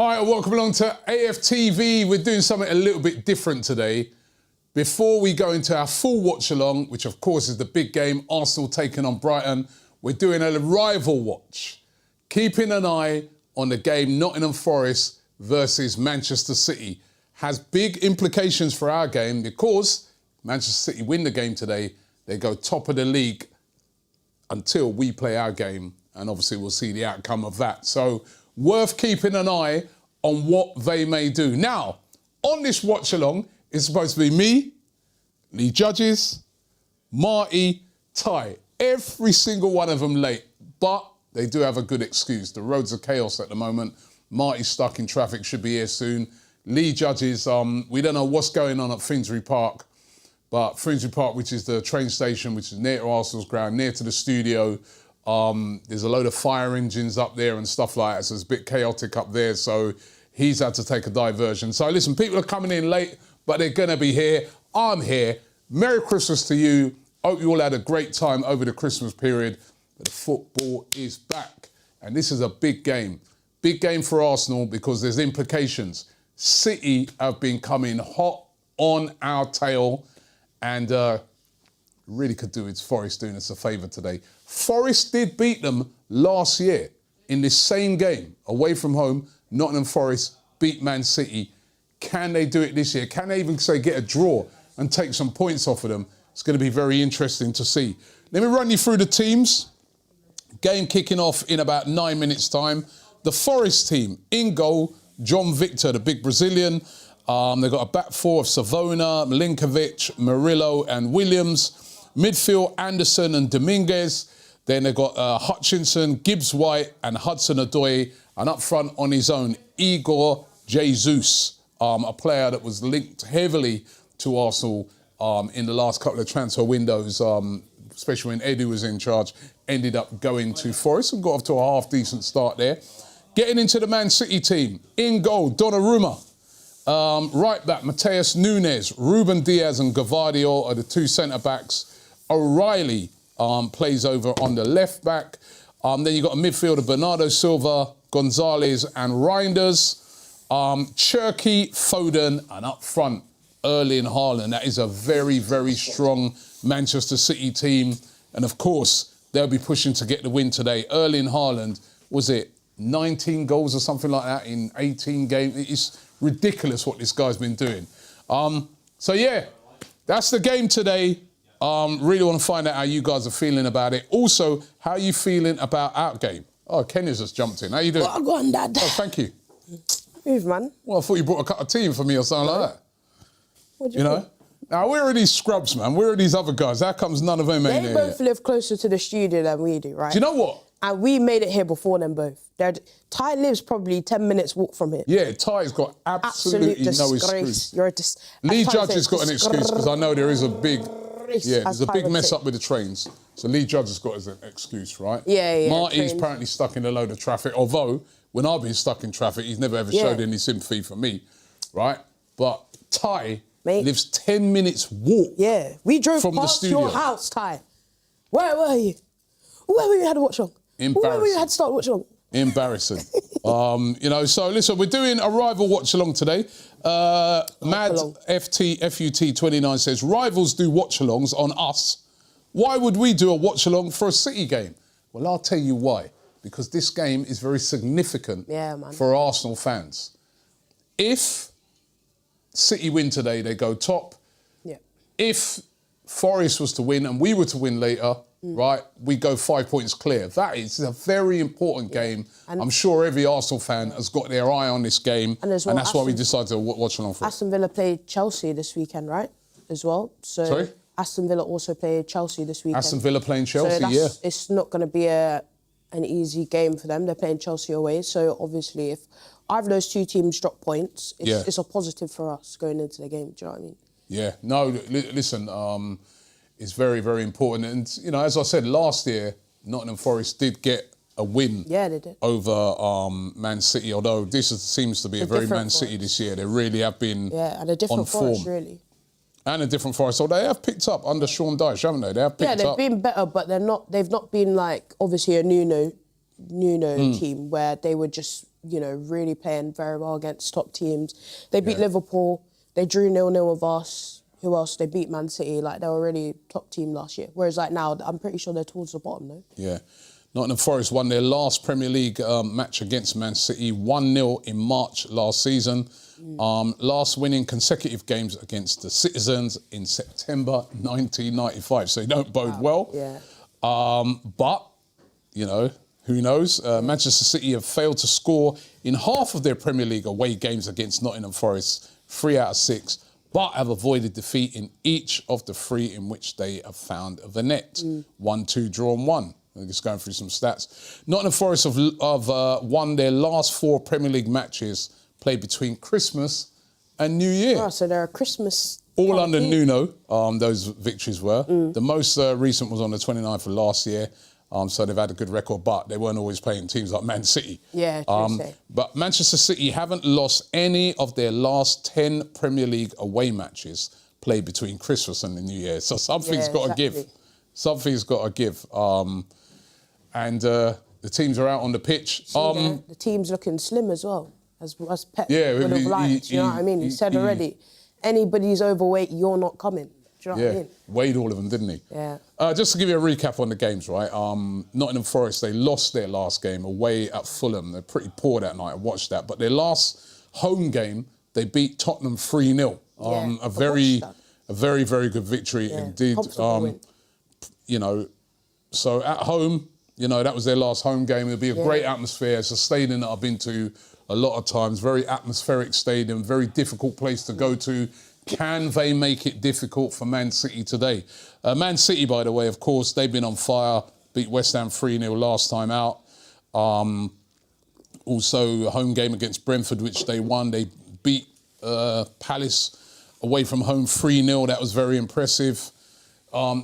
Hi, and welcome along to AFTV. We're doing something a little bit different today. Before we go into our full watch-along, which of course is the big game, Arsenal taking on Brighton, we're doing a rival watch, keeping an eye on the game Nottingham Forest versus Manchester City. Has big implications for our game because Manchester City win the game today, they go top of the league until we play our game, and obviously we'll see the outcome of that. So, worth keeping an eye on what they may do. Now, on this watch-along, it's supposed to be me, Lee Judges, Marty, Ty. Every single one of them late, but they do have a good excuse. The roads are chaos at the moment. Marty's stuck in traffic, should be here soon. Lee Judges, we don't know what's going on at Finsbury Park, but Finsbury Park, which is the train station, which is near to Arsenal's ground, near to the studio, there's a load of fire engines up there and stuff like that, so it's a bit chaotic up there, so he's had to take a diversion. So listen, people are coming in late, but they're going to be here. I'm here. Merry Christmas to you. Hope you all had a great time over the Christmas period. But the football is back, and this is a big game. Big game for Arsenal because there's implications. City have been coming hot on our tail, and really could do with Forest doing us a favour today. Forest did beat them last year in this same game, away from home. Nottingham Forest beat Man City. Can they do it this year? Can they even, say, get a draw and take some points off of them? It's going to be very interesting to see. Let me run you through the teams. Game kicking off in about 9 minutes' time. The Forest team, in goal, John Victor, the big Brazilian. They've got a back four of Savona, Milinkovic, Murillo and Williams. Midfield, Anderson and Dominguez. Then they've got Hutchinson, Gibbs-White and Hudson-Odoi. And up front on his own, Igor Jesus, a player that was linked heavily to Arsenal in the last couple of transfer windows, especially when Edu was in charge, ended up going to Forest and got off to a half-decent start there. Getting into the Man City team, in goal, Donnarumma. Right back, Mateus Nunes, Ruben Diaz and Gavadio are the two centre-backs. O'Reilly plays over on the left back. Then you've got a midfielder, Bernardo Silva, Gonzalez and Reinders. Cherky, Foden, and up front, Erling Haaland. That is a very, very strong Manchester City team. And of course, they'll be pushing to get the win today. Erling Haaland, was it 19 goals or something like that in 18 games? It's ridiculous what this guy's been doing. So yeah, that's the game today. Really want to find out how you guys are feeling about it. Also, how are you feeling about our game? Oh, Kenya's just jumped in. How you doing? Well, go on, Dad. Oh, thank you. Move, man. Well, I thought you brought a cup of tea for me or something like that. What do you know? Now, where are these scrubs, man? Where are these other guys? How comes none of them ain't They here both yet? live closer to the studio than we do, right? Do you know what? And we made it here before them both. Ty lives probably 10 minutes walk from here. Yeah, Ty's got absolutely no excuse. You're Lee Judge has got an excuse because I know there is a big... Yeah, there's a big mess up with the trains. So Lee Judge has got an excuse, right? Yeah. Marty's apparently stuck in a load of traffic, although when I've been stuck in traffic, he's never ever showed any sympathy for me, right? But Ty lives 10 minutes walk we drove from past the studio. your house, Ty. Where were you? Where were you had a watch on? Where were you had to start watch on? Embarrassing. So listen, we're doing a rival watch-along today. Mad FUT 29 says, rivals do watch-alongs on us. Why would we do a watch-along for a City game? Well, I'll tell you why. Because this game is very significant for Arsenal fans. If City win today, they go top. Yeah. If Forest was to win and we were to win later, right, we go 5 points clear. That is a very important game. And I'm sure every Arsenal fan has got their eye on this game, and that's why we decided to watch along for it. Aston Villa played Chelsea this weekend, right, as well? So sorry? Aston Villa also played Chelsea this weekend. Aston Villa playing Chelsea, so it's not going to be an easy game for them. They're playing Chelsea away, so obviously if either of those two teams drop points, it's a positive for us going into the game, do you know what I mean? Yeah, no, listen, it's very, very important. And, as I said, last year, Nottingham Forest did get a win over Man City, although this seems to be a very Man City this year. They really have been and a different on form. Forest, really. And a different Forest. So they have picked up under Sean Dyche, haven't they? They have picked up. Yeah, they've been better, but they've not been like, obviously, a Nuno Nuno team where they were just, you know, really playing very well against top teams. They beat Liverpool. They drew 0-0 with us. Who else? They beat Man City. Like, they were really top team last year. Whereas, like, now, I'm pretty sure they're towards the bottom, though. Yeah. Nottingham Forest won their last Premier League match against Man City 1-0 in March last season. Last winning consecutive games against the Citizens in September 1995. So they don't bode well. Yeah. But, you know, who knows? Manchester City have failed to score in half of their Premier League away games against Nottingham Forest, 3 out of 6, but have avoided defeat in each of the 3 in which they have found the net. 1-2, drawn 1. I'm just going through some stats. Nottingham Forest have won their last 4 Premier League matches played between Christmas and New Year. Oh, so they're a Christmas... All under Nuno, those victories were. The most recent was on the 29th of last year, so they've had a good record, but they weren't always playing teams like Man City. Yeah, but Manchester City haven't lost any of their last 10 Premier League away matches played between Christmas and the New Year. So something's got to give. Something's got to give. And the teams are out on the pitch. The team's looking slim as well, as Pep would have liked. You know what I mean? He said already, anybody's overweight, you're not coming. Do you know what I mean? Weighed all of them, didn't he? Yeah. Just to give you a recap on the games, right? Nottingham Forest, they lost their last game away at Fulham. They're pretty poor that night. I watched that. But their last home game, they beat Tottenham 3-0. A very, very good victory indeed. You know, so at home, you know, that was their last home game. It'll be a great atmosphere. It's a stadium that I've been to a lot of times. Very atmospheric stadium, very difficult place to go to. Can they make it difficult for Man City today? Man City, by the way, of course, they've been on fire. Beat West Ham 3-0 last time out. Also, a home game against Brentford, which they won. They beat Palace away from home 3-0. That was very impressive.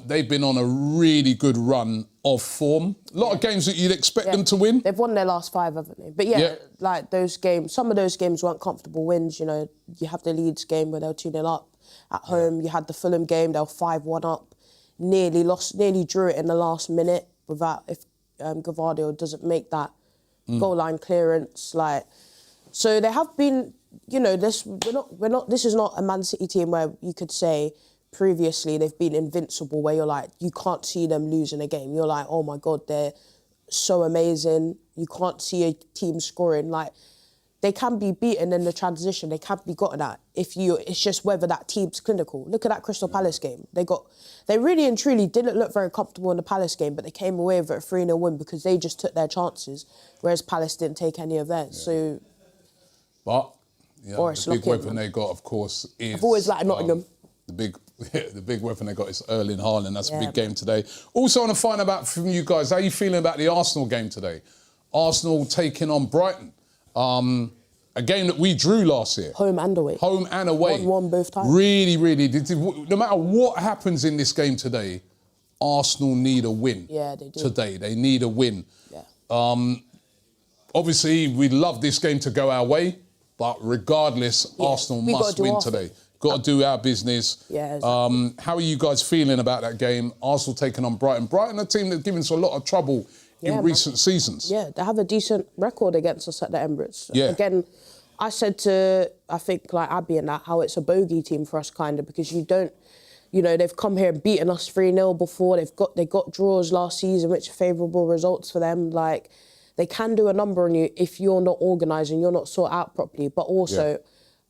They've been on a really good run of form. A lot of games that you'd expect them to win. They've won their last 5, haven't they? But like those games, some of those games weren't comfortable wins. You know, you have the Leeds game where they were 2-0 up at home. You had the Fulham game, they were 5-1 up. Nearly drew it in the last minute without, if Gavardio doesn't make that goal line clearance. Like, so they have been, you know, this is not a Man City team where you could say, previously, they've been invincible, where you're like, you can't see them losing a game. You're like, oh my God, they're so amazing. You can't see a team scoring. Like, they can be beaten in the transition. They can't be gotten at. It's just whether that team's clinical. Look at that Crystal Palace game. They really and truly didn't look very comfortable in the Palace game, but they came away with a 3-0 win because they just took their chances, whereas Palace didn't take any of theirs. So, but the big weapon they got, of course, is... I've always liked Nottingham. The big weapon they got is Erling Haaland. That's a big game today. Also, I want to find out from you guys, how are you feeling about the Arsenal game today? Arsenal taking on Brighton. A game that we drew last year. Home and away. 1-1 both times. Really, no matter what happens in this game today, Arsenal need a win. Yeah, they do. Today, they need a win. Yeah. Obviously, we'd love this game to go our way, but regardless, Arsenal must win today. Got to do our business. Yeah, exactly. How are you guys feeling about that game? Arsenal taking on Brighton. Brighton, a team that's given us a lot of trouble in recent seasons. Yeah, they have a decent record against us at the Emirates. Yeah. Again, I said to, I think, like Abby and that, how it's a bogey team for us, kind of, because you don't, you know, they've come here and beaten us 3-0 before. They got draws last season, which are favourable results for them. Like, they can do a number on you if you're not organised and you're not sorted out properly. But also...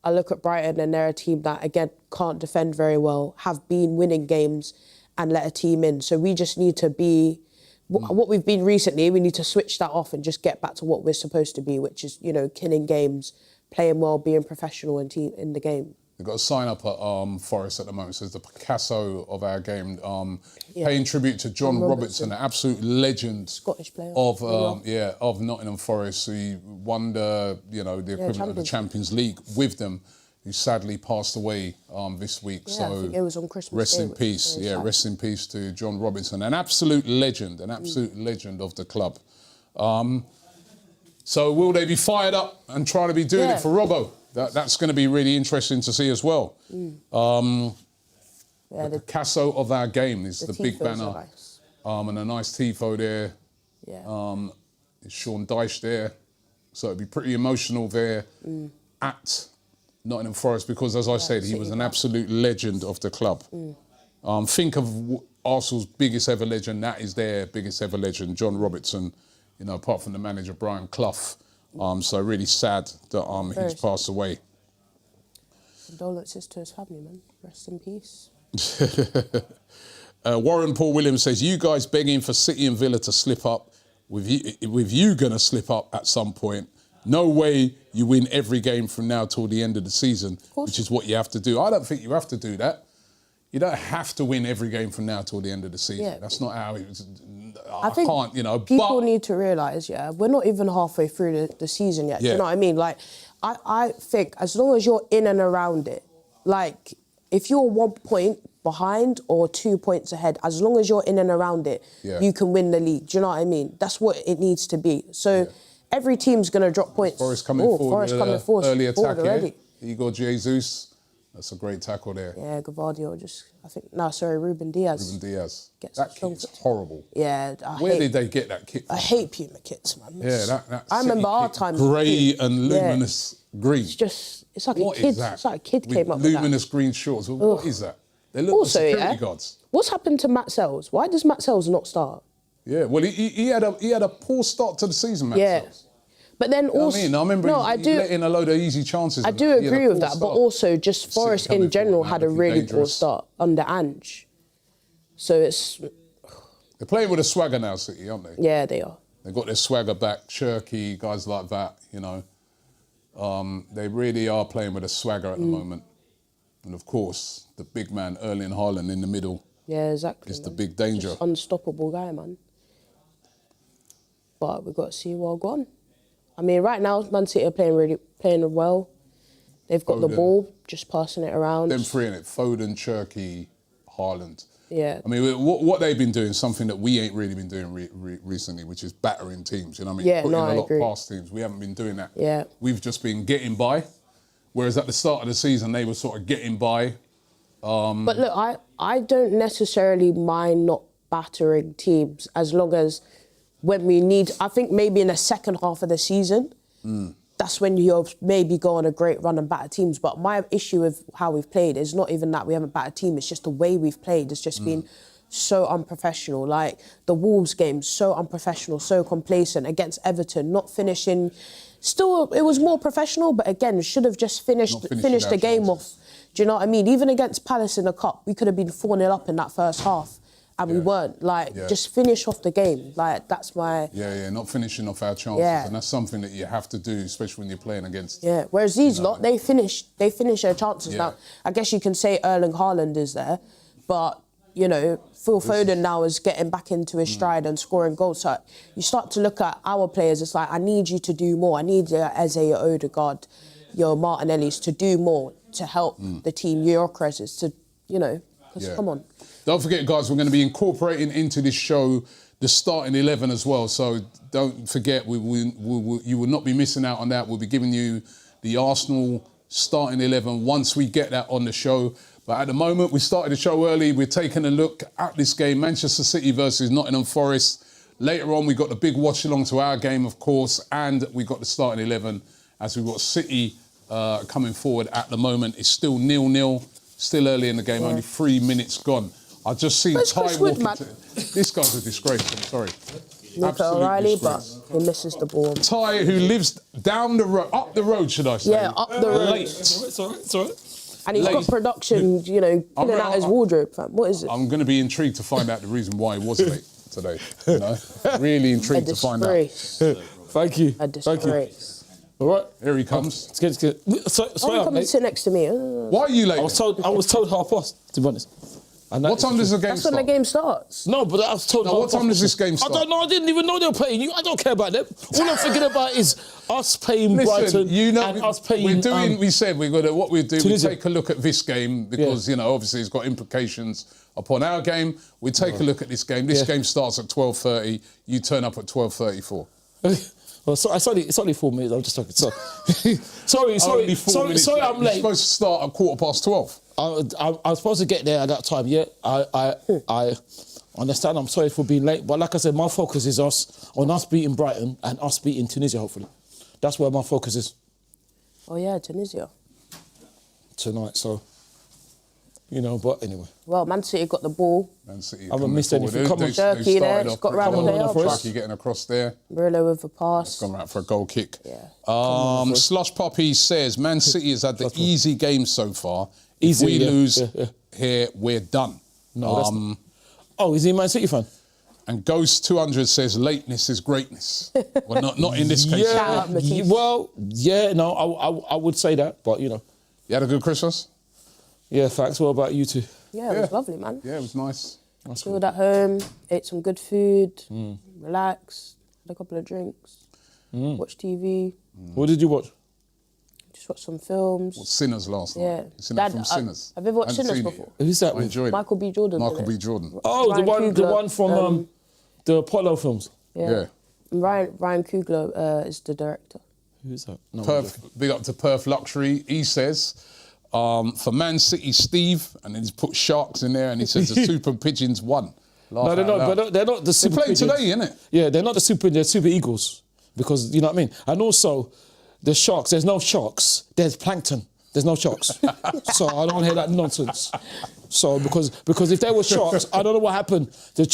I look at Brighton and they're a team that, again, can't defend very well, have been winning games and let a team in. So we just need to be... What we've been recently, we need to switch that off and just get back to what we're supposed to be, which is, you know, killing games, playing well, being professional in the game. They've got a sign up at Forest at the moment. It says the Picasso of our game, paying tribute to John Robertson, an absolute legend, Scottish player of Nottingham Forest. Who won the the equivalent of the Champions League with them, who sadly passed away this week. Yeah, so I think it was on Christmas rest Day, in peace. Yeah, rest in peace to John Robertson, an absolute legend, legend of the club. So will they be fired up and trying to be doing it for Robbo? That's going to be really interesting to see as well. The Picasso of our game is the big banner. Nice. And a nice tifo there. Yeah. Is Sean Dyche there? So it'd be pretty emotional there at Nottingham Forest because, as I said, he was an absolute legend of the club. Think of Arsenal's biggest ever legend. That is their biggest ever legend, John Robertson. You know, apart from the manager Brian Clough. So really sad that he's passed away. Condolences to his family, man. Rest in peace. Warren Paul Williams says, you guys begging for City and Villa to slip up, with you going to slip up at some point. No way you win every game from now till the end of the season, which is what you have to do. I don't think you have to do that. You don't have to win every game from now till the end of the season. Yeah. That's not how it was. I think can't, you know. People need to realise, we're not even halfway through the season yet. Do you know what I mean? Like, I think as long as you're in and around it, like, if you're 1 point behind or 2 points ahead, as long as you're in and around it, you can win the league. Do you know what I mean? That's what it needs to be. So every team's going to drop points. Forest coming forward. Early attack here. Igor Jesus. That's a great tackle there. Yeah, Gavardio Ruben Diaz. Ruben Diaz. That kit's horrible. Yeah. Where did they get that kit from? I hate Puma kits, man. I remember our time. Grey and luminous green. It's like a kid came up with that. Luminous green shorts. What is that? They look like security guards. What's happened to Matt Sells? Why does Matt Sells not start? Yeah, well, he had a poor start to the season, Matt Sells. But then also... I remember he let in a load of easy chances. I do agree with that, but also just Forest in general had a really poor start under Ange. So it's... They're playing with a swagger now, City, aren't they? Yeah, they are. They've got their swagger back, Cherky, guys like that, you know. They really are playing with a swagger at the moment. And of course, the big man, Erling Haaland, in the middle. Yeah, exactly. Is the big danger. Just unstoppable guy, man. But we've got to see what go on. I mean, right now, Man City are playing well. They've got the ball, just passing it around. Them three in it, Foden, Cherky, Haaland. Yeah. I mean, what they've been doing, something that we ain't really been doing recently, which is battering teams, you know what I mean? Putting a lot past teams. We haven't been doing that. Yeah. We've just been getting by. Whereas at the start of the season, they were sort of getting by. But look, I don't necessarily mind not battering teams as long as when we need... I think maybe in the second half of the season, that's when you'll maybe go on a great run and batter teams. But my issue with how we've played is not even that we haven't battered team, it's just the way we've played. It's just been so unprofessional. Like, the Wolves game, so unprofessional, so complacent. Against Everton, not finishing... Still, it was more professional, but again, should have just finished the game off. Do you know what I mean? Even against Palace in the Cup, we could have been 4-0 up in that first half. And we weren't. Like, just finish off the game. Like, that's my... Yeah, not finishing off our chances. Yeah. And that's something that you have to do, especially when you're playing against... Yeah, whereas these lot, they finish their chances. Now, I guess you can say Erling Haaland is there, but, you know, Phil Foden now is getting back into his stride and scoring goals. So you start to look at our players, it's like, I need you to do more. I need your Eze, your Odegaard, your Martinellis to do more to help the team, your Cress's to, you know, because come on. Don't forget, guys, we're going to be incorporating into this show the starting 11 as well. So don't forget, you will not be missing out on that. We'll be giving you the Arsenal starting 11 once we get that on the show. But at the moment, we started the show early. We're taking a look at this game, Manchester City versus Nottingham Forest. Later on, we got the big watch-along to our game, of course, and we got the starting 11 as we've got City coming forward at the moment. It's still 0-0, still early in the game, only 3 minutes gone. I've just seen Ty walking. This guy's a disgrace, I'm sorry. Nico O'Reilly, but he misses the ball. Ty, who lives down the road, up the road, should I say? Yeah, up the road. Late. It's all right. And he's got production, you know, pulling out his wardrobe, fam. What is it? I'm going to be intrigued to find out the reason why he was late today. You know, really intrigued to find out. Thank you. A disgrace. All right, here he comes. It's good. Sorry, come and sit next to me. Why are you late? I was told 1:30, to be honest. What time does the game start? That's when the game starts. No, but I was told. What time does this game start? I don't know. I didn't even know they were playing you. I don't care about them. All I'm thinking about is us playing Brighton and us playing. We said we're gonna. What we do, we take a look at this game because you know obviously it's got implications upon our game. We take a look at this game. This game starts at 12:30. You turn up at 12:34. Well, it's only 4 minutes. I'm just talking. Sorry, I'm late. You're supposed to start at 12:15. I was supposed to get there at that time. Yeah, I Understand? I'm sorry for being late, but like I said, my focus is on us beating Brighton and us beating Tunisia, hopefully. That's where my focus is. Oh, yeah, Tunisia. Tonight, so... You know, but anyway. Well, Man City got the ball. Man City. I haven't missed anything. Come on. Jerky there, just got round the player. Jerky getting across there. Murillo with a pass. It's gone right for a goal kick. Yeah. Slush Poppy says, Man City has had the easy game so far. Easy, if we lose here, we're done. No, that's not. Oh, is he a Man City fan? And Ghost 200 says, lateness is greatness. Well, not in this case. I would say that, but, you know. You had a good Christmas? Yeah, facts. What about you two? Yeah, it was lovely, man. Yeah, it was nice. Chilled at home, ate some good food, relaxed, had a couple of drinks, watched TV. What did you watch? Just watched some films. Well, Sinners last night. Yeah. You seen that from Sinners? Have you ever watched Hadn't Sinners seen it before? yet. Who's that? I enjoyed it. Michael B. Jordan. Michael B. Jordan. Oh, the Ryan one from the Apollo films. Yeah. Ryan Coogler is the director. Who's that? No, Big up to Perth Luxury. He says, for Man City, Steve, and then he's put Sharks in there, and he says the Super Pigeons won. No, they're not. But they're not the Super Pigeons. They played Pigeons. today, innit? Yeah, they're not the Super. They're Super Eagles, because you know what I mean. And also, the Sharks. There's no sharks. There's plankton. There's no sharks. So I don't hear that nonsense. So because if there were sharks, I don't know what happened. The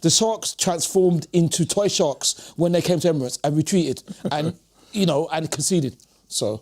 sharks transformed into toy sharks when they came to Emirates and retreated and and conceded. So.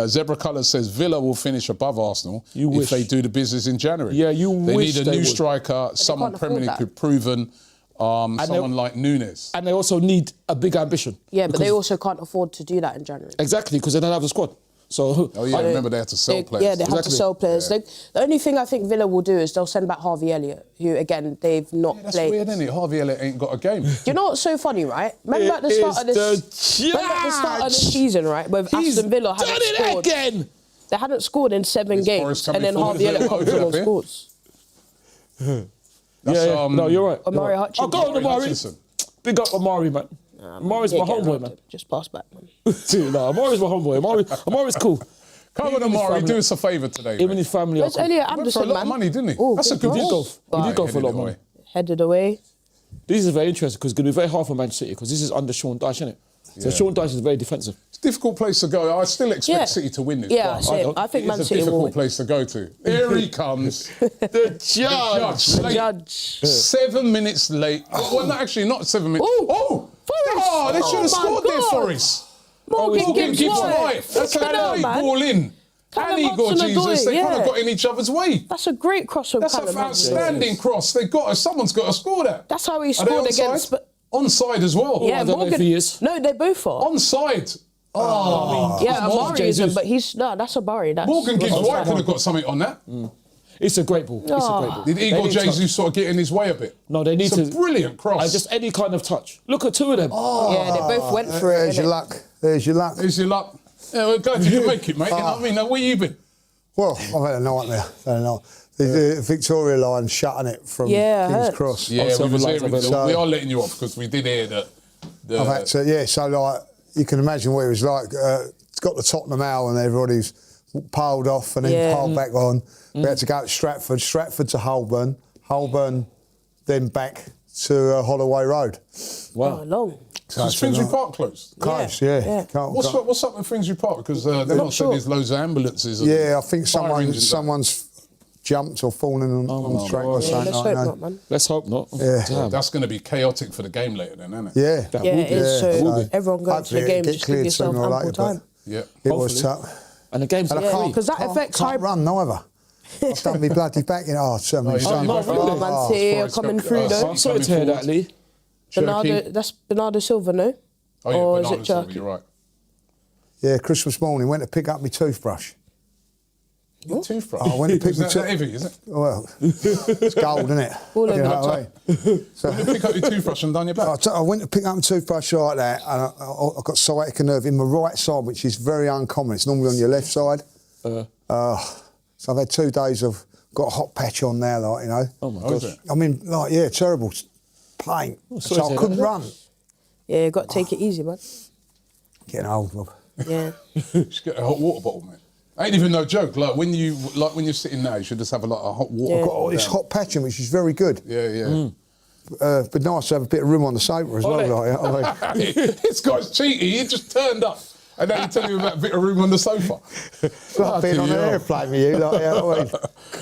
Zebra Colours says Villa will finish above Arsenal if they do the business in January. Yeah, they wish need a they new would. striker, someone Premier League could proven, someone like Nunes. And they also need a big ambition. Yeah, but they also can't afford to do that in January. Exactly, because they don't have the squad. So remember they had to sell players. Yeah, they have to sell players. Yeah. The only thing I think Villa will do is they'll send back Harvey Elliott, who again they've not That's played. weird, isn't it? Harvey Elliott ain't got a game. You know what's so funny, right? Remember at the start of this season, right, where Aston Villa hadn't scored again. They hadn't scored in 7 games, and then Harvey Elliott comes on and scores. No, you're right. Omari Hutchinson. I'll go on Omari. Big up Omari, man. Omari's my homeboy, man. Just pass back, man. No, Omari's my homeboy. Omari's cool. Come on, Omari, do us a favour today. Him and his family are Where's cool. Elliot He went Anderson, for a lot man? of money, didn't he? Ooh, That's a good good cross. He did go for a lot of money. Headed away. This is very interesting because it's going to be very hard for Man City because this is under Sean Dyche, isn't it? So Sean Dyche is very defensive. It's a difficult place to go. I still expect City to win this. Yeah, but I think Man it's a City will difficult win. place to go to. Here he comes. The judge. The judge. 7 minutes late. Well, no, actually, not 7 minutes. Ooh. Oh! Forrest. Oh, they should have Oh, my scored there, God. Forrest. Morgan Gibbs Gibbs White. That's Look at how that, they man. ball in. And Igor Jesus, they kind of got in each other's way. That's a great cross from That's Callum an Hudson. outstanding cross. Someone's got to score that. That's how he Are they scored onside? against. Onside as well. Yeah, I don't know if he is. No, they both are. Onside. Yeah, Amari Jesus. isn't, but he's that's Amari. That's Morgan Gibbs that's White could have got something on that. It's a great ball. It's a great ball. Did Igor They need Jesus touch. sort of get in his way a bit? No, they need it's to. a brilliant cross. Just any kind of touch. Look at two of them. Yeah, they both went for it. There's your innit? luck. There's your luck. Is your luck? Yeah, we're glad you can make it, mate. You know what I mean? Now, where you been? Well, I've had a nightmare. The Victoria line shutting it from Yeah, I King's heard. Cross. Yeah, we, was lights, hearing, I've heard. we are letting you off because we did hear that. I've had to, so like, you can imagine what it was like. It's got the Tottenham Owl and everybody's piled off and then piled back on. We had to go to Stratford to Holborn, then back to Holloway Road. Wow. Oh, long. Is Finsbury Park closed? Close, yeah. What's up with Finsbury Park? Because they're not saying there's loads of ambulances. And Yeah, I think fire engines. someone's jumped or fallen on the track or Yeah, something. let's hope not, man. Let's hope not. Yeah. Damn. That's going to be chaotic for the game later, then, isn't it? Yeah. Yeah, it is. So Yeah. everyone going to the Hopefully game, it just gets give cleared yourself sooner or ample later, but time. Yeah. It was Hopefully. tough. And the game's And I free. can't, Because that affects can't run neither. I've done me bloody back in. Oh, so many Oh, no, really? Oh, Man City are coming through, though. I'm sorry to hear that, Lee. That's Bernardo Silva, no? Oh, yeah, Or is Bernardo it Silva, Cherky? you're right. Yeah, Christmas morning, went to pick up my toothbrush. Your toothbrush? I went to pick Is my that heavy, is it? Well, it's gold, isn't it? All over You the know what I mean? When you pick up your toothbrush and down your back? I went to pick up my toothbrush like that, and I got sciatica nerve in my right side, which is very uncommon. It's normally on your left side. So I've had 2 days of got a hot patch on now, like, you know. Oh, my is gosh. it? I mean, like, yeah, terrible pain. sorry So to I hear couldn't that. run. Yeah, you got to take it easy, man. Getting old, Rob. Yeah. Just get a hot water bottle, mate. Ain't even no joke. Like when you're sitting now, you should just have a hot water Yeah. Got bottle. all this down. hot patching, which is very good. Yeah. But nice to have a bit of room on the sofa as well. Like, I mean, This guy's cheeky. He just turned up. And now you tell him about a bit of room on the sofa. it's like being on an airplane with you. Like, yeah, I mean.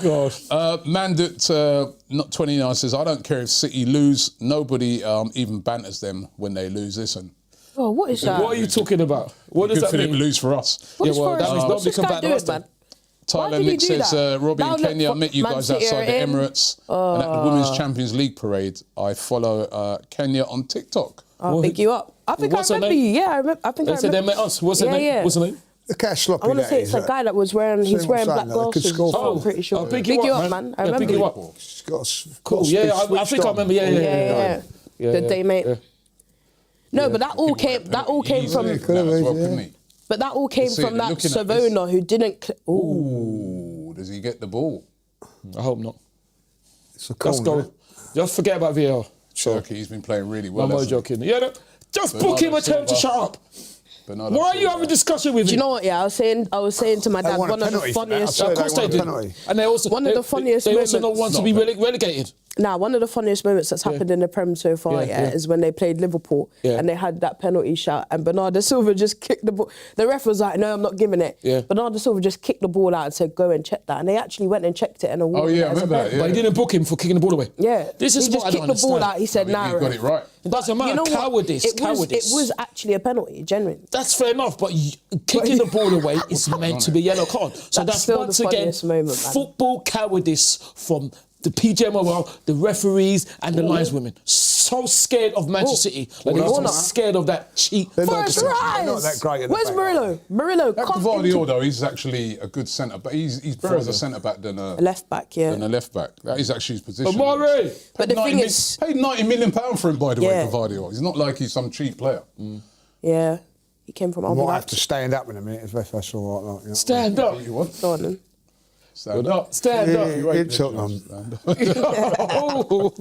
Gosh. Mandit, not 29, says, I don't care if City lose. Nobody even banters them when they lose. Listen. Oh, what is that? What are you talking about? What does Good that for them to mean? lose for us. What Yeah, is well, Forest? that means What's nobody this can guy batter doing, us then. man? Why Tyler did he Nick do says, that? Robbie Now and look, Kenya, I met you Man guys City outside are the in. Emirates and at the Women's Champions League parade. I follow Kenya on TikTok. I'll pick you up. I think What's I her remember name? you. Yeah, I remember. I think They I said they remember. met us. What's her Yeah, name? yeah. What's her name? Look how sloppy I want to that say is. it's a guy that was wearing. He's See what I'm wearing saying? black That could glasses. score. I'm pretty sure. I'll pick Pick you you up, up, man. man. I Yeah, remember. pick you up. It's got Cool. Yeah, I think I remember. Yeah. Yeah. Good day, mate. Yeah. No, but that all came. That all came from. Easily could have as well, couldn't he? But that all came See, from that looking at Savona who didn't. Ooh, does he get the ball? I hope not. It's a Let's corner. go. Just forget about VAR. Turkey, he's been playing really well. I'm only hasn't he? joking. Yeah, no, just Bernardo book him a time to Silva. shut up. Bernardo Why are you Silva. having a discussion with Do him? you know what? Yeah, I was saying to my They dad, want a one of the penalty for that. funniest. I Of course they want a did. penalty. And they also One of the funniest They also don't moments. want to be relegated. Nah, one of the funniest moments that's happened in the Prem so far, Yeah. is when they played Liverpool and they had that penalty shot and Bernardo Silva just kicked the ball. The ref was like, no, I'm not giving it. Yeah. Bernardo Silva just kicked the ball out and said, go and check that. And they actually went and checked it and awarded yeah, it I as a remember that, pen. But he didn't book him for kicking the ball away. Yeah. This is he what just I don't kicked the ball understand. out. He said, nah. He got it right. It doesn't matter. You know what? Cowardice. It Cowardice. was actually a penalty, genuinely. That's fair enough, but kicking the ball away is meant to be yellow card. So that's still once the again funniest moment, man. football cowardice from the PGMOL, the referees and the lineswomen. So scared of Manchester City. Like they're Warner. so scared of that cheat. They're Forest they're rise! not that great at the Where's back. Murillo? Murillo, That come Gvardiol, into though, he's actually a good centre, but he's better as a centre back than a left back, yeah. left back. That is actually his position. Amore! But the thing Paid is, £90 million for him, by the way, Yeah. Gvardiol. He's not like he's some cheap player. yeah, he came from I RB might have Leipzig. to stand up in a minute if that's all right. Like, you know. Stand up. You want? Go on then. Stand up. Stand up. You ain't It's Tottenham. stand up. Oh.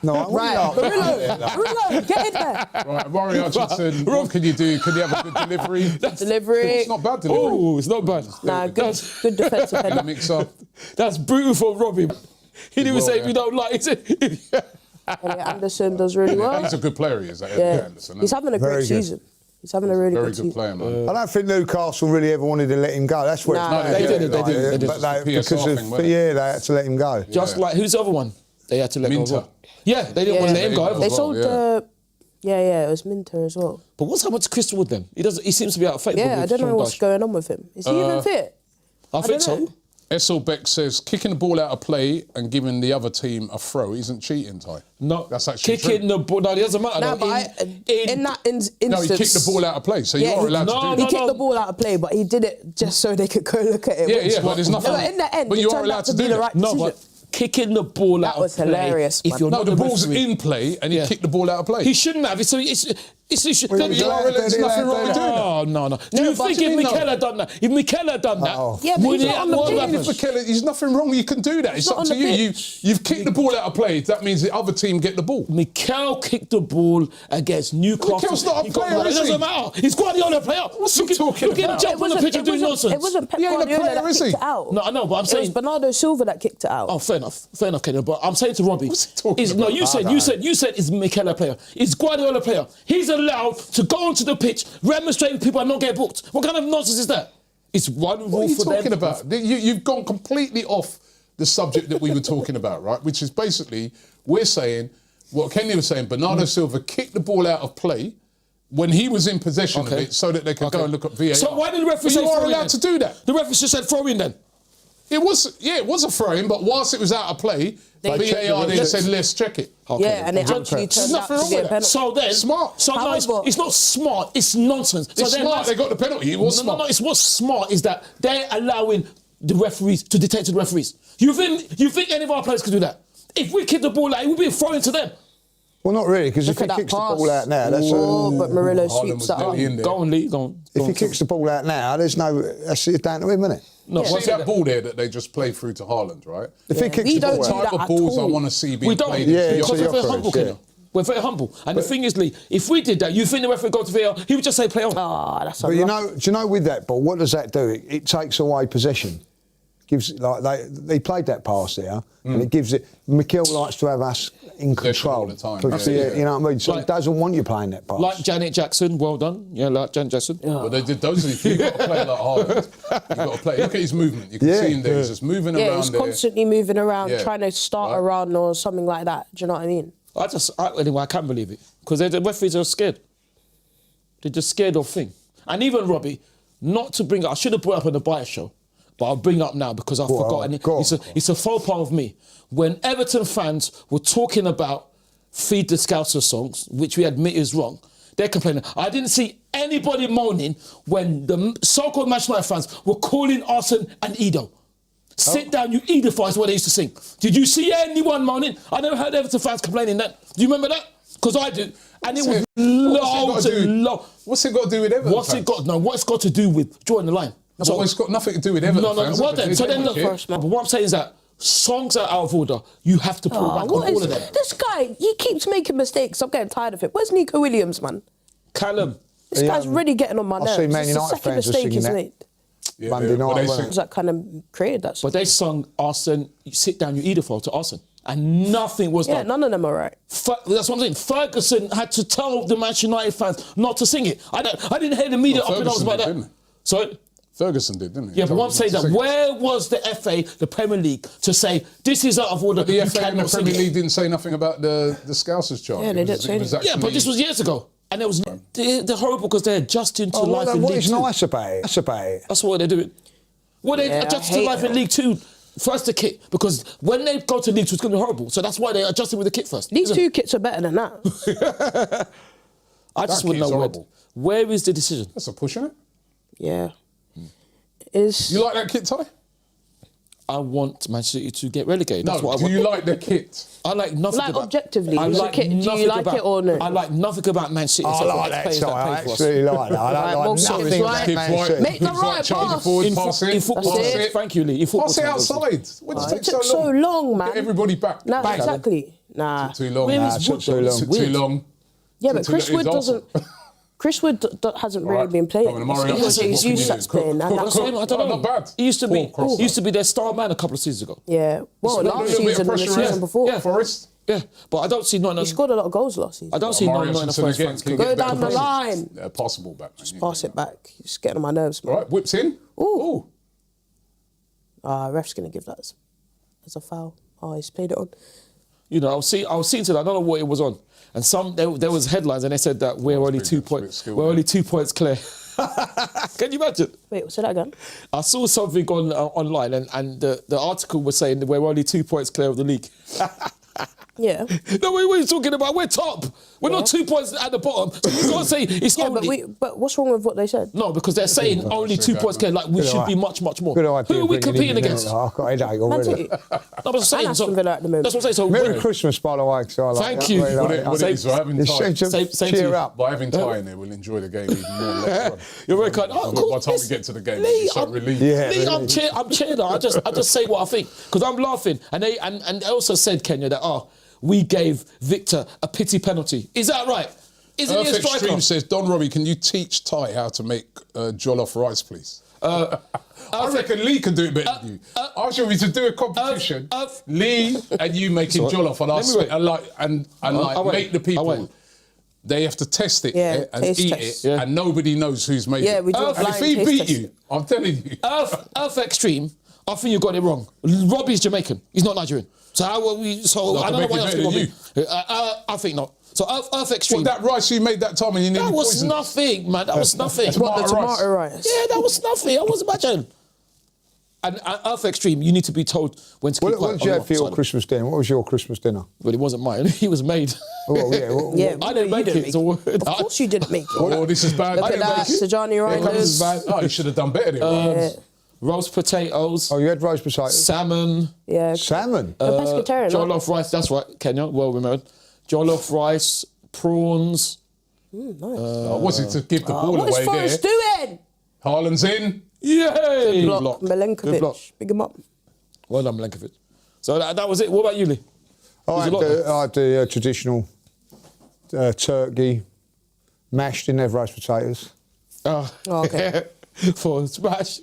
No, I Right, Murillo, get in there. Right, Rory Hutchinson, what can you do? Can you have a good delivery? Delivery. It's not bad delivery. Oh, it's not bad. Nah, good defensive In the header. mix-up. That's brutal for Robbie. He didn't even say if you don't like it. Elliot Anderson does really well. He's a good player, he is, that Yeah, Anderson. he's having a Very great good. season. He's having a really Very good good season. player, man. I don't think Newcastle really ever wanted to let him go. That's where Nah, it's they bad. did, they did, they But did. they, It's the because PSR of, thing, wasn't it? yeah, they had to let him go. Just like, who's the other one? They had to let go as Minter. well. Yeah, they didn't want to let him go. They either. They well, sold yeah. yeah, it was Minter as well. But what's happened to Crystal Wood then? He seems to be out of favour. Yeah, I don't know what's going on with him. Is he even fit? I think don't know. so. Essel Beck says kicking the ball out of play and giving the other team a throw isn't cheating, Ty. No, That's actually kicking true. the ball. No, it doesn't matter. Nah, though. but in that instance... No, he kicked the ball out of play, so you Yeah, are allowed no, to do He that. no, kicked the ball out of play, but he did it just so they could go look at it. Yeah, which- yeah, but there's nothing. No, but in the end, but it you are turned allowed out to to do be the that. right No, decision. but kicking the ball out was of play. hilarious, If man. you're No, not the the ball's referee- in play and he Yeah. kicked the ball out of play. He shouldn't have. It's Well, There's nothing wrong with doing that. Oh, no. Do you but think you if mean, no? Mikel had done that, Yeah, but would he's it not on the what pitch. happened? If Mikel, there's nothing wrong. You can do that. It's not up on to the you. pitch. You've kicked the ball out of play. That means the other team get the ball. Mikel kicked the ball against Newcastle. Mikel's not a He got- player, It is he? doesn't matter. He's Guardiola player. What's he talking Look at him about? jump on the pitch and do nonsense. It wasn't Pep He ain't a Guardiola player, that is kicked he? it out. No, I know, but I'm It was saying. Bernardo Silva that kicked it out. Oh, fair enough, Kenny. But I'm saying to Robbie, What's he talking no, about? you said it's Mikel a player. It's Guardiola player. He's allowed to go onto the pitch, demonstrate with people and not get booked. What kind of nonsense is that? It's one rule What are you for talking them. about? You've gone completely off the subject that we were talking about, right? Which is basically, we're saying, what Kenny was saying, Bernardo Silva kicked the ball out of play when he was in possession of Okay. it so that they could Okay. go and look at VAR. So why did the referee But say you are throw in allowed then? to do that. The referee just said throw in then. It was a throw-in, but whilst it was out of play, VAR then said, let's check it. Yeah, and it actually There's turned out nothing to wrong be a with that. penalty. So then, Smart. So no, However- it's not smart. It's nonsense. It's so then smart. They got the penalty. It was smart. No. It's what's smart is that they're allowing the referees to dictate to the referees. You think any of our players could do that? If we kick the ball out, it would be a throw to them. Well, not really, because if Look he at that kicks the pass. ball out now, that's Oh, but Murillo Haaland sweeps was that up. nearly in there. Go on, Lee. Go on. if he kicks the ball out now, there's no. That's it down to him, isn't it? No, See that ball there that they just played through to Haaland, right? If he kicks We the don't ball do out, that Type of at balls I all. want to see being we don't. played. Yeah, into because so the we're very you're humble, correct, Kenny. We're very humble. And the thing is, Lee, if we did that, you think the referee would go to VAR, he would just say play on. Ah, that's But a you rough- know, do you know with that ball, what does that do? It takes away possession. gives they played that pass there, and it gives it. Mikel likes to have us in control all the time. You know what I mean? So he doesn't want you playing that pass. Like Janet Jackson, well done. Yeah, like Janet Jackson. Yeah. Well, they did those. If you've got to play like Haaland, you've got to play. Look at his movement. You can see him there. He's just moving around. Yeah, he's constantly moving around, Yeah. trying to start a run or something like that. Do you know what I mean? Anyway, I can't believe it because the referees are scared. They're just scared of thing. And even Robbie, not to bring up, I should have brought it up on the Bias show, but I'll bring it up now because I forgot. And it's a faux pas of me. When Everton fans were talking about Feed the Scouser songs, which we admit is wrong, they're complaining. I didn't see anybody moaning when the so-called Manchester United fans were calling Arsene and Edo. Sit down, you Edify is what they used to sing. Did you see anyone moaning? I never heard Everton fans complaining that. Do you remember that? Because I do. And it was loads and loads. What's it got to do with Everton? What's it got to do with drawing the line? So it's got nothing to do with Everton. But what I'm saying is that songs that are out of order, you have to put back on all of them. This guy, he keeps making mistakes. I'm getting tired of it. Where's Nico Williams, man? Callum. This guy's really getting on my nerves. I see Man It's the United second fans are mistake singing he's that. made. Yeah, Monday night. Was that kind of created that song? But they sung Arsene, you sit down, you Edify to Arsene. And nothing was Yeah, done. none of them are right. That's what I'm saying. Ferguson had to tell the Manchester United fans not to sing it. I didn't hear the media up and down about that. Didn't he? So Ferguson did, didn't he? yeah, but what I'm saying that where was the FA, the Premier League, to say this is out of order? The you FA and the cannot sing Premier it. League didn't say nothing about the Scousers chart. Yeah, they didn't say anything. Yeah, but this was years ago. And it was they're horrible because they're adjusting to life in what League is Two. nice about it? That's what they're doing. Well, they adjusted to life in League Two. First the kit, because when they go to League Two, it's going to be horrible. So that's why they adjusted with the kit first. These two kits are better than that. I just wouldn't know where is the decision. That's a push, isn't it? Yeah. You like that kit, Ty? I want Manchester City to get relegated. That's what I want. Do you like the kit? I like nothing Like about objectively, I is the like kit, do you like it or no? I like nothing about Man City. I except for like the that, players Ty. I play for us. actually like that. I Right, don't well, like nothing Keep about right. Man City. Make the right charge pass. forward, pass it. In football That's terms, it. thank you, Lee. In football Pass it terms, outside. What does it It take took so long? so long, man. Get everybody back. No, Back. exactly. Nah. Too long. Where Nah, is took Wood, too though? long. It's Took weird. too long. Yeah, but Chris Wood It's doesn't. Chris Wood hasn't really Right, been playing. Roman Murray, He's what can you used do? to playing. And that's I don't know. Not bad. He used to Four crosses. be their star man a couple of seasons ago. yeah. Well, A last little bit of season and the pressure, season yeah. before. Yeah. Forest. Yeah, but I don't see none. He scored a lot of goals last season. I don't see Mario none of Hutchinson Forest again. fans. Can Go get down better the passes. line. Yeah, possible back. Man. Pass it back. It's getting on my nerves, man. Right, whips in. Ooh. Ref's going to give that as a foul. Oh, he's played it on. You know, I was seeing today. I don't know what it was on, and there was headlines, and they said that we're only 2 points. We're only 2 points clear. Can you imagine? Wait, say that again. I saw something online, and the article was saying that we're only 2 points clear of the league. Yeah. No, what are you talking about? We're top. We're not 2 points at the bottom. So you can't say it's Yeah, only. but what's wrong with what they said? No, because they're saying only 2 points clear. Like we should be much, much more. Good idea Who are we bringing competing him in, against? I've got a headache Man already. City. No, but I'm saying. And Aston Villa at the moment. That's what I'm saying. So Merry Christmas, by the way. 'cause I like Thank that. you. Really What like it that. is, we're having It's time. Same to cheer you. up. By having Ty in there, we'll enjoy the game even more later on. You're very kind. Oh, cool. By the time we get to the game, Lee, we'll be so I'm- relieved. Yeah. Lee, I'm cheering. I just say what I think because I'm laughing. And they also said, Kenya, that we gave Victor a pity penalty. Is that right? Isn't he a Earth striker? Extreme says, Don Robbie, can you teach Ty how to make jollof rice, please? I reckon Lee can do it better than you. I should we to do a competition. Lee and you making jollof, and I'll spit and make the people. They have to test it and taste eat test. it, and nobody knows who's made Yeah, it. we do a And if blind he taste beat test. you, I'm telling you. Earth Extreme, I think you got it wrong. Robbie's Jamaican. He's not Nigerian. So how are we? So I don't know why you're asking me. I think not. So Earth Extreme. Well, that rice you made that time and you nearly That was poisoned. nothing, man. That was nothing. What, the Tomato tomato rice? Yeah, that was nothing. I was imagine. And Earth Extreme, you need to be told when to keep quiet. What did you have for your Christmas dinner? What was your Christmas dinner? Well, it wasn't mine. He was made. Well, yeah, Yeah, I didn't make it. So Of course you didn't make it. Oh, this is bad. Look I at didn't that, make it. Sajani Here comes Reinders. bad. Oh, you should have done better than roast potatoes, Oh, you had roast potatoes? salmon, Yeah. Salmon? A pescatarian, no? jollof rice. That's right, Kenya. Well remembered. Jollof rice, prawns. Was it to give the ball What is away Forrest there? doing? Haaland's in. Yay! Block. Good block. Milenkovic. Big him up. Well done, Milenkovic. So that was it. What about you, Lee? I had the traditional turkey, mashed, didn't have roast potatoes. Oh, Oh, okay. For smash.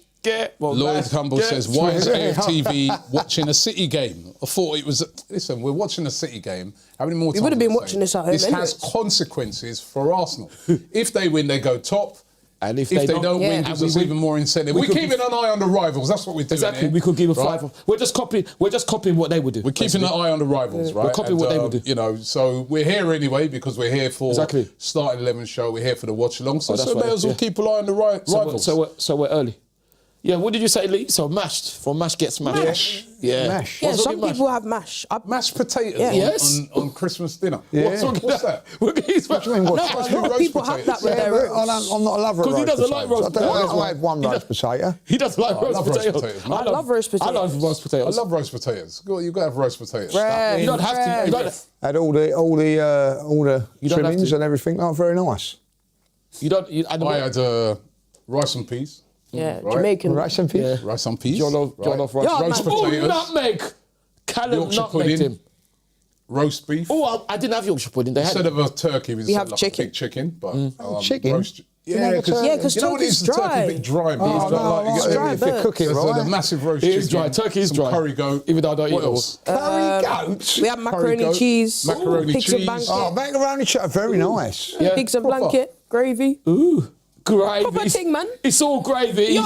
Lloyd Humble says, why is AFTV watching a City game? I thought it was... Listen, we're watching a City game. How many more times... We would have been watching this at home This has consequences for Arsenal. If they win, they go top. And if they don't win, it gives us even more incentive. We're keeping an eye on the rivals. That's what we're doing. Exactly. We could give a 5. We're just copying what they would do. We're keeping an eye on the rivals, right? We're copying what they would do. You know, so we're here anyway because we're here for Starting 11 show. We're here for the watch along. So may as well keep an eye on the rivals. So we're early. Yeah, what did you say, Lee? So mashed. From mash gets mashed. Mash. Yeah. Mash. Yeah, some people have mash. Mashed potatoes on Christmas dinner. Yeah. What's that? What do you mean? No, but a lot of people have that with their roast. I'm not a lover of roast potatoes. Because he doesn't like roast potatoes. I have one roast potato. He doesn't like roast potatoes. I love roast potatoes. I love roast potatoes. I love roast potatoes. You've got to have roast potatoes. Bread, You don't have to. You don't. Had all the trimmings and everything. Oh, very nice. You don't. I had rice and peas. Yeah, Right. Jamaican. Rice and peas. Yeah. Rice and peas. Jollof rice. Yeah, roast man. potatoes. Nutmeg. Callum Yorkshire nutmegged pudding. him. Roast beef. Oh, I didn't have Yorkshire pudding. They had Instead of a turkey, we have like chicken. a big chicken. But Chicken? roast. You Yeah, never because Yeah, you know what it is, turkey's the turkey dry. a bit dry. But Oh, it's not like you get dry if you're birds. cooking there's right. a massive roast It chicken. is dry. Turkey is some dry. curry goat. Even though I don't eat What it all. else? Curry goat. We have macaroni goat, cheese, macaroni pigs and cheese. blanket, Oh, macaroni cheese. Very nice. Yeah. pigs and blanket, gravy. Ooh, gravy. Proper thing, man. It's all gravy.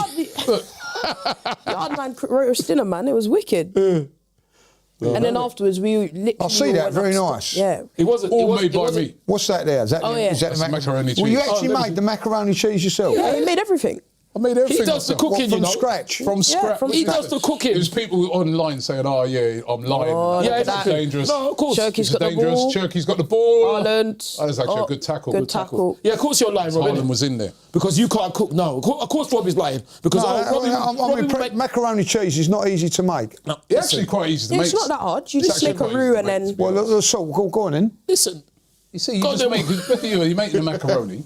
Yard man wrote us dinner, man. It was wicked. And then afterwards, we literally... I see that. went Very upstairs. nice. Yeah. It wasn't All it made by wasn't- me. What's that there? Is that, Oh, yeah. is that That's the macaroni Well, you cheese. actually made the macaroni cheese yourself? Yeah, he made everything. I made everything. He does the myself. cooking, From you know. scratch? From scratch. from He scratch. does the cooking. There's people online saying, "Oh yeah, I'm lying." Oh, Yeah, look at exactly. that. Dangerous. No, of course. Turkey's It's got the dangerous. ball. Turkey's got the ball. Haaland. That was actually a good tackle. Good tackle. Yeah, of course you're lying, Robbie. Haaland was in there. Because you can't cook. No, of course Robbie's lying. Because macaroni cheese is not easy to make. No, It's actually quite easy to make. It's not that hard. You It's just actually make a quite roux easy and to then... make. Well, the salt. Go on in. Listen. You see, you God, just them- make you make the macaroni,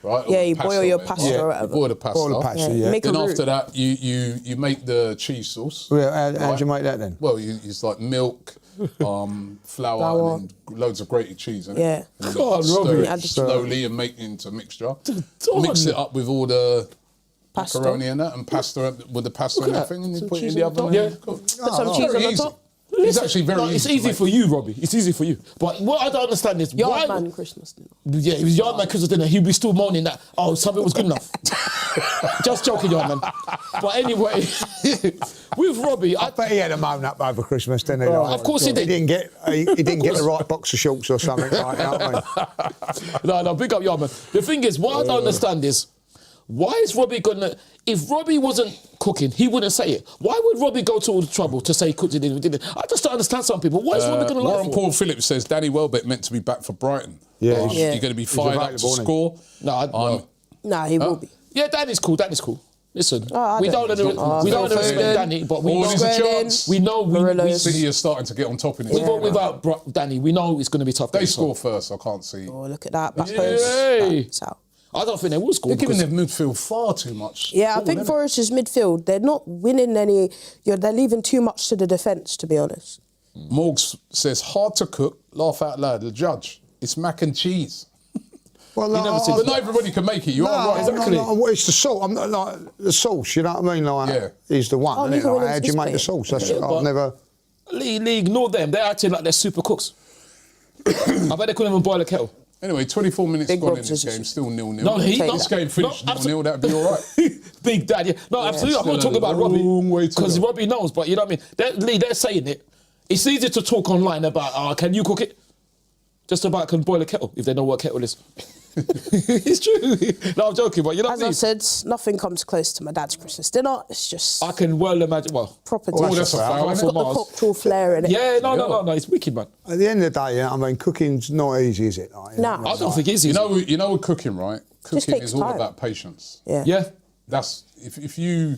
right? Yeah, or you boil your man. pasta or whatever. Boil the pasta. Boil the pasta, yeah. Make a Then roux. after that, you make the cheese sauce. Well, how Right. do you make that then? Well, it's like milk, flour, and then loads of grated cheese. Innit? Yeah. And then God, stir Robbie. it slowly and make it into a mixture. Don. Mix it up with all the Pasta. macaroni and that, and pasta with the pasta and at everything, and you Some put it in cheese the on oven. top. and Yeah. cook. Put some cheese Very on the easy. top. It's actually very It's easy. easy for you, Robbie. It's easy for you. But what I don't understand is why... Yard man Christmas dinner. Yeah, it was Yardman Christmas dinner. He'd be still moaning that, oh, something was good enough. Just joking, Yardman. But anyway, with Robbie, I Bet he had a moan up over Christmas, didn't he? Of course he did. He didn't get the right box of shorts or something like that. You know what I mean? no, big up Yardman. The thing is, what I don't understand is, why is Robbie gonna... If Robbie wasn't cooking, he wouldn't say it. Why would Robbie go to all the trouble to say he cooked it and did it? I just don't understand some people. Why is Robbie gonna lie Warren for? Paul Phillips says Danny Welbeck meant to be back for Brighton. Yeah, You're Yeah. going to be fired up to available, isn't he? score. No, no. Nah, he will be. Yeah, Danny's cool. Danny's cool. Listen, I we don't- don't understand Foden. Danny, but we Oh, know... there's a Grennan. chance. We know... Gorillas. City are starting to get on top in this. Without Danny, we know it's going to be tough. They games, score first, I can't see. Oh, look at that. Back Yay. post. That's out. I don't think they will score. They're giving because- their midfield far too much. Yeah, I ball, think innit? Forest's midfield, they're not winning any... They're leaving too much to the defence, to be honest. Morgs says, hard to cook, laugh out loud, the judge. It's mac and cheese. Well, But not everybody can make it. You are right. exactly. It's the salt. I'm not like the sauce. You know what I mean? Like, Yeah. is the one. Oh, isn't it? Nico Like, Williams how do you is make the playing. sauce? That's, Yeah, but- I've never. Lee, ignore them. They're acting like they're super cooks. I bet they couldn't even boil a kettle. Anyway, 24 minutes Big gone in Rob's this is- game, still 0-0. No, he- This game finished 0-0, that'd be all right. Big Dad, yeah. No, absolutely. I'm still not talking a about long way Robbie. to Because go. Robbie knows, but you know what I mean? Lee, they're saying it. It's easy to talk online about, can you cook it? Just about can boil a kettle, if they know what kettle is. It's true. No, I'm joking, but you know what As I I mean? said, nothing comes close to my dad's Christmas dinner. It's just I can well imagine, well... proper Oh, dish. that's a foul, It's isn't got it? the cocktail flair in it. Yeah, no, it's wicked, man. At the end of the day, I mean, cooking's not easy, is it? Like, you Nah. know, I don't think it's easy. You know with cooking, right? Cooking takes is all time. about patience. Yeah. Yeah. That's if you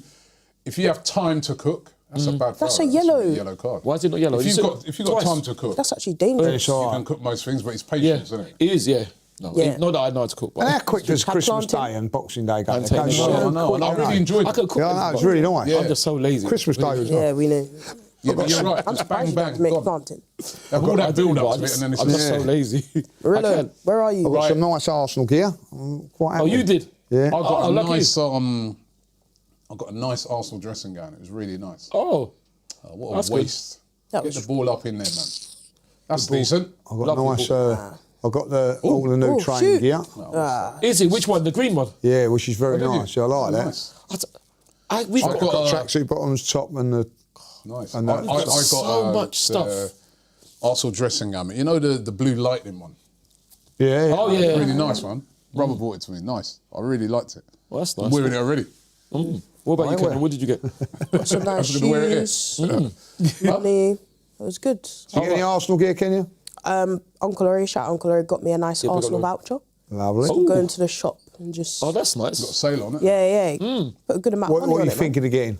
have time to cook, that's a bad That's foul. a yellow. Yellow card. Why is it not yellow? If You you've said got twice. time to cook, That's actually dangerous. It's all you right. can cook most things, but it's Yeah, patience, isn't it? it is, yeah. No, Yeah. Not that I know how to cook, but... And how quick does Had Christmas plantain. Day and Boxing Day go? And They take go the so shot. I know, quick, and I don't really they? enjoyed I it. could cook Yeah, I know, it's really nice. Yeah. I'm just so lazy. Christmas Day was Yeah, nice. we know. Yeah, but you're right. I'm It's surprised bang, you guys bang, make gone. plantain. Have all that build up but to it, and then it's I'm just just... so lazy. I Rillo, can't. where are you? I've got some nice Arsenal gear. I'm quite happy. Oh, you did? Yeah. I got a lucky. nice I got a nice Arsenal dressing gown. It was really nice. Oh, What That's a good. waste. That Get was- the ball up in there, man. That's decent. I got Lovely nice. ball. I got all the new training shoot. gear. is it? Which one? The green one? Yeah, which is very did you? nice. I like that. Nice. We've I've got, got Tracksuit bottoms, top, and the. Nice. And I that- got so much stuff. the Arsenal dressing gown. You know the blue lightning one? Yeah. Oh, yeah. Really nice one. Brother bought it to me. Nice. I really liked it. Well, that's I'm nice. wearing it already. What about you, wear. Kevin? What did you get? Some nice gonna wear it shoes. Money. It was good. Did you get any Arsenal gear, can you? Uncle Ori, shout out Uncle Ori, got me a nice Yeah, pick up Arsenal the- voucher. Lovely. I'm going to the shop and just... Oh, that's Got a nice. sale on it. Yeah. Put a good amount What of money are on you it, man. thinking of getting?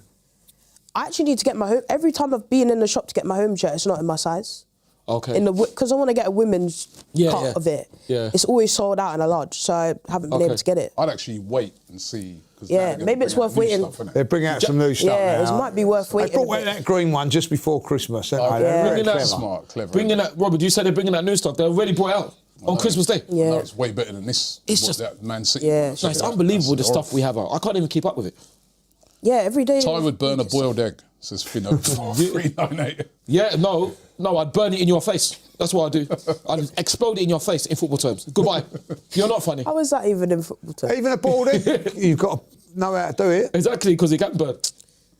I actually need to get my home... Every time I've been in the shop to get my home shirt, it's not in my size. Okay. Because I want to get a women's cut of it. Yeah. It's always sold out in a large, so I haven't been able to get it. I'd actually wait and see. 'cause Yeah, now they're gonna maybe it's bring out worth new waiting. stuff, innit? They bring out some new stuff Yeah, now. it might be worth They waiting. brought a out bit. that green one just before Christmas. Didn't Oh, they? They're yeah. very Bringing that clever. Smart, clever. Bringing that, Robert, you said they're bringing that new stock. They're already brought out on Christmas Day. Yeah. No, it's way better than this. It's what just- that Man City. Yeah. No, it's unbelievable the stuff we have out. I can't even keep up with it. Yeah, every day. Ty would burn a boiled egg, says Finno. 398. Yeah, no, I'd burn it in your face. That's what I do. I'd explode it in your face in football terms. Goodbye. You're not funny. How is that even in football terms? Even a boiled egg, you've got to know how to do it. Exactly, because it got burned.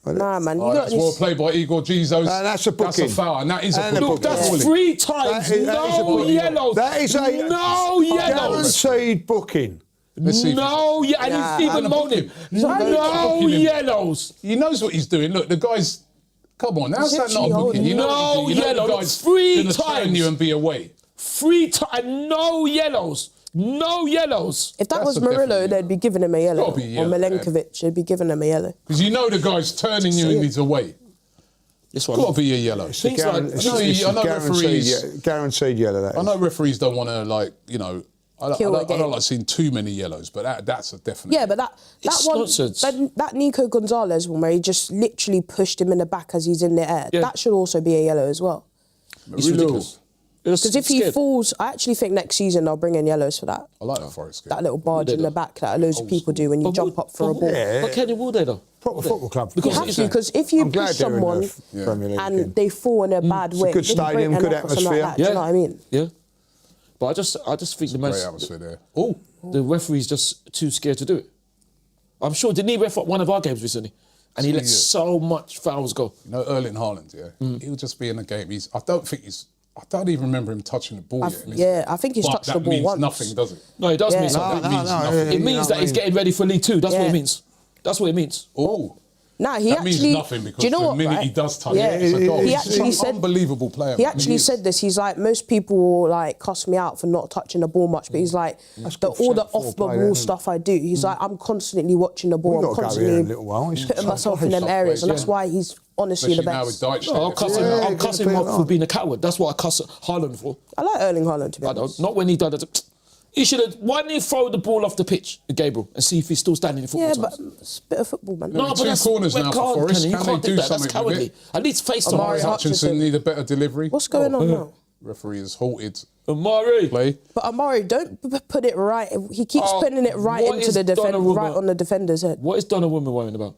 Nah, man. You Oh, got that's well played by Igor Jesus. That's a That's a booking. foul, and that is a And a booking. Look, that's Surely. 3 times. That is a No booking. yellows. That is a no yellows. guaranteed booking. Let's see if No, yeah, and Nah, he's even I'm gonna book moaning. him. He's not gonna No book him. yellows. He knows what he's doing. Look, the guy's. Come on, how's that not a literally booking? You know, holding- what he's doing. You know No the yellow, guy's 3 gonna turn times. you and be away. 3 times. No yellows. No yellows. If that That's was a Murillo, definite they'd be giving him a yellow. Gotta be Or yellow, Milenkovic, they'd be giving him a yellow. Because you know the guy's turning you and he's away. This one. Got to be a yellow. Things like- It's I know referees. guaranteed yellow. That I is. know referees don't want to, like, you know, I Kill the don't game. like seeing too many yellows, but that's a definite. Yeah, but that It's one, nonsense. that Nico Gonzalez one where he just literally pushed him in the back as he's in the air, Yeah. that should also be a yellow as well. It's ridiculous. Because if he falls, I actually think next season they'll bring in yellows for that. I like that Forest game. That little barge in do. the back that loads of people do when you jump up for a ball. But Kenny will they though? Proper football club. You have to, because if you I'm glad push they're in the someone Premier League again. and they fall in a bad way, good they break stadium, their good neck or something atmosphere. like that, do you know what I mean? Yeah. But I just think Great atmosphere there. Oh, the referee's just too scared to do it. I'm sure, didn't he ref at one of our games recently? And he let Yeah. so much fouls go. you know Erling Haaland, yeah? He'll just be in the game. I don't even remember him touching the ball yet. Yeah, I think he's But touched that the ball means once. nothing, does it? No, it does Yeah. mean something. It means nothing. It means that he's getting ready for League Two. That's what Yeah. it means. That's what it means. Oh, Nah, he that actually. means nothing because do you know the what, minute right? he does touch Yeah, it, it's a goal. he He's actually an said. unbelievable player. He man. actually is. said this. He's like, most people like cuss me out for not touching the ball much, but he's like, all the off the ball stuff I do. He's like, I'm constantly watching the ball. We've I'm got to go here in a constantly little while. He's putting tough myself play, in them tough areas, play, and that's yeah. why he's honestly Especially the now best. with Dyche. No, I'm he's cussing gonna him play out it for on. being a coward. That's what I cuss Haaland for. I like Erling Haaland to be I honest. don't. Not when he done it. He should have. Why didn't he throw the ball off the pitch, Gabriel, and see if he's still standing in football Yeah, terms? but it's a bit of football, man. No, but two that's corners red now for card, Forest. Kenny. You Can can't they do do that. That's something with cowardly. it? At least face Amari tomorrow. Hutchinson need a better delivery. What's going on now? Referee has halted Amari. play. But Amari, don't put it right. He keeps Oh, putting it right what into is the Donnarumma? right on the defender's head. What is Donnarumma worrying about?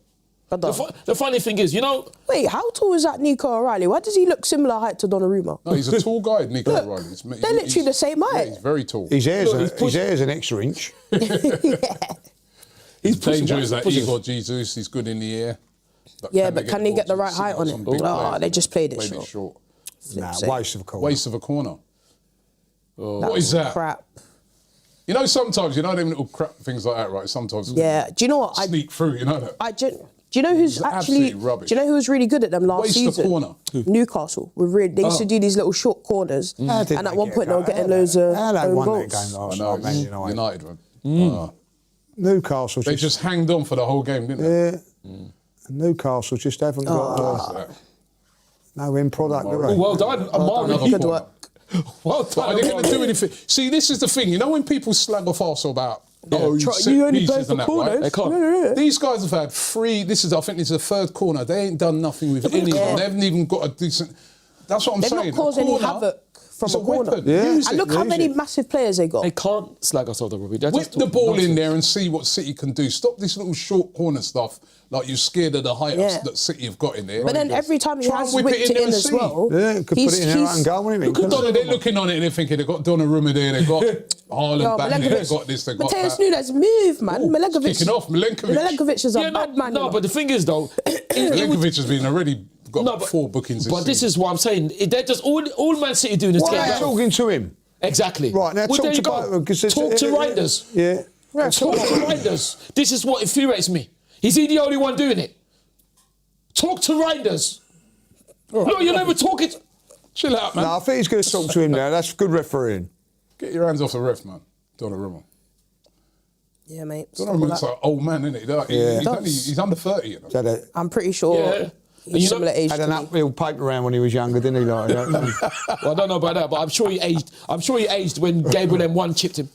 Brother. The funny thing is, you know, Wait, how tall is that Nico O'Reilly? Why does he look similar height to Donnarumma? No, he's a tall guy, Nico Look, O'Reilly. they're literally the same height. Yeah, he's very tall. His hair's, Look, he's his hair's an extra inch. He's pushing dangerous, back, that pushing. Igor Jesus. He's good in the air. Yeah, but can he get the right height on it? Some big Oh, players, they just played it short. Nah, sake. waste of a corner. Waste of a corner. That What is that? Crap. You know, sometimes, you know them little crap things like that, right? Sometimes Yeah. Do you know what? sneak through, you know that? Do you know who's It's actually? absolute rubbish. Do you know who was really good at them last Waste season? of corner. Newcastle were really. They used to do these little short corners, How did and at they one get point they were that? getting How loads of How they own won goals. that game I last know, night, Man it's United. United, man. Newcastle They just hanged on for the whole game, didn't they? yeah. Newcastle just haven't got no end product. do they? oh, well done, Amari. Good work. Well But done. are they going to do anything? See, this is the thing. You know when people slag off Arsenal about you only play pieces for and that, right? corners. They can't. These guys have had three. I think this is the third corner. They ain't done nothing with any of them. They haven't even got a decent. That's what I'm They've saying. not caused A any corner, havoc from It's a corner. weapon. Use And it. look how Use many it. massive players they got. They can't slag us off, Robbie. They're Whip just the talking ball in nonsense. there and see what City can do. Stop this little short corner stuff, like you're scared of the height that City have got in there. But then every time he Try and has whip whipped it in it there in and as see. well. Yeah, could put it in their own goal, wouldn't it? Look at Donnarumma, they're looking on it and they're thinking they've got Donnarumma there, they've got Haaland back there, they've got this, they've got Mateus that. Nunes, move, man. Milenkovic. Kicking off, Milenkovic is a bad man. No, but the thing is, though, Milenkovic has been already got 4 bookings this But this season. is what I'm saying. They're just all Man City doing is Why get are they talking to him? Exactly. Right, now well, talk there you to go. both, 'cause it's- Talk to Reinders. Yeah. Talk to Reinders. This is what infuriates me. Is he the only one doing it? Talk to Reinders. No, you're never talking. Chill out, man. No, I think he's going to talk to him now. That's good refereeing. Get your hands off the ref, man. Donnarumma. Yeah, mate. Donnarumma's like old man, isn't he? He's under 30, you know. Had a, I'm pretty sure Yeah. he's similar age had to an me. uphill paper round when he was younger, didn't he? Like, Well, I don't know about that, but I'm sure he aged when Gabriel M1 chipped him.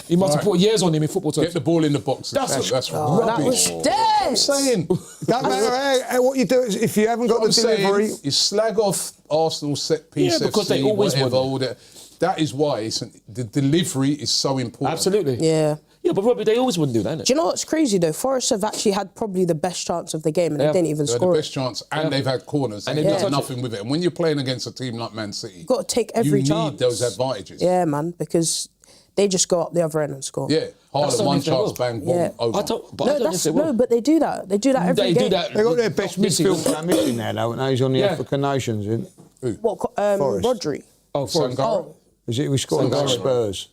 He must have put years on him in football terms. Get the ball in the box. That's That rubbish. was dead. I'm saying. Don't matter what you do, if you haven't got the delivery. You slag off Arsenal set piece, Yeah, because FC, they always whatever, win. all that. That is why the delivery is so important. Absolutely. Yeah. Yeah, but Robbie, they always wouldn't do that, innit? Do you know what's crazy though? Forest have actually had probably the best chance of the game and they didn't even They had score the it. best chance, and they've had corners, and And they've they've done touched nothing with it. And when you're playing against a team like Man City, you've Got to take every chance. You need those advantages. Yeah, man, because they just go up the other end and score. Yeah. That's Haaland, not one if they chance, will. bang, boom, Yeah. over. I don't know if they will. But they do that. They do that every They game. do that. They got their best Missing. midfield player missing now, though, and he's on the Yeah. African nations. Isn't What? Forest. Rodri. Oh, Forest. Sangare. Oh, is it? We scored against Spurs.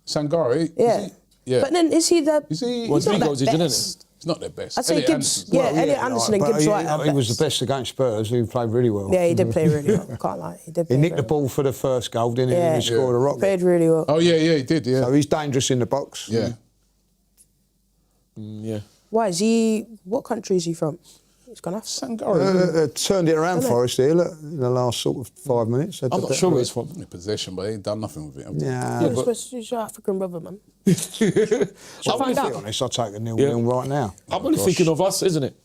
Sangare. yeah. Yeah. But then is he the? Is he? Well, He's not 3 that goals, isn't best. it? He's not their best. I'd say Elliot Gibbs. Anderson. Yeah, Elliot Anderson and but Gibbs White. are he was best. the best against Spurs. He played really well. Yeah, he did play really well. Can't lie. He did. He play nicked the very ball for the first goal, didn't he? Yeah. And he scored a well. rocket. Played really well. Oh, yeah, he did, yeah. So he's dangerous in the box. Yeah. Yeah. Why is he? What country is he from? He's gone off. Sangare. Turned it around for us here, look, in the last sort of 5 minutes. I'm not sure where he's from. In possession, but they ain't done nothing with it. have they? Yeah, He's but supposed to be your African brother, man. I'm find only, out. to be honest, I'll take a 0-0 right now. I'm only thinking of us, isn't it?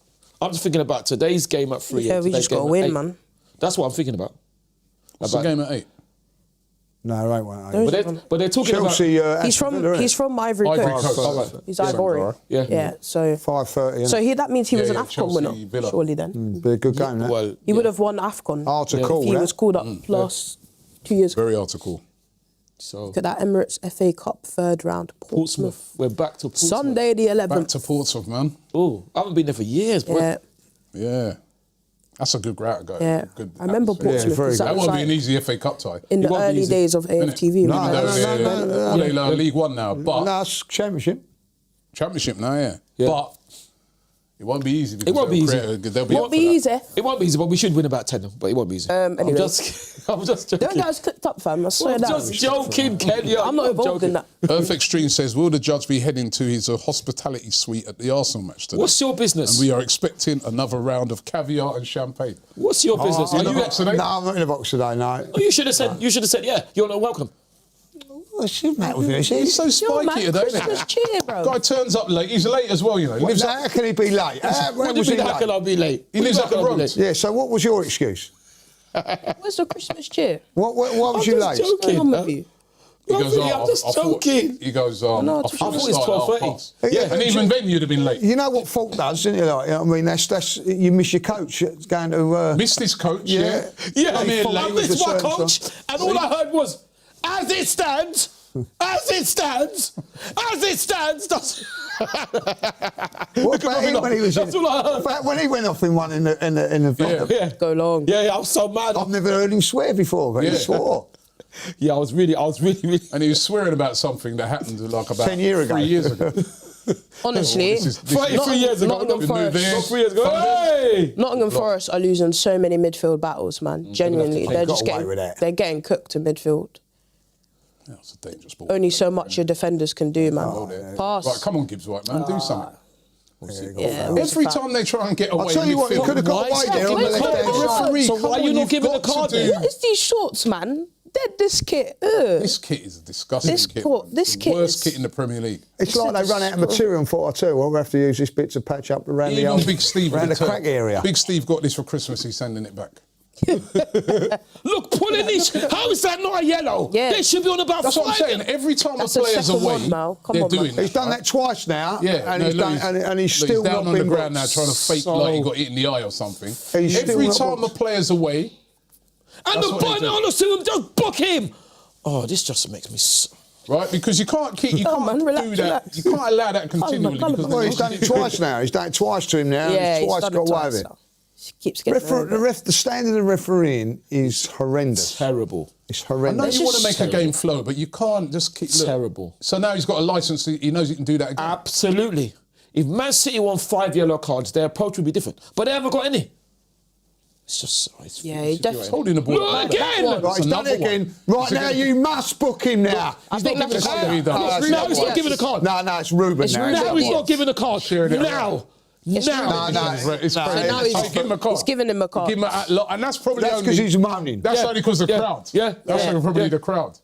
I'm just thinking about today's game at 3. Yeah, we today's just got to game at win, 8. man. That's what I'm thinking about. What's the game at 8? No, they won't. Those- But they're talking Chelsea, about... He's Aston Villa, from Ivory Ivory Coast. Coast. Oh, right. He's Ivorian. Yeah. Yeah. So 5:30. so that means he was Yeah, an yeah, AFCON Chelsea, winner, Villa. surely then. Be a good game, that. Well, He would have won AFCON Hard to if call, he that. was called up last 2 years ago. Very hard to call. so Look at that Emirates FA Cup third round, Portsmouth. Portsmouth. We're back to Portsmouth. Sunday the Back 11th. to Portsmouth, man. Oh, I haven't been there for years, bro. Yeah, Yeah. That's a good route to go. yeah. Good I remember atmosphere. Portsmouth. very because good. That was won't be an like easy FA Cup tie. in the It won't be early easy. days of AFTV. No, man. they're League One now, but No, it's Championship. Championship now, yeah. Yeah. But it won't be easy. Because It won't be easy. They'll be Won't up be for that. easy. It won't be easy, but we should win about 10, but it won't be easy. Anyway. I'm just joking. Don't get us clipped up, fam. I swear I'm that. just joking, Kenya. I'm not involved in that. Earth Extreme says, will the judge be heading to his hospitality suite at the Arsenal match today? What's your business? And we are expecting another round of caviar and champagne. What's your business? in Are the you- box today? No, I'm not in the box today, no. Oh, you should have said. You should have said, yeah. You're not welcome. What's the matter with you? He's so Yo, spiky man, today, isn't Christmas it? cheer, bro. Guy turns up late. He's late as well, you know. He lives up. How can he be late? When What do was you he mean? How can I late? be late? He What lives do you up mean the how can I be road. late? Yeah, so what was your excuse? Where's the Christmas cheer? Why was you I'm late? just What's going on joking. with you? He No, goes, really, I'm just joking. He goes, no, I I thought thought it it was started at 12:30. 12:30. Yeah, And even then you'd have been late. You know what fault does, don't you? Like, I mean, that's you miss your coach going to. Missed his coach, Yeah. Yeah, I'm here I late. with missed the my certain coach, and all I heard was, as it stands, that's... What about him when he was That's in? all I heard. About when he went off in one in the Yeah. Yeah. Go long. Yeah, I was so mad. I've never heard him swear before, but he Yeah. swore. Yeah, I was really... And he was swearing about something that happened like about 10 years ago. 3 years ago. Honestly, This is 33 years ago. Nottingham Good Forest. move there. 3 years ago. Hey! Nottingham Forest are losing so many midfield battles, man. Genuinely, They they're got just away getting with that. they're getting cooked in midfield. Yeah, it's a dangerous ball. Only so much your defenders can do, man. Pass. Right, come on, Gibbs White, man, do something. Yeah, Every time they try and get away, I'll tell you what, he midfield, could have got Why away is there on the that- left hand why is side. that- referee, So come why on, are you not you've giving got the card to then? do- What is these shorts, man? They're this kit. This kit is a disgusting This kit. court- this The kit worst is- kit in the Premier League. It's like they run out of material and thought, I tell you what, we'll have to use this bit to patch up around the Even old, Big Steve around the returned. crack area. Big Steve got this for Christmas. He's sending it back. Look, pulling this. How is that not a yellow? Yeah. They should be on about That's what I'm 5. saying. Every time That's a the player's second away, one now. Come they're on, man. doing He's done that twice now. Yeah, and, no, he's, look, done, and he's look, still he's down not on the been ground booked. now trying to fake So- like he got hit in the eye or something. He's still Every not time a booked. player's away, And That's the what they button do. on us to him, just book him. Oh, this just makes me. right? Because you can't keep, you Oh, can't man, do relax, that. relax. You can't allow that continually. calm, because calm. Well, then he's done it twice now. He's done it twice to him now. Yeah, and he's he's twice done got it away twice with it. now. He keeps getting The standard of refereeing is horrendous. Terrible. It's I know horrendous. you want to just make a game flow, but you can't just keep. Look. Terrible. So now he's got a license. He knows he can do that again. Absolutely. If Man City won 5 yellow cards, their approach would be different. But they haven't got any. It's just. It's, Yeah, he definitely. Holding the ball. Look up. again! That one. Right, he's done it Another one. again. Right now, you must book him now. I think not that's giving fair. a card. No, It's Now he's Ruben. not giving a card. No, it's Ruben It's now. Ruben. Now he's Yeah. not giving a card. Sharing it Now. It's Now. No, It's no, crazy. now he's- Give him a card. he's giving him a card. Give him and that's probably That's only because he's moaning. That's Yeah. only because of the Yeah. crowd. Yeah. That's Yeah. probably Yeah. the crowd.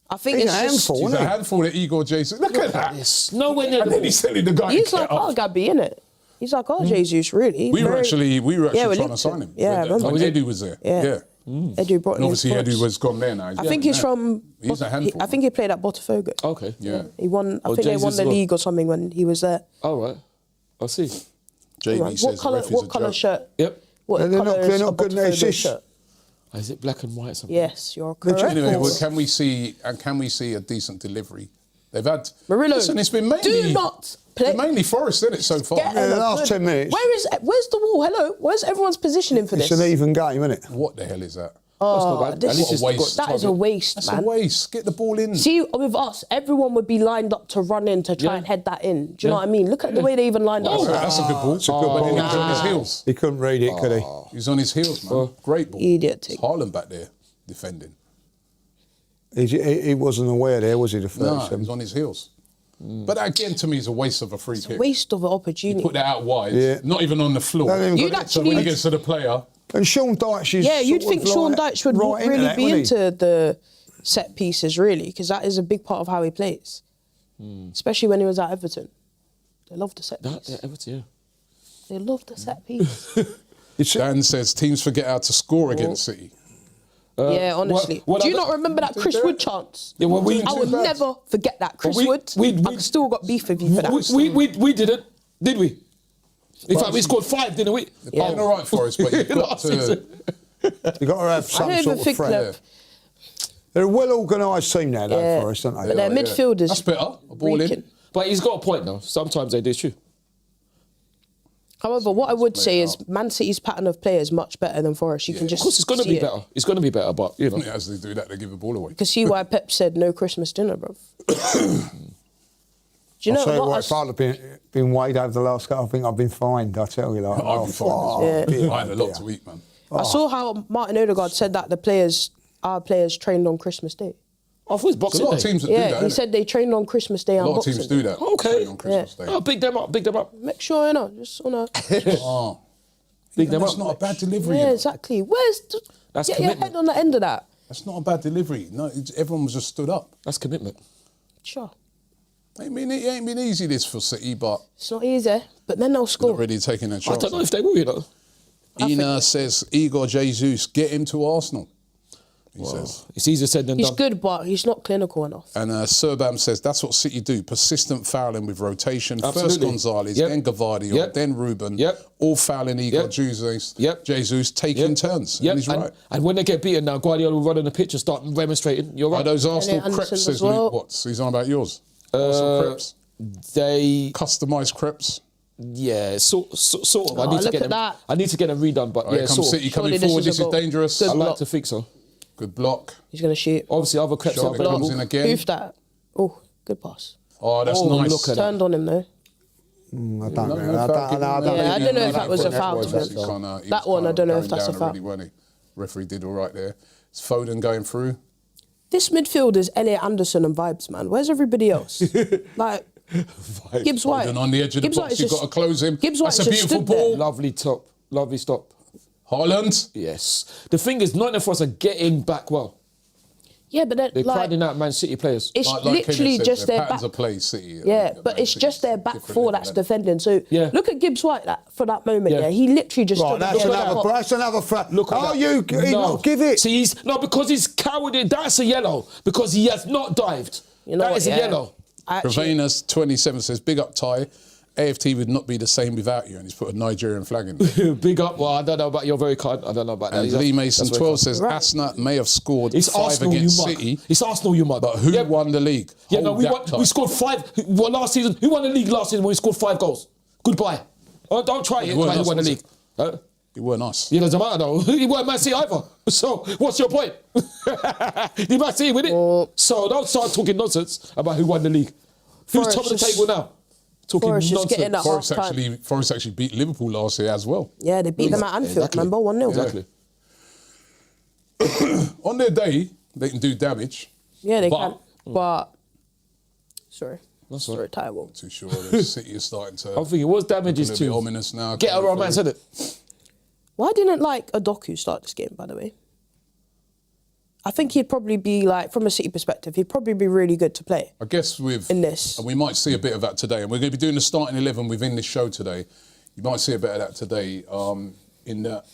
I think He's it's a just. handful, He's isn't a he? handful of Igor Jesus. Look at that. It's nowhere near And the then he's telling the guy to He's get like up. our Gabby, innit? He's like our Jesus, really. We were actually we trying to linked sign him. Yeah, I remember. When Edu was there. Yeah. Edu brought him. And obviously for Edu us. was gone there now. I think he's from. He's a handful. I think he played at Botafogo. Okay. Yeah. He won. I Oh, think they Jesus won the as well. league or something when he was there. All right. I'll see. JB Right. says What colour? the ref is What a colour joke. shirt? Yep. What They're not- colour they're is not a good. It's Botafogo just- shirt? Is it black and white or something? Yes, you're correct. Anyway, well, can we see a decent delivery? They've had Murillo, Listen, it's been mainly do not play. been mainly Forest, isn't it, so far? Get Yeah, in the a last good- 10 minutes. Where's the wall? Hello, where's everyone's positioning for It's this? an even game, isn't it? What the hell is that? That's not bad. this- At least What a it's waste. got That is a target. waste, That's man. a waste. Get the ball in. See, with us, everyone would be lined up to run in to try Yeah. and head that in. Do you know what I mean? Look at the way they even lined up. That's a good ball. It's a good But ball. then he was on his heels. He couldn't read it, could he? He's on his heels, man. Great ball. Idiot It's thing. Haaland back there defending. He wasn't aware there, was he, the No, 37? he's on his heels. But that, again, to me, is a waste of a free kick. Waste of an opportunity. Put that out wide, Yeah. not even on the floor. Don't even You'd got it. So when he actually- gets to the player, And Sean Dyche is Yeah, you'd sort think of Sean like Dyche would right really that, be wouldn't he? into the set pieces, really, because that is a big part of how he plays. Especially when he was at Everton. They love the set piece. Yeah, Everton, yeah. They love the set piece. Dan says teams forget how to score against City. Yeah, honestly. what Do you I- not remember that Chris Wood chance? Yeah, well, we- I would never forget that. Chris we- Wood, we- I've still got beef with you for that. We didn't, did we? In fact, we scored 5, didn't we? They're playing all right for us, but you've got Last to... season. You've got to have I some don't even sort of think threat. they're... They're a well-organised team now, though, Yeah. for us, don't they? But their Yeah. midfielders... That's better. A ball in. reeking. But he's got a point, though. Sometimes they do, it's true. However, what I would say is out. Man City's pattern of play is much better than Forest. You can just Of course, it's going to see be it. better. It's going to be better, but, you know. Yeah, as they do that, they give the ball away. You can see why Pep said no Christmas dinner, bro. Do you know I'll tell you what? what, if I'd have been weighed over the last couple, I think I've been fined, I tell you. Like, I'd be fine. I had a lot to eat, man. I saw how Martin Odegaard said that our players trained on Christmas Day. I thought it's There's Boxing a lot Day. of teams that do Yeah, that. he innit? said they trained on Christmas Day a and lot of teams Boxing do Day. that. Okay. Train on Christmas Day. Oh, big them up, big them up. Make sure, just on a... Oh. Big them That's up. not a bad delivery. Yeah, you know. exactly. That's Get your commitment. head on the end of that. That's not a bad delivery. No, everyone was just stood up. That's commitment. Sure. It ain't been easy this for City, but It's not easy, but then they'll they're score. already taking a I chance. don't know if they will, you know. Ina says, Igor Jesus, get him to Arsenal. He says. It's easier said than He's done. good, but he's not clinical enough. And Surbam says that's what City do: persistent fouling with rotation. First Absolutely. Gonzalez, Yep. then Gavardio, Yep. then Ruben. Yep. All fouling Igor Yep. Jesus. Yep. Jesus taking Yep. turns. Yep. And he's right. And when they get beaten now, Guardiola will run on the pitch and start demonstrating. You're Are right. those Arsenal Anderson crepes? as Says well. Luke Watts. He's on about yours. Arsenal crepes. They, Customised crepes. yeah, sort of. I Oh, need to look get at them. that. I need to get them redone, but Here yeah, comes sort City of. coming Surely this forward. is a This is goal. dangerous. Good I like block. to think so. Good block. He's going to shoot. Obviously, other crepes Shot are that comes available. in again. Who's that? Oh, good pass. Oh, that's Oh, nice. look at that. Turned on him, though. I don't know. No, I no, don't foul, know. give him Yeah, I don't know if that was a foul, to be honest. That one, I don't know if that's a foul. Referee did all right there. It's Foden going through. This midfield is Elliot Anderson and vibes, man. Where's everybody else? Like, Gibbs White. Foden on the edge of the Gibbs box. White's You've just- got to close him. Gibbs That's White's a just beautiful stood there. ball. Lovely top. Lovely stop. Haaland. Yes. The thing is, Nottingham Forest are getting back well. Yeah, but They're like, crowding out Man City players. it's Like literally Kenneth said, just their patterns back. of play, City. Yeah, Man but it's City's just their back different four level, that's isn't it? defending. So Yeah. look at Gibbs White for that moment. Yeah. Yeah, he literally just Right, took the that's ball another. out. That's another. Look at that. You give it. See, because he's cowardly. That's a yellow because he has not dived. You know That what, is a yeah. yellow. Provenus 27 says, big up Ty. AFT would not be the same without you. And he's put a Nigerian flag in there. Big up. Well, I don't know about you're very kind. I don't know about And that. Lee Mason That's very 12 kind. says, Asnat may have scored It's 5 Arsenal, against you mug. City. It's Arsenal, you mug. But who Yeah. won the league? Yeah, no, Hold that we scored 5. Well, last season, who won the league last season when we scored 5 goals? Goodbye. Oh, don't try it. weren't Like who us, won the was league? it? Huh? It weren't us. Yeah, doesn't matter though. He weren't Man City either. So what's your point? You Man City with it. So don't start talking nonsense about who won the league. Who's Forest top of the just- table now? Talking Forest just nonsense. getting that Forest half-time. actually beat Liverpool last year as well. Yeah, they beat them at Anfield, Exactly. remember? 1-0. Exactly. On their day, they can do damage. Yeah, they But- can. But, sorry. That's Sorry, right. Taiwo. Too sure the City is starting to. I'm thinking, what's damage look a is little bit too. ominous now. Get a coming romance, through. innit? Why didn't, like, Adoku start this game, by the way? I think he'd probably be, like, from a City perspective, he'd probably be really good to play. I guess with In this. and we might see a bit of that today. And we're going to be doing the starting 11 within this show today. You might see a bit of that today in that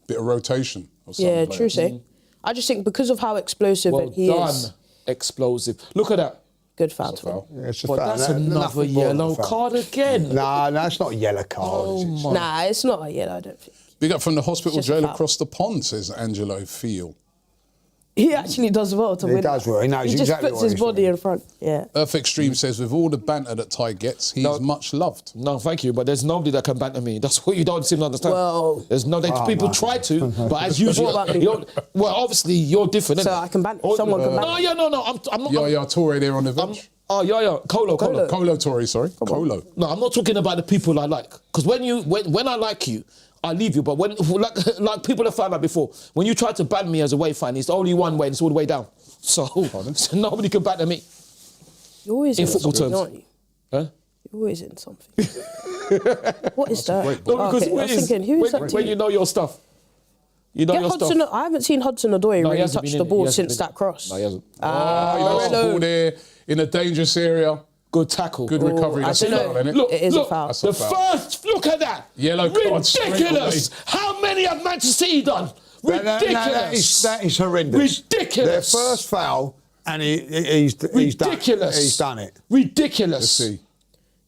bit of rotation. Of some Yeah, players. true say. I just think because of how explosive Well he done. is, Explosive. Look at that. good foul It's a to him. foul. Yeah, it's a But foul. that's Nothing another more than yellow a foul. card again. No, it's not a yellow card. Oh is it? my. Nah, it's not a yellow, I don't think. Big up from the hospital It's just a jail foul. across the pond, says Angelo Field. He actually does well to He win. does well. He knows just exactly puts what his he's body doing. in front. Yeah. Earth Extreme says, with all the banter that Ty gets, he's No. much loved. No, thank you, but there's nobody that can banter me. That's what you don't seem to understand. Well- there's no. People no. try to, but as usual, What about me? well, obviously you're different. So innit? I can banter. Oh, Someone can banter. No, yeah, no. I'm not. Yeah, Torre there on the bench. Oh, yeah. Colo. Colo Torre, sorry. Colo. No, I'm not talking about the people I like. Because when I like you, I leave you. But when like people have found out before, when you try to ban me as a away fan, it's only one way and it's all the way down. So nobody can banter me. You're always In in football something, terms. aren't you? Huh? You're always in something. What is that? great No, ball. because Okay, I when was it's- thinking, who is that when to you know your stuff. You know Get your Hudson, stuff. I haven't seen Hudson-Odoi No, he really hasn't touch been the in it. He ball hasn't since been in that cross. No, he hasn't. He lost the no. ball there in a dangerous area. Good tackle. Good recovery. I That's a don't foul, know. isn't it? Look, It is a look, foul. That's a The foul. first, look at that. Yellow card straight Ridiculous. How many have Manchester City done? Ridiculous. That is horrendous. Ridiculous. Their first foul, and he's Ridiculous. done it. Ridiculous. Let's see.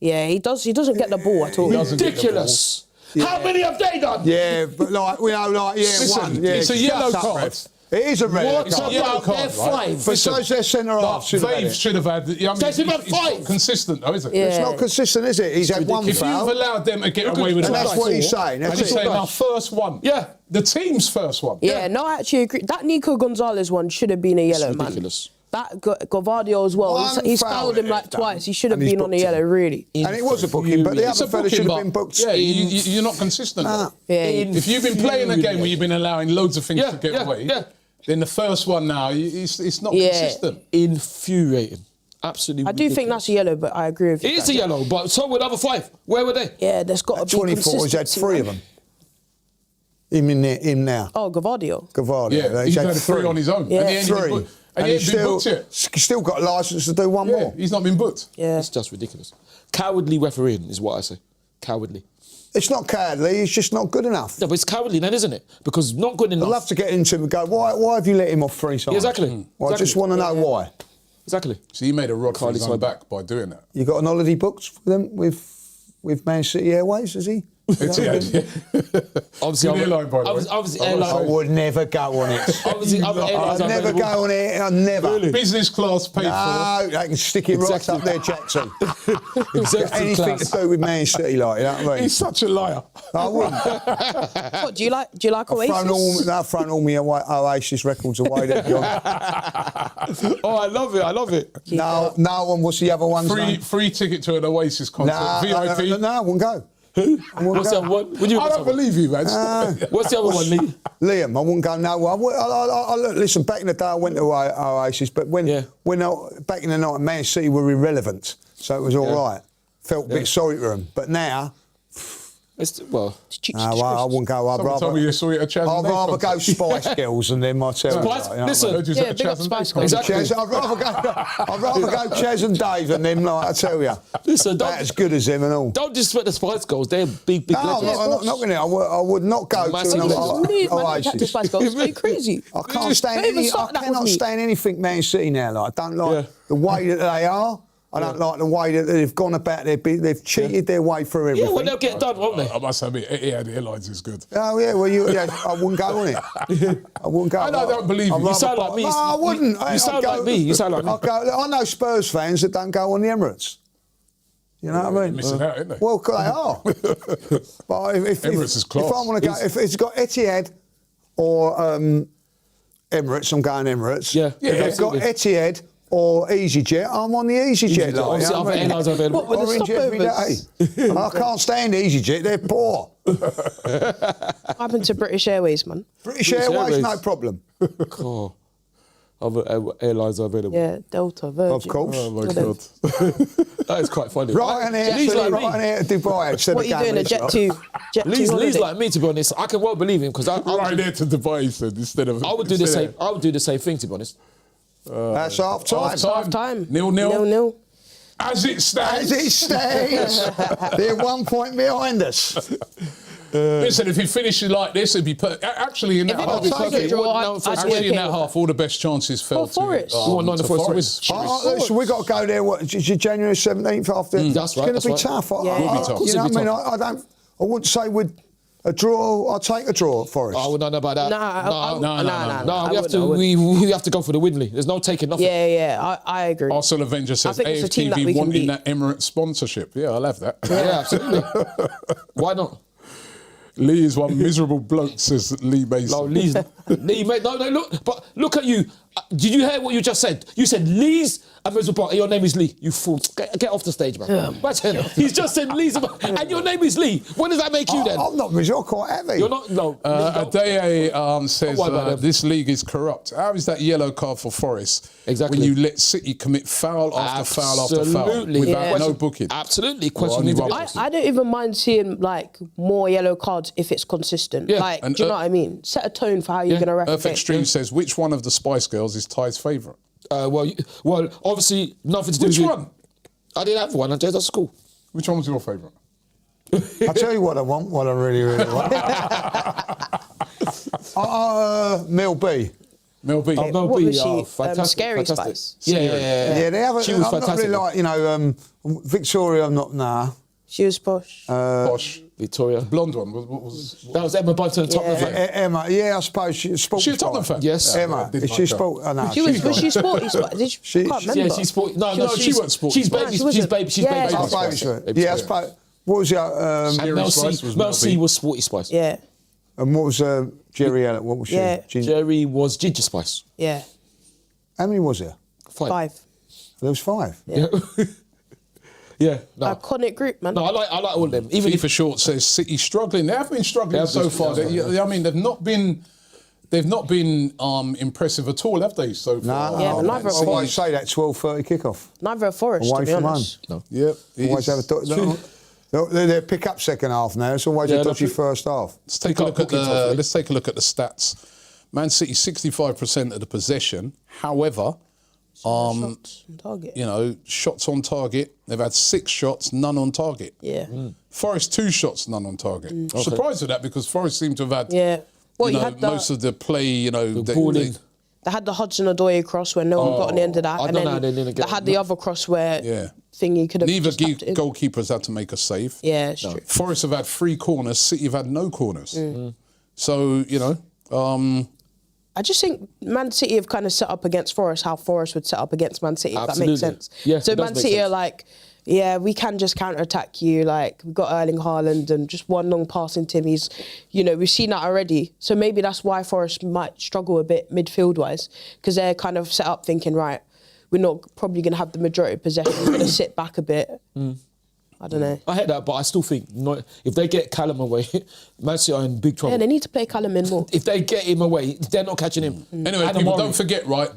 Yeah, he doesn't get the ball at all. doesn't get the Ridiculous. How many have they done? Yeah, but like we know, like Listen, one. Yeah, it's a shut yellow up, card. ref. It is a red What card. yellow about card, their right? five? But so's their centre half. should have had Vave it. should have had. I mean, That's about it's not 5. consistent, though, is it? Yeah. It's not consistent, is it? He's had one If foul. you've allowed them to get Look away at- with And it, that's what he's saying. And That's he's it. saying our first one. Yeah. The team's first one. Yeah, no, I actually agree. That Nico Gonzalez one should have been a yellow, man. ridiculous. That Gavardio as well. One He's foul fouled him they've like done, twice. He should have and he's been on a booked yellow, him. really. And it was a booking, but the It's a other fella booking, should have but been booked. yeah, you're not consistent. though. Yeah, If you've been playing a game where you've been allowing loads of things Yeah, to get yeah, away, yeah. then the first one now, it's not Yeah. consistent. Infuriating. Absolutely. I do think that's a yellow, but I agree with you. It is a yellow, but so were the other 5. Where were they? Yeah, there's got to be 24, he's had consistency, 3 of man. them. Him now. Oh, Gavardio. Gavardia. Yeah, he's had 3 on his own. Yeah. And he ain't been 3. booked- and he ain't been booked yet. He's still got a licence to do one Yeah, more. he's not been booked. Yeah. It's just ridiculous. Cowardly refereeing is what I say. Cowardly. It's not cowardly, it's just not good enough. No, but it's cowardly then, isn't it? Because not good enough. I'd love to get into him and go, why have you let him off 3 times? Exactly. Well, I just Exactly. want to know why. Exactly. So he made a rod for Carly his own Simon. back by doing that. You got an holiday booked for them with Man City Airways, has he? Obviously, Good airline, by the way. obviously, I'm not I airline. would never go on it. Obviously, other airlines I'd are never available. go on it. I'd never. Business class paid No, they can stick it right Exactly. up their Jackson. Executive Anything class. to do with Man City, like, you know what I mean? He's such a liar. I wouldn't. What do you like? Do you like Oasis? I've thrown all my Oasis records away. They're gone. Oh, I love it. I love it. No one. What's the other one? Free ticket to an Oasis concert. VIP. No, I wouldn't go. What's the other one? Would you I don't believe you, man. What's the other one, Lee? Liam, I wouldn't go nowhere. Listen, back in the day I went to Oasis, but when back in the night, Man City were irrelevant, so it was all right. Felt a bit sorry for them. But now, Well, I wouldn't go. I'd Someone told me you saw it at Chaz and I'd Dave rather go concert. Spice Girls and then my tell. Spice- listen. Heard you was Yeah, at big Chaz up and Spice Dave Girls. concert. Exactly. I'd rather go Chaz and Dave and them, like I tell you. Listen, don't- That as good as them and all. don't disrespect the Spice Girls. They're big No, legends. I'm not going to. I would not go Massive to an legends. Oasis. Spice Girls. Are you crazy? I can't stand Don't even any. I start that with cannot me. stand anything Man City now. Like I don't like Yeah. the way that they are. I don't like the way that they've gone about their business. They've cheated their way through Yeah, everything. well, they'll get done, won't they? I must admit, Etihad Airlines is good. Oh yeah, well I wouldn't go on it. I wouldn't go. I don't believe you. I'd You rather sound buy- like me. No, I wouldn't. You I'd sound go- like me. You sound like me. I'd go, I know Spurs fans that don't go on the Emirates. You know what I mean? Missing out, ain't they? Well, they are. But if Emirates is class. If I want to go, if it's got Etihad or Emirates, I'm going Emirates. Yeah. If Yeah, it's got absolutely. Etihad or EasyJet, I'm on the EasyJet. EasyJet. Obviously, other airlines are available. What, with the Orange every stopovers? day. I can't stand EasyJet. They're poor. What happened to British Airways, man? British Airways, Airways. no problem. Cool. Other airlines are available. Yeah, Delta, Virgin. Of course. Oh my Whatever. God. That is quite funny. Ryanair, Lee's like me. Ryanair to Dubai instead What of are you doing? A Jet 2? Jet 2 Lee's holiday? like me, to be honest. I can well believe him because Right there to Dubai, he said, instead of. I would do the same. I would do the same thing, to be honest. That's half time. Half time. 0-0. 0-0. As it stands. As it stands, they're 1 point behind us. Listen, if he finishes like this, it'd be actually in that If it half. was a perfect. draw, No, I'd be Actually, okay in that with half, all the best chances fell For Forest. to. You want to Forest to win? Listen, we got to go there. What? January 17th after. That's right, It's going that's to be right. tough. Yeah. Will be tough. You know It'll what I be mean? I don't. I wouldn't say we'd a draw. I'd take a draw at Forest. I would not know about that. Nah, No, we have to go for the win, Lee. There's no taking nothing. Yeah, I agree. Arsenal Avenger says think it's a team that we AFTV can wanting beat. that Emirates sponsorship. Yeah, I'll have that. Yeah, absolutely. Why not? Lee is one miserable bloke, says Lee Mason. No, Lee's. Lee, mate, no, look. But look at you. Did you hear what you just said? You said Lee's a miserable bloke. Your name is Lee. You fool. Get off the stage, man. Imagine. He's just said Lee's and your name is Lee. What does that make you then? I'm not miserable. Quite happy. You're not. No. Adeye says Don't worry about them. this league is corrupt. How is that yellow card for Forest? Exactly. When you let City commit foul after foul after foul Absolutely. without Yeah. no booking. Absolutely. Question only needs to be one. asked. I don't even mind seeing like more yellow cards if it's consistent. Yeah, Like, and, do you know what I mean? Set a tone for how you're Yeah. going to Earth referee. Extreme says, which one of the Spice Girls is Ty's favourite? Well, obviously nothing to do Which with one? I didn't have one. I just at school. Which one was your favourite? I'll tell you what I want. What I really, really want. Mel B. Mel B. Mel What B, was she? fantastic, Scary fantastic. Spice? Yeah, they have. She was I'm not fantastic. really like Victoria. I'm not. Nah. She was posh. Posh. Victoria. Blonde one. What was That was Emma Bunton, Tottenham Yeah. fan. Emma. Yeah, I suppose she's sports. she a Tottenham fan? Yes. Emma. didn't Is like she her. sport? Oh, no, She was she's she sporty Spice? Did she? I can't remember. Yeah, she's sporty. No, she she's, wasn't sporty. she's No, baby. she She's wasn't. baby. She's Yeah, baby. she Oh, was Spice. baby Baby Spice. Yeah, I Spice. suppose. What was your? And Scary Mel Spice C. was Mel Mel C B. was Sporty Spice. Yeah, And what was Jerry Elliott? What was she? Yeah. Jerry was Ginger Spice. yeah. How many was there? 5. There was 5. Yeah. Yeah. No. Iconic group, man. No, I like all of them. Even if FIFA Short says City struggling. They have been struggling They have so been far. struggling. I mean, they've not been impressive at all, have they? So far. Yeah, but neither I of always say that 12:30 kickoff. Neither are Forest, Away to be from honest. no. Yep. Always have a. They pick up second half now. It's always Yeah, a dodgy they'll- first half. Let's take a look at the stats. Man City 65% of the possession. However, Shots on target. you know, shots on target. They've had 6 shots, none on target. Yeah. Forest 2 shots, none on target. Surprised with that because Forest seem to have had Yeah. Well, you you know, had the, most of the play. You know, balling. they had the Hudson-Odoi cross where no one got on the end of that, I and don't know then how they didn't get they had it. the other cross where Yeah. thingy could have neither just tapped it in. goalkeepers had to make a save. Yeah, it's true. Forest have had 3 corners. City have had no corners. So you know. I just think Man City have kind of set up against Forest how Forest would set up against Man City, if that Absolutely. makes sense. Yeah, so it does Man make City are sense. like, yeah, we can just counter-attack you. Like, we've got Erling Haaland and just one long pass into him. He's, you know, we've seen that already. So maybe that's why Forest might struggle a bit midfield-wise, because they're kind of set up thinking, right, we're not probably going to have the majority of possession. We're going to sit back a bit. I don't know. I hate that, but I still think if they get Callum away, Man City are in big trouble. Yeah, they need to play Callum in more. If they get him away, they're not catching him. Anyway, Adam people, Murray. don't forget, right?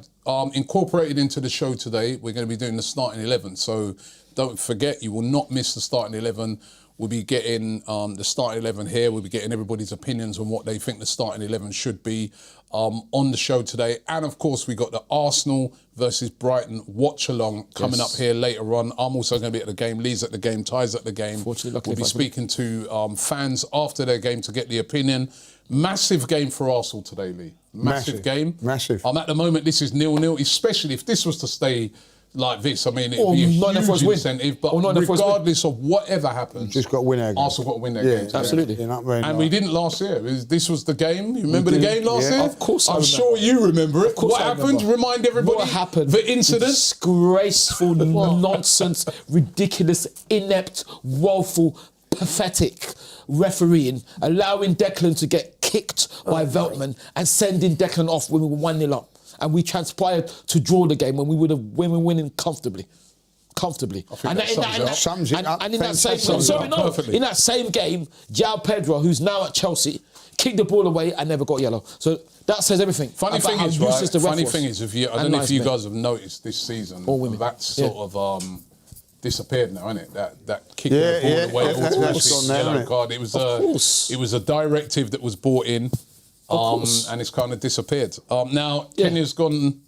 Incorporated into the show today, we're going to be doing the starting 11. So don't forget, you will not miss the starting 11. We'll be getting the starting 11 here. We'll be getting everybody's opinions on what they think the starting 11 should be on the show today. And, of course, we got the Arsenal versus Brighton watch-along coming up here later on. I'm also going to be at the game. Lee's at the game. Ty's at the game. We'll be speaking to fans after their game to get the opinion. Massive game for Arsenal today, Lee. Massive game. Massive. At the moment, this is 0-0, especially if this was to stay like this. I mean, it'd be a huge incentive, but regardless of whatever happens, just got to win our game. Arsenal got to win their game. Absolutely. You know what I mean? And we didn't last year. This was the game. You remember the game last year? Of course I I'm remember. sure you remember it. What happened? Remind everybody. What happened? The incident. Disgraceful, nonsense, ridiculous, inept, woeful, pathetic refereeing, allowing Declan to get kicked by Veltman and sending Declan off when we were 1-0 up. And we transpired to draw the game when we were winning comfortably. And in that same game, João Pedro, who's now at Chelsea, kicked the ball away and never got yellow. So that says everything. Funny thing is, I don't know if you guys have noticed this season, that's sort of disappeared now, isn't it? That kicking the ball away automatic yellow card. It was a directive that was brought in. And it's kind of disappeared. Now, Kenya's gone,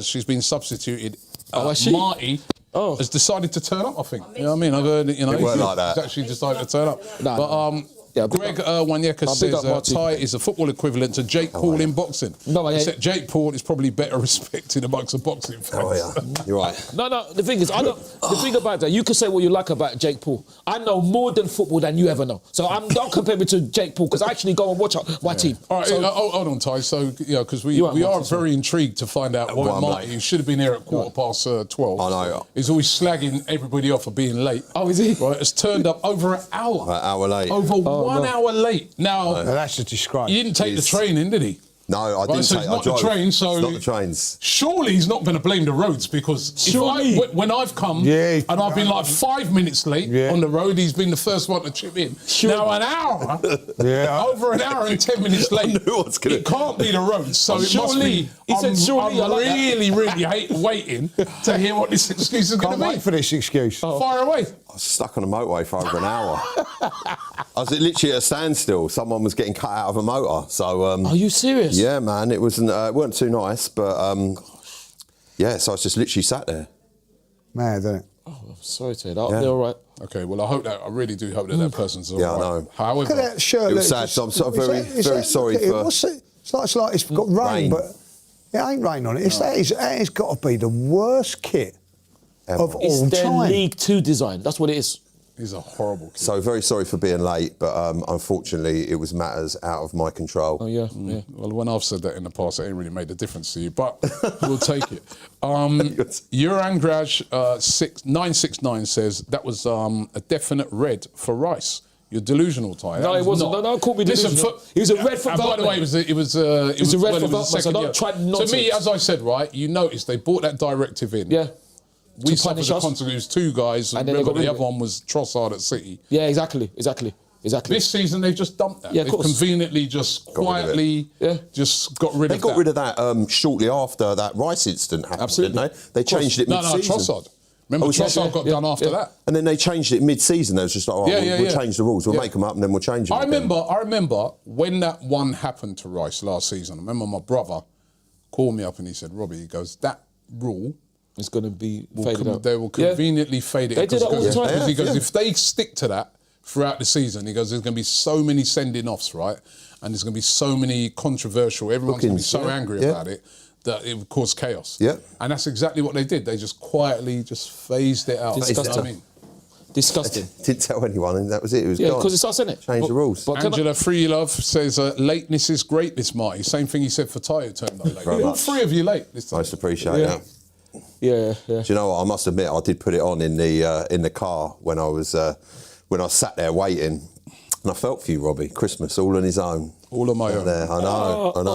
she's been substituted. Marty has decided to turn up, I think. You know what I mean? I've heard it, he's actually decided to turn up. Greg Wanyeka says Ty is the football equivalent to Jake Paul in boxing. Except Jake Paul is probably better respected amongst the boxing fans. You're right. No, the thing is, the thing about that, you can say what you like about Jake Paul. I know more than football than you ever know. So don't compare me to Jake Paul, because I actually go and watch my team. All right, hold on, Ty. So, because we are very intrigued to find out why Marty, who should have been here at 12:15. I know. He's always slagging everybody off for being late. Oh, is he? Right, has turned up over an hour. An hour late. Over 1 hour late. Now, that's a disgrace. He didn't take the train in, did he? No, I didn't take. It's not the train, so it's not the trains. Surely he's not going to blame the roads, because when I've come and I've been like 5 minutes late on the road, he's been the first one to chip in. Now an hour, over an hour and 10 minutes late. It can't be the roads, so it must be. I'm really hate waiting to hear what this excuse is going to be. Can't wait for this excuse. Fire away. I was stuck on a motorway for over an hour. I was literally at a standstill. Someone was getting cut out of a motor. So. Are you serious? Yeah, man. It wasn't. It weren't too nice, but yeah. So I was just literally sat there. Mad, isn't it? Oh, I'm sorry to hear that. They're all right. Okay, well, I really do hope that person's all right. Yeah, I know. However, look at that shirt. It was sad. So I'm very sorry for. It's like it's got rain, but it ain't rain on it. It's got to be the worst kit of all time. It's their League 2 design. That's what it is. He's a horrible kid. So very sorry for being late, but unfortunately it was matters out of my control. Oh yeah. Well, when I've said that in the past, it ain't really made a difference to you, but we'll take it. Urangraj 969 says that was a definite red for Rice. You're delusional, Ty. No, it wasn't. No, call me delusional. It was a red for Veltman. By the way, it was a red for Veltman. So don't try nonsense. To me, as I said, right, you noticed they brought that directive in. Yeah. We suffered the consequences. 2 guys. And remember, the other one was Trossard at City. Yeah, exactly. This season, they've just dumped that. Yeah, they've conveniently just quietly just got rid of that. They got rid of that shortly after that Rice incident happened, didn't they? They changed it mid-season. No, Trossard. Remember, Trossard got done after that. And then they changed it mid-season. They was just like, we'll change the rules. We'll make them up and then we'll change them. I remember when that one happened to Rice last season. I remember my brother called me up and he said, Robbie, he goes, that rule... It's going to be faded out. They will conveniently fade it. They do that all the time. He goes, if they stick to that throughout the season, he goes, there's going to be so many sending-offs, right? And there's going to be so many controversial, everyone's going to be so angry about it, that it would cause chaos. Yeah. And that's exactly what they did. They just quietly just phased it out. Disgusting. Disgusting. Didn't tell anyone, and that was it. It was gone. Yeah, because it's us, isn't it? Change the rules. Angela Freelove says, lateness is greatness, Marty. Same thing he said for Ty, who turned up late. All 3 of you late this time. Most appreciate that. Yeah. Do you know what? I must admit, I did put it on in the car when I was sat there waiting, and I felt for you, Robbie. Christmas, all on his own. All on my own. There, I know. I felt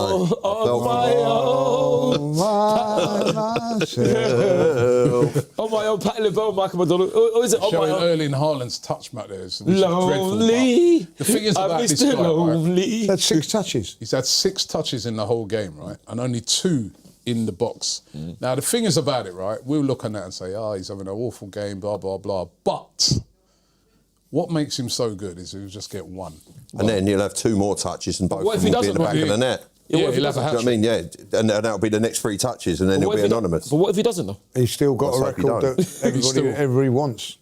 on my own, Pat LeBeau, Michael McDonald. Or is it on my own? Erling Haaland's touch back there. Lonely. The thing is about this guy, right? He's had 6 touches. He's had 6 touches in the whole game, right? And only 2 in the box. Now, the thing is about it, right? We'll look on that and say, he's having an awful game, blah, blah, blah. But What makes him so good is he'll just get one. And then he'll have 2 more touches and both what of if them he will be in the back doesn't? of the net. Yeah, what if he he'll have a doesn't? Do you know hat-trick. what I mean? Yeah, and that'll be the next 3 touches, and then he'll What be if he- anonymous. But what if he doesn't though? He's still got a Let's hope he record don't. that everybody wants.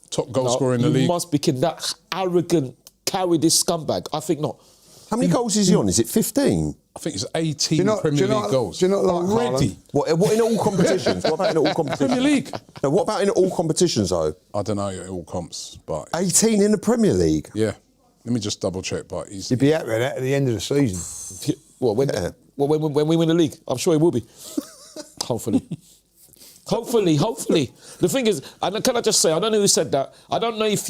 Top goal scorer in the you league. must be kidding. That arrogant, this scumbag. I think not. How many goals is he on? Is it 15? I think it's 18 Premier League goals. Do you not like already? Haaland? What in all competitions? What about in all competitions? Premier League. No, what about in all competitions though? I don't know it all comps, but 18 in the Premier League. yeah. Let me just double check. But he's You'd be happy with that at the end of the season. Well, when we win the league, I'm sure he will be. Hopefully. Hopefully. The thing is, and can I just say, I don't know who said that. I don't know if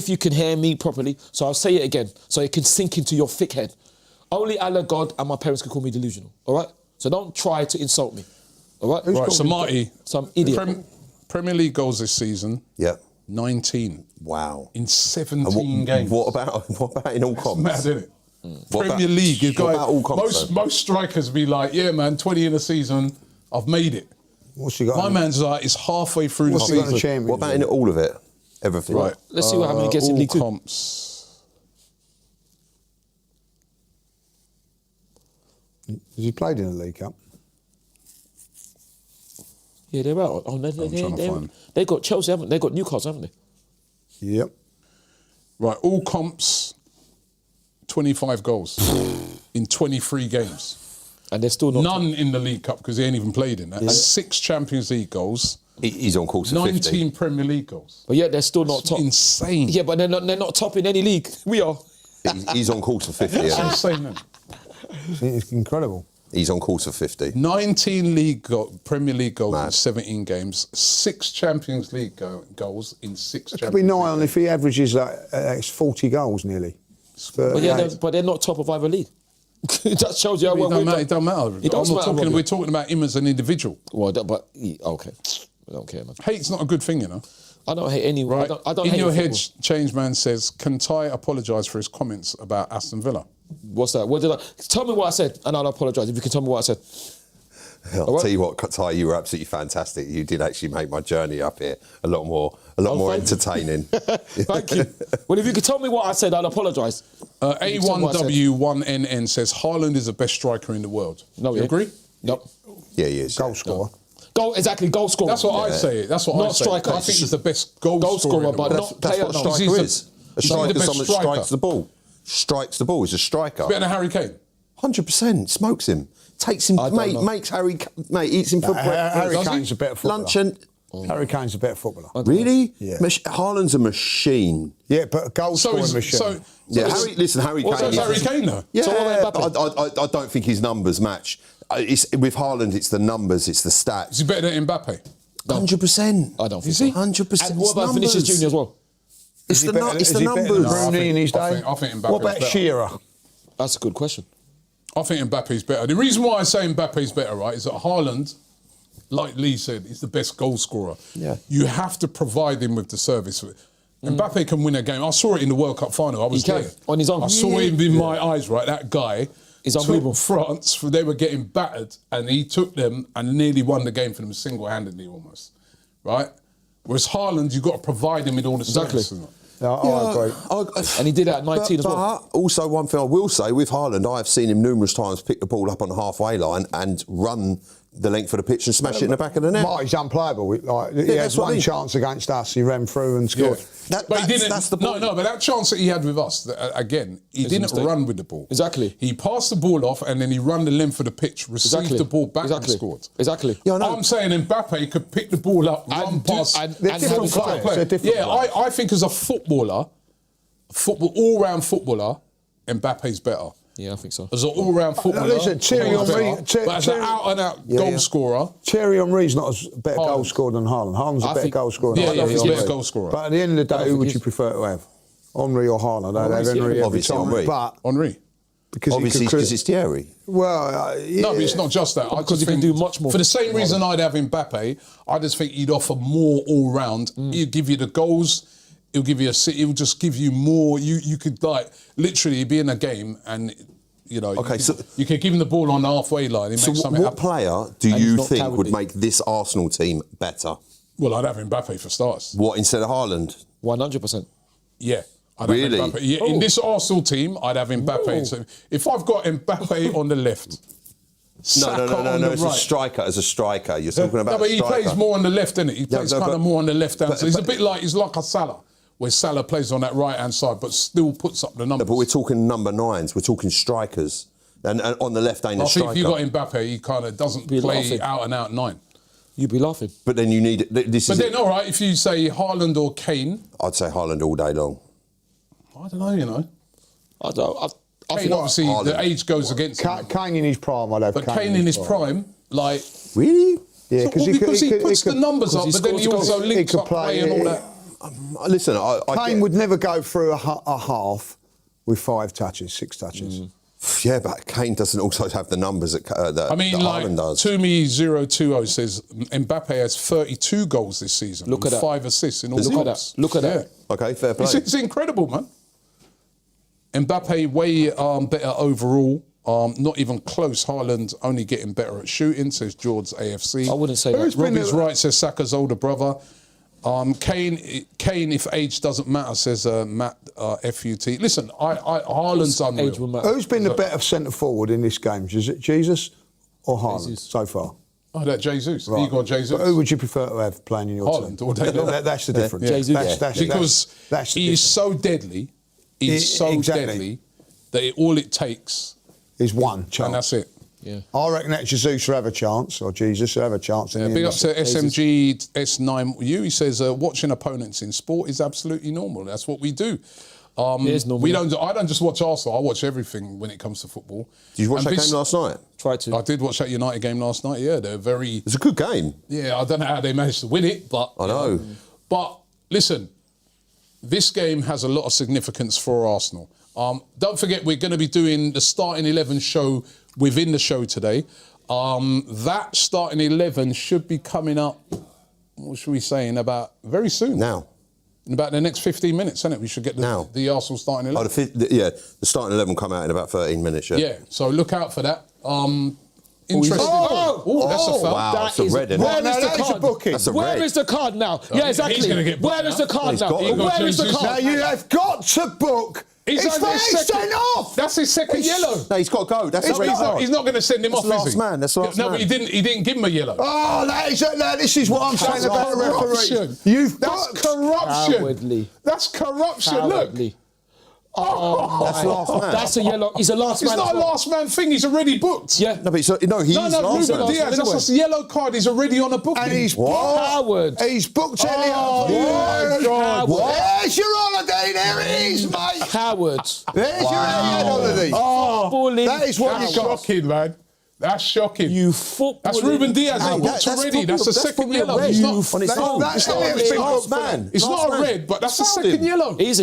you can hear me properly, so I'll say it again, so it can sink into your thick head. Only Allah, God, and my parents can call me delusional, all right? So don't try to insult me, all right? right. So Marty, Some idiot. Premier League goals this season. Yeah. 19 Wow. in And 17 games. What about in all comps? Mad, isn't it? What Premier about- League. Is what about all comps, though? most strikers be like, yeah, man, 20 in a season, I've made it. What's he got? My man's like, it's halfway through What's the he got in season. the Champions What about League? in all of it? Everything. Right. Let's see how many he gets in all League Two. comps. Has he played in the League Cup? Yeah, they're out. Oh, trying to find. they got Chelsea, haven't they? They got Newcastle, haven't they? Yep. Right, all comps, 25 goals in 23 games. And they're still not. None in the League Cup because he ain't even played in that. 6 Champions League goals, He's on course to 19 50. Premier League goals. But yeah, they're still not It's top. insane. Yeah, but they're not top in any league. We are. He's on course for 50. It's Yeah. insane, man. It's incredible. He's on course for 50. 19 Premier League goals in Mad. 17 games, 6 Champions League goals in 6 It could be Champions 9 League if he averages like it's 40 goals nearly. But yeah, 38. but they're not top of either league. That shows you how It well don't we've matter. done. It don't matter. It does matter, Robbie. We're talking about him as an individual. Well, okay. I don't care, man. Hate's not a good thing, you know. I don't hate anyone. Right? I don't In hate your football. head, Change Man says, can Ty apologise for his comments about Aston Villa? What's that? What did I? Tell me what I said, and I'll apologise if you can tell me what I said. I'll right. tell you what, Ty, you were absolutely fantastic. You did actually make my journey up here a lot more thank you. entertaining. Thank you. Well, if you could tell me what I said, I'll apologise. A1W1NN says, Haaland is the best striker in the world. No, Do you yeah. agree? Nope. Yeah, he is. Goal scorer. Goal scorer. That's what I say. That's what Not I say. striker. I think he's the best goal Goal scorer, scorer, in the but world. not That's player. what a No. striker He's is. A the striker is best someone that striker. strikes the ball. Strikes the ball. He's a striker. Better than Harry Kane. 100%. Smokes him. Takes him, I don't know. makes Mate, eats him for breakfast. Harry Does he? Kane's a better footballer. Lunch and... Harry Kane's a better footballer. Really? Yeah. Haaland's a machine. Yeah, but a goal So scoring is machine. Yeah, so Harry so Kane. is Harry Kane though. Yeah, So what about Mbappe? I don't think his numbers match. With Haaland, it's the numbers, it's the Is stats. he better than Mbappe? 100%. I don't think Is so. he? 100%. And what about Vinicius Junior as well? It's the numbers. Is he better than No, I Rooney think- in his I day? think- I think Mbappe's What about better. Shearer? That's a good question. I think Mbappe's better. The reason why I say Mbappe's better, right, is that Haaland, like Lee said, is the best goal scorer. Yeah. You have to provide him with the service. Mbappe can win a game. I saw it in the World Cup final. I was He can, there. on his own. I saw him in my eyes, right? That guy He's took unbelievable. France, they were getting battered, and he took them and nearly won the game for them single-handedly almost, right? Whereas Haaland, you've got to provide him with all the Exactly. service. No, I agree. And he did that at 19 as well. But also, one thing I will say with Haaland, I have seen him numerous times pick the ball up on the halfway line and run the length of the pitch and smash it in the back of the net. Marty's unplayable. Like, he had that's what I one mean. chance against us, he ran through and scored. But he didn't. That's the point. No, but that chance that he had with us, again, he a didn't mistake. run with the ball. Exactly. He passed the ball off and then he ran the length of the pitch, received Exactly. the ball back Exactly. and scored. Exactly. Yeah, I know. I'm saying Mbappe could pick the ball up, run past. They're and different have players. a They're different Yeah, players. I think as a footballer, all-round footballer, Mbappe's better. Yeah, I think so. As an all-round footballer, listen, Thierry Mbappe's Henry- better. But as an out-and-out goal scorer, Thierry Henry's not as better Haaland. goal scorer than Haaland. Haaland's a I better think- goal scorer Yeah, than yeah, Haaland. he's a Yeah. better goal scorer. But at the end of the day, who think would he's- you prefer to have? Henry or Haaland? I'd have Obviously, Henry every obviously time. Henry. But Henry. because Obviously, he could because it's Thierry. well, yeah. No, but it's not just that. I Because just he can think do much more. For the same reason I'd have Mbappe, I just think he'd offer more all round. He'd give you the goals. He'll give you he'll just give you more. You could like literally be in a game and you know. Okay, you could give him the ball on the halfway line. He So makes something what happen. player do And you he's not think would cowardly. make this Arsenal team better? Well, I'd have Mbappe for starters. What, instead of Haaland? 100%. Yeah. I'd Really? Have Mbappe. Yeah, in this Arsenal team, I'd have Mbappe. Ooh. So if I've got Mbappe on the left, Saka on the As right. a striker, You're talking about No, but he striker. plays more on the left, isn't he? He plays kind of more on the left hand. but- So he's a but- bit like a Salah, where Salah plays on that right hand side, but still puts up the numbers. But we're talking number 9s. We're talking strikers. And on the left ain't I a think striker. if you got Mbappe, he kind of doesn't Be play laughing. out and out 9. You'd be laughing. But then you need... This But is then, it. all right, if you say Haaland or Kane, I'd say Haaland all day long. I don't know, you know. I don't. I Kane, think obviously, Haaland. the age goes against him. Kane in his prime, I'd have But Kane in his prime, like... Really? Yeah, So, well, because he puts the numbers up, he but then he scores also goals. links He could up play and all that. Listen, I Kane get- would never go through a half with 5 touches, 6 touches. Yeah, but Kane doesn't also have the numbers that I mean, that like, Haaland does. Toomey020 says Mbappe has 32 goals this season. Look and at that. 5 assists in all Does the he? comps. Look at that. Okay, fair play. It's incredible, man. Mbappe way better overall. Not even close. Haaland only getting better at shooting, says George AFC. I wouldn't say that. Who's been Robbie's the- right, says Saka's older brother. Kane, if age doesn't matter, says Matt FUT. Listen, Haaland's unreal. Age will matter. Who's been the better centre forward in this game? Is it Jesus or Haaland Jesus. so far? Oh, that Jesus. Right. You got Jesus. But who would you prefer to have playing in your Haaland team? all day long. That's the difference. Jesus. Because that's the he's difference. so deadly. He's so Exactly. deadly that all it takes, Is one chance. and that's it. Yeah. I reckon that Jesus will have a chance, or Jesus will have a chance. in Yeah, the big end up of to it. SMG S9U. He says watching opponents in sport is absolutely normal. That's what we do. It is normal. I don't just watch Arsenal. I watch everything when it comes to football. Did you watch And that game last night? Try to. I did watch that United game last night. Yeah, they're very. It's a good game. Yeah, I don't know how they managed to win it, but I know. But listen, this game has a lot of significance for Arsenal. Don't forget, we're going to be doing the starting 11 show within the show today. That starting 11 should be coming up. What should we say? In about very soon. Now. In about the next 15 minutes, isn't it? We should get Now. the Arsenal starting 11. The starting 11 come out in about 13 minutes, yeah. Yeah, so look out for that. Interesting. Oh, that's a foul. Wow, That it's a is- red, isn't Where it? No, is the that is a card? booking. That's a Where red. is the card now? Yeah, exactly. he's gonna get booked Where is now. the card He's now? got it. Where is the Jesus. Now card? you have got to book. He's It's only first second. sent off. That's his second yellow. No, he's got to go. That's No, a but red he's not, card. he's not going to send him That's off, the is last he? man, that's the last no, man. but he didn't give him a yellow. Oh, this is what I'm saying about the corruption. referee. You've That's got corruption. Cowardly. That's corruption. Cowardly. Look. That's the last man. That's a yellow. He's a last It's man. not as a well. last man thing. He's already booked. Yeah. No, but he's No, last Ruben man. last Diaz, man that's a yellow card. He's already on a booking. and he's Coward. He's booked Elliot. Oh, my God. There's your holiday. There it is, mate. Cowards. There's your holiday. Footballing. That is what That's you got. shocking, man. That's shocking. You footballing. That's Ruben Diaz. He's Hey, booked that's already. probably- That's a that's second probably a yellow. red. It's not, On his own. That's It's not Elliot's a been last booked for man. that. it's Last not a man. red, but that's a Fouled second him. yellow. He's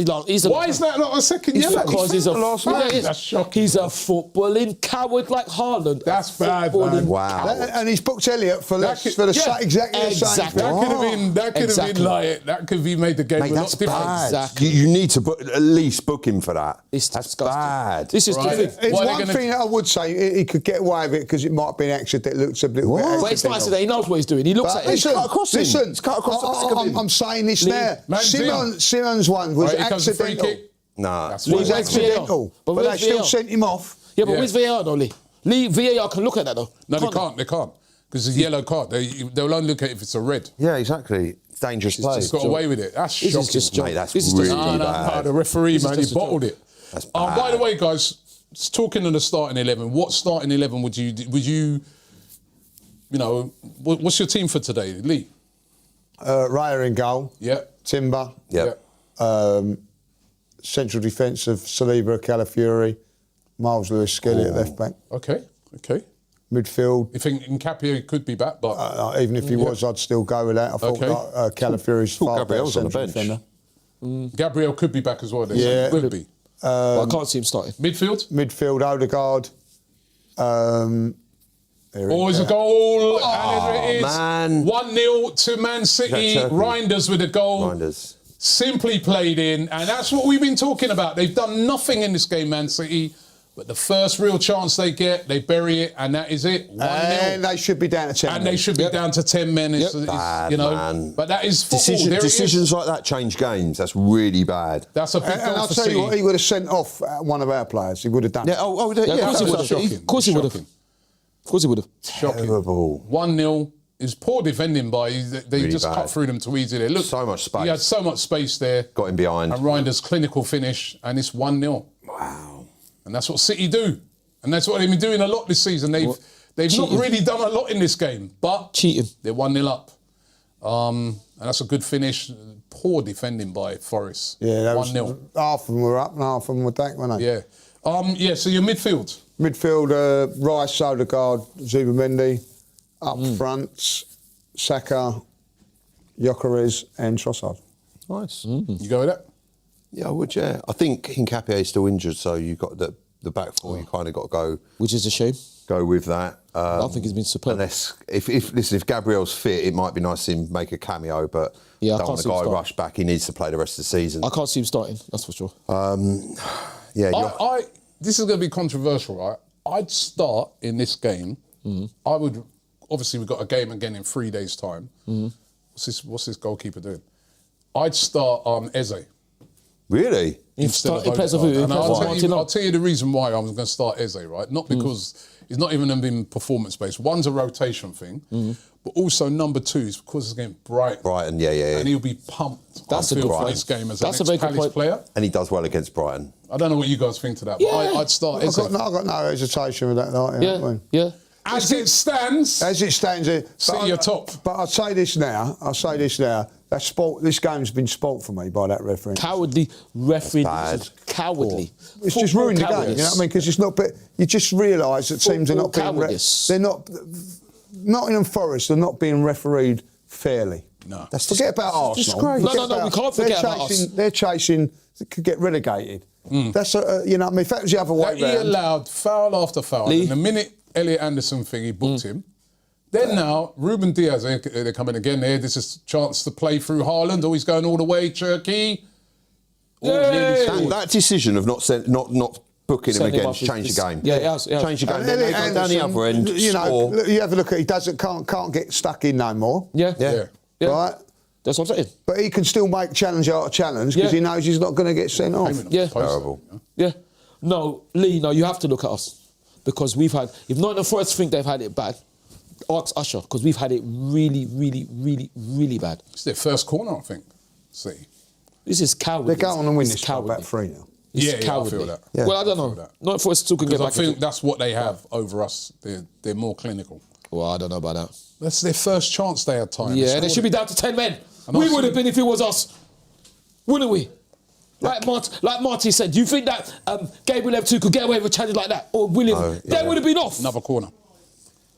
a Why is that not a second It's yellow? because he's a last yeah, man. it is. That's shocking. He's a footballing coward like Haaland. That's bad, Footballing man. Wow. And he's booked Elliot for That could- yeah, exactly the same exactly. thing. That could have been. That could have Exactly. been like. That could have made the game Mate, a lot that's different. bad. Exactly. You need to at least book him for that. It's That's disgusting. bad. This is Right. the thing. It's Why are they one gonna- thing that I would say, he could get away with it because it might have been accident. It looks a little bit What? But it's nice accidental. that he knows what he's doing. He looks But at it. listen, cut across him. listen, It's cut across the back of him. I'm saying this Lee, now. man's Simmons' one was Right, here comes the free accidental. kick. Nah. That's Was fine. Where's VAR? accidental. But But they where's still VAR? sent him off. Yeah, but Yeah. where's VAR, though, Lee? VAR can look at that, though. No, they can't. They can't because it's a yellow card. They'll only look at it if it's a red. Yeah, exactly. Dangerous play. Just got away with it. That's This shocking. is just Mate, that's this is really just No, bad. the referee, This is man, he just a bottled joke. it. That's By bad. the way, guys, talking of the starting 11, what starting 11 would you know, what's your team for today, Lee? Raya in goal. Yeah. Timber. Yeah. Central defence of Saliba, Calafiori, Miles Lewis, Skelly at left back. Okay. Midfield. You think Nkapia could be back, but Even if he was, I'd still go with that. I thought Okay. Calafiori's far better Gabriel's on the central bench. defender. Gabriel could be back as well. Then. Yeah. Could be. But I can't see him starting. Midfield. Midfield, Odegaard. Always a goal. and there it is. man. 1-0 to Man City. Turkey? Reinders with a goal. Minders. Simply played in, and that's what we've been talking about. They've done nothing in this game, Man City, But the first real chance they get, they bury it, and that is it. 1-0. And they should be down to 10 men. And they should be down to 10 men. It's, Bad, you know, man. but that is football. Decisions like that change games. That's really bad. That's a big And goal I'll for tell you City. what, he would have sent off one of our players. He would have done it. Yeah, of course he That's would have. shocking. Of course he would have. Shocking. Of course he would have. Shocking. Terrible. 1-0. It's poor defending by. They Really just bad. cut through them too easy there. Look, So much space. He had so much space there. Got him behind. And Reinder's clinical finish, and it's 1-0. Wow. And that's what City do. And that's what they've been doing a lot this season. They've not Cheating. really done a lot in this game, but Cheating. they're 1-0 up. And that's a good finish. Poor defending by Forest. Yeah, that was 1-0. half of them were up and half of them were back, weren't they? Yeah. So your midfield. Midfield, Rice, Odegaard, Zubimendi. Up front, Saka, Gyökeres and Trossard. Nice. You go with that? Yeah, I would, yeah. I think Hincapié is still injured, so you've got the back four, you kind of got to Which is a shame. go with that. I think he's been superb. Unless, if Gabriel's fit, it might be nice to see him make a cameo, but Yeah, I don't can't want see the him guy start. rush back. He needs to play the rest of the season. I can't see him starting, that's for sure. Yeah, This is going to be controversial, right? I'd start in this game. I would. Obviously, we've got a game again in 3 days' time. What's this goalkeeper doing? I'd start Eze. really? Instead of He plays with who? Odegaard. He And plays I'll with tell, you, Martinelli. I'll tell you the reason why I'm going to start Eze, right? Not because it's not even been performance-based. One's a rotation thing, but also number two is because it's against Brighton. Brighton, yeah. And he'll be pumped. That's I a feel good for point. this game as That's an a very good ex-Palace point. player. And he does well against Brighton. I don't know what you guys think to that, but Yeah. I'd start I've Eze. got no hesitation with that. Like, you know what I mean? Yeah. As it stands, As it stands here, City are top. But I'll say this now. That sport. This game's been spoilt for me by that referee. Cowardly referee. Bad. This is cowardly. It's just Football ruined the game. You know cowardice. what I mean? Because it's not. You just realise that teams are Football not being. cowardice. They're not. Nottingham Forest are not being refereed fairly. No. Forget about Arsenal. disgrace. Forget No, we can't forget about us. They're chasing. They could get relegated. That's you know. What I mean, if that was the other way that he round. allowed foul after foul. Lee? And the minute Elliot Anderson thing, he booked him. Then now, Ruben Diaz, they're coming again there. This is a chance to play through Haaland. Always going all the way, Turkey. That decision of not booking him Send him again off changed is- the game. Yeah, it has. Changed the game. And Then they Elliot go down the Anderson, other end, you know, score. look, you have a look at. He can't get stuck in no more. Yeah. Yeah. Right. That's what I'm saying. But he can still make challenge out of challenge because Yeah. he knows he's not going to get sent off. Yeah. Terrible. Yeah. No, Lee, no, you have to look at us. Because we've had, if Nottingham Forest think they've had it bad, ask Usher, because we've had it really, really, really, really bad. It's their first corner, I think. See. This is cowardly. They go on and win It's this by cowardly. about 3-0. It's Yeah, I cowardly. feel that. Yeah. Well, I don't I know. feel that. Nottingham Forest still can get Because I back into think it. that's what they have over us. They're more clinical. Well, I don't know about that. That's their first chance they had time. Yeah, they should be down to 10 men. And We also- would have been if it was us. Wouldn't we? Like Marty said, do you think that Gabriel F2 could get away with a challenge like that? Or William? No, They yeah. would have been off. Another corner.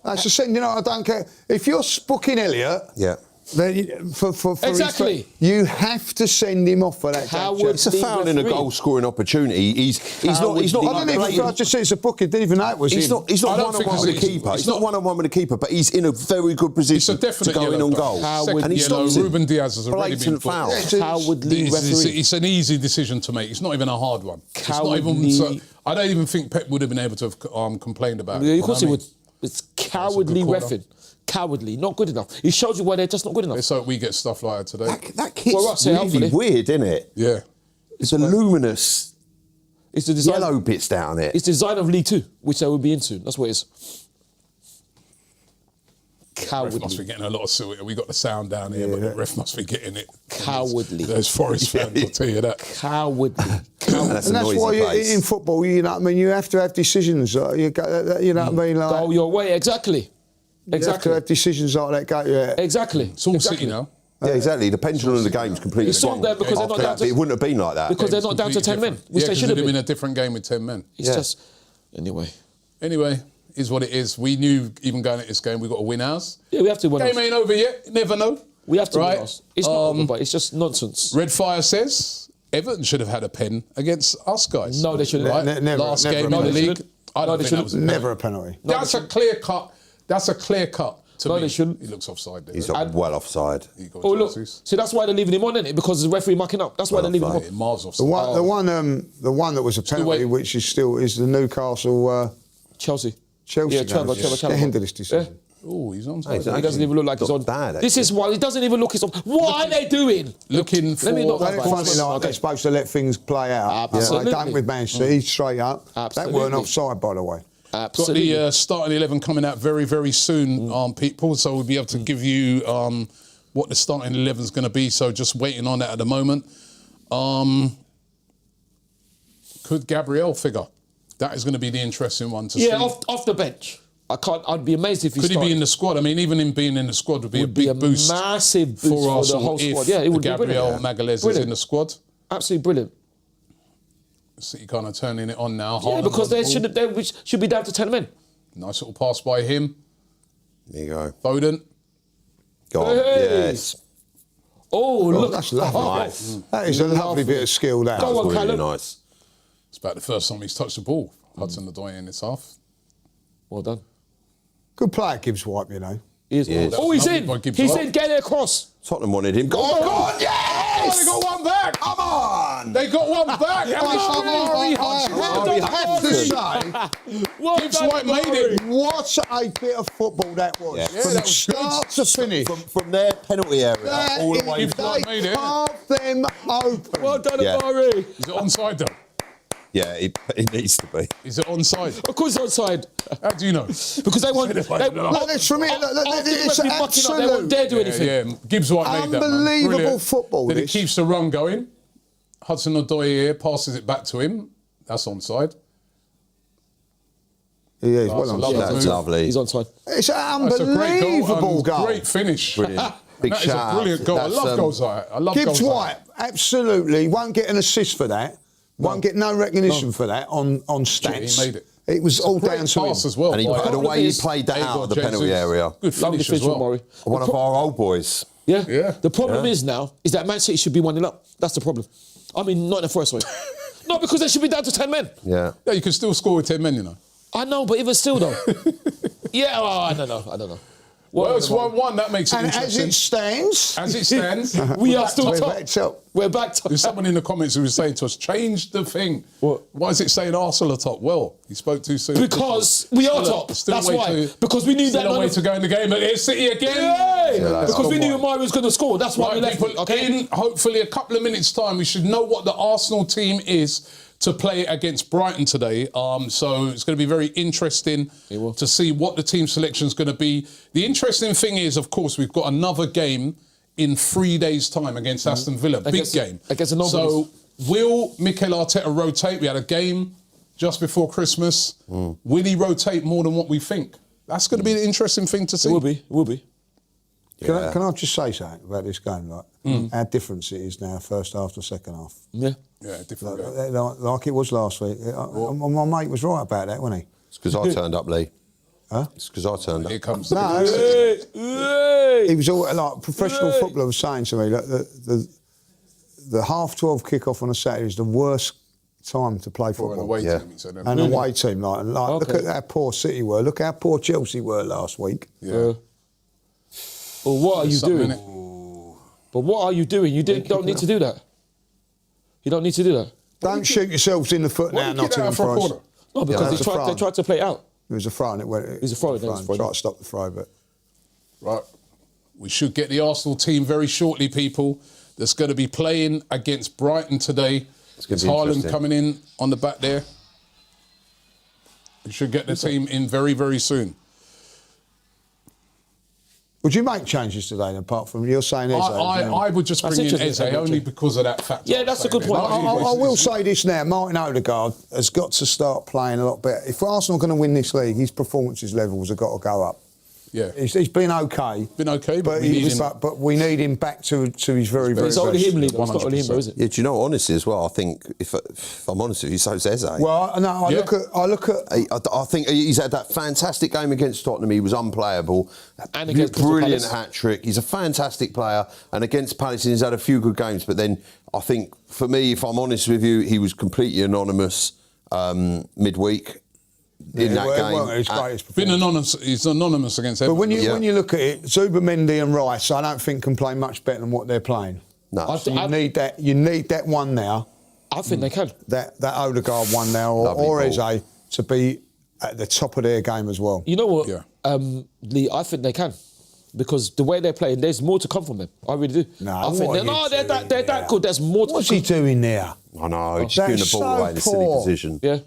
That's the thing, you know, I don't care. If you're booking Elliot, Yeah. then for Exactly. you have to send him off for that. Coward. It's a foul in a referee. goal-scoring opportunity. He's not. He's not. I don't even. I just said it's a booking. Didn't even know it was He's him. not. He's I not don't one-on-one think with the it's- keeper. it's He's not not- one-on-one with the keeper, but he's in a very good It's a position to definite go in yellow on card. goal. Coward And he yellow. stops him. Ruben Diaz has already been Blatant booked. foul. Cowardly It's referee. an easy decision to make. It's not even a hard one. It's not Cowardly- even. I don't even think Pep would have been able to have complained about it. Yeah, You of course know he what I would. mean? It's cowardly corner. reffing. Cowardly, not good enough. It shows you why they're just not good enough. Let's hope we get stuff like that today. That kit's Well, Ross, yeah, really hopefully. weird, isn't it? Yeah. It's the luminous It's the design. yellow bits down it. It's the design of League Two, which they would be into. That's what it is. Ref Cowardly. must be getting a lot of silver. We got the sound down here, but the ref must be getting it. Cowardly. Those Forest fans will tell you that. Cowardly. And that's And a that's noisy why place. in football, you know what I mean, you have to have decisions. You know what I mean? Like, Go your way, exactly. you have to Exactly. have decisions like that. Go, yeah. Exactly. It's all exactly. City now. Yeah, exactly. The pendulum of the game's completely It's all swung there because they're after not down that, to- but it wouldn't have been like that. Because they're not down to 10 men, which they should have been been. a different game with 10 men. It's just, anyway. Anyway, is what it is. We knew even going at this game, we got to win ours. Yeah, we have to win Game ours. ain't over yet. You never know. We have to right? win ours. It's not over, but it's just nonsense. Red Fire says Everton should have had a pen against us guys. No, they shouldn't. Right? Never, Last never game a in the penalty. league. I No, don't they think that was a shouldn't. penalty. Never a penalty. That's a clear cut. That's a clear cut To No, me, they shouldn't. He looks offside there. He's well offside. He got Oh, look. jerseys. See, that's why they're leaving him on, isn't it? Because the referee mucking up. That's why they're leaving him Yeah, on. miles offside. The one that was a penalty, wait. which is the Newcastle Chelsea. Chelsea. Yeah, Trevor. The end of this decision. Oh, he's on. He's He doesn't even look like he's on. Not bad, This is why he doesn't even look his on. What are they doing? Looking for. Let me not Well, it's funny, like Okay. they're supposed to let things play out. Absolutely. They don't with Man City, straight up. Absolutely. That weren't offside, by the way. Got Absolutely. the starting 11 coming out very, very soon, people. So we'll be able to give you what the starting 11 is going to be. So just waiting on that at the moment. Could Gabriel figure? That is going to be the interesting one to see. off the bench. I'd be amazed if he Could he started. be in the squad? I mean, even him being in the squad would be a Would be big boost massive boost for the Arsenal whole if squad. Yeah, it would be Gabriel brilliant. Magalhaes is Brilliant. in the squad. Absolutely brilliant. City kind of turning it on now. Yeah, Haaland because on they the ball. should be down to 10 men. Nice little pass by him. There you go. Foden. Go on. Hey. Yes. Oh, look. That's lovely. Nice. That is a lovely bit of skill, that. Go on, Really Callum. nice. It's about the first time he's touched the ball. Hudson-Odoi in this half. Well done. Good player, Gibbs White, you know. He is. Yes. Oh, he's Lovely in. by Gibbs He's White. in. Get it across. Tottenham wanted him. Go on, Oh, go on, yes! Oh, they got one back. Come on! They got one back. I have to say, Well Gibbs done, White made it. what a bit of football that was. Yeah. From that was start to finish. From their penalty area That all the is- way. Gibbs White made They it. carved them open. Well done, Yeah. Amari. Is it onside though? Yeah, it needs to be. Is it onside? Of course, it's onside. How do you know? Because they want. Said it like that. Look, it's from here. Look, After the it's referee mucking up, they won't dare do anything. Yeah, Gibbs White made that. Man. Unbelievable Brilliant. football, Then it this. keeps the run going. Hudson-Odoi here passes it back to him. That's onside. Yeah, he's That's well a on. lovely That's move. lovely. He's onside. It's an That's a great goal. unbelievable and goal. Great finish. Brilliant. Big That is a shout. brilliant goal. I That's, love goals like that. I love Gibbs goals like White, absolutely, won't get an assist for that. Won't get no recognition for that on stats. He made it. It was all Great down to him. pass as well. And by the way he played that Igor out of the Jesus. penalty area. Good Lovely finish as finish, well. Maury. One of our old boys. Yeah. Yeah. The problem is now is that Man City should be 1-0 up. That's the problem. I mean, not in the first way. No, because they should be down to 10 men. Yeah. Yeah, you can still score with 10 men, you know. I know, but even still, though. Yeah, I don't know. Well, it's 1-1. That makes it And as interesting. it stands, As it stands, We are still we're top. back top. We're back top. there's someone in the comments who was saying to us, change the thing. What? Why is it saying Arsenal are top? Well, you spoke too soon. Because we are Still a- top. still a That's way why. to- Because we knew Still that a none way of- to go in the game against City again. Yay! that's Because we all knew right. Amari was going to score. That's why we Right, left people, it. Okay. in hopefully a couple of minutes' time, we should know what the Arsenal team is to play against Brighton today. So it's going to be very interesting will. to see what the team selection is going to be. The interesting thing is, of course, we've got another game in 3 days' time against Aston Villa. Big Against- game. against the nobodies. So will Mikel Arteta rotate? We had a game just before Christmas. Will he rotate more than what we think? That's going to be the interesting thing to see. It will be. It will be. Can I just say something about this game? Like how different it is now, first half to second half. Yeah. Yeah, different game. Like it was last week. My mate was right about that, wasn't he? It's because I turned up, Lee. Huh? It's because I turned up. Here comes No, he was all like professional footballer was saying to me that the half-12 kickoff on a Saturday is the worst time to play for an football. away Yeah. team. He said, And away team, like look Okay. at how poor City were. Look how poor Chelsea were last week. Yeah. Well, what are you Something doing? in it. But what are you doing? You don't need to do that. You don't need to do that. Don't shoot yourselves in the foot Why now, did you kick that Nottingham out for a Forest. corner? No, because that's a they throw. tried to play it out. It was a throw and it went. It was a throw, it was a throw. Tried to stop the throw, but Right. We should get the Arsenal team very shortly, people. That's going to be playing against Brighton today. It's gonna It's be Haaland interesting. coming in on the back there. We should get the team in very, very soon. would you make changes today? Apart from you're saying Eze, I would just That's bring in interesting. Eze only because of that factor. Yeah, that's a good point. I will say this now: Martin Odegaard has got to start playing a lot better. If Arsenal are going to win this league, his performances levels have got to go up. Yeah. He's been okay. Been okay, but we he- need him. but we need him back to his very, very It's best. only him, Lee. It's not only him, though, is it? Yeah, do you know, honestly, as well, I think, if I'm honest with you, so's Eze. Well, no, I Yeah. look at. I think he's had that fantastic game against Tottenham. He was unplayable. And against Crystal Brilliant Palace. hat-trick. He's a fantastic player. And against Palace, he's had a few good games. But then I think, for me, if I'm honest with you, he was completely anonymous midweek. in that game. His greatest Been performance. anonymous. He's anonymous against But everyone. when you look at it, Zubimendi and Rice, I don't think can play much better than what they're playing. No. So you need that. You need that one now. I think they can. That Odegaard one now, Lovely or ball. Eze to be at the top of their game as well. You know what, Yeah. Lee? I think they can. Because the way they're playing, there's more to come from them. I really do. No, I think they're that good. There's more to What's he doing there? I know, just That's giving the ball so away in a silly poor. position. Yeah.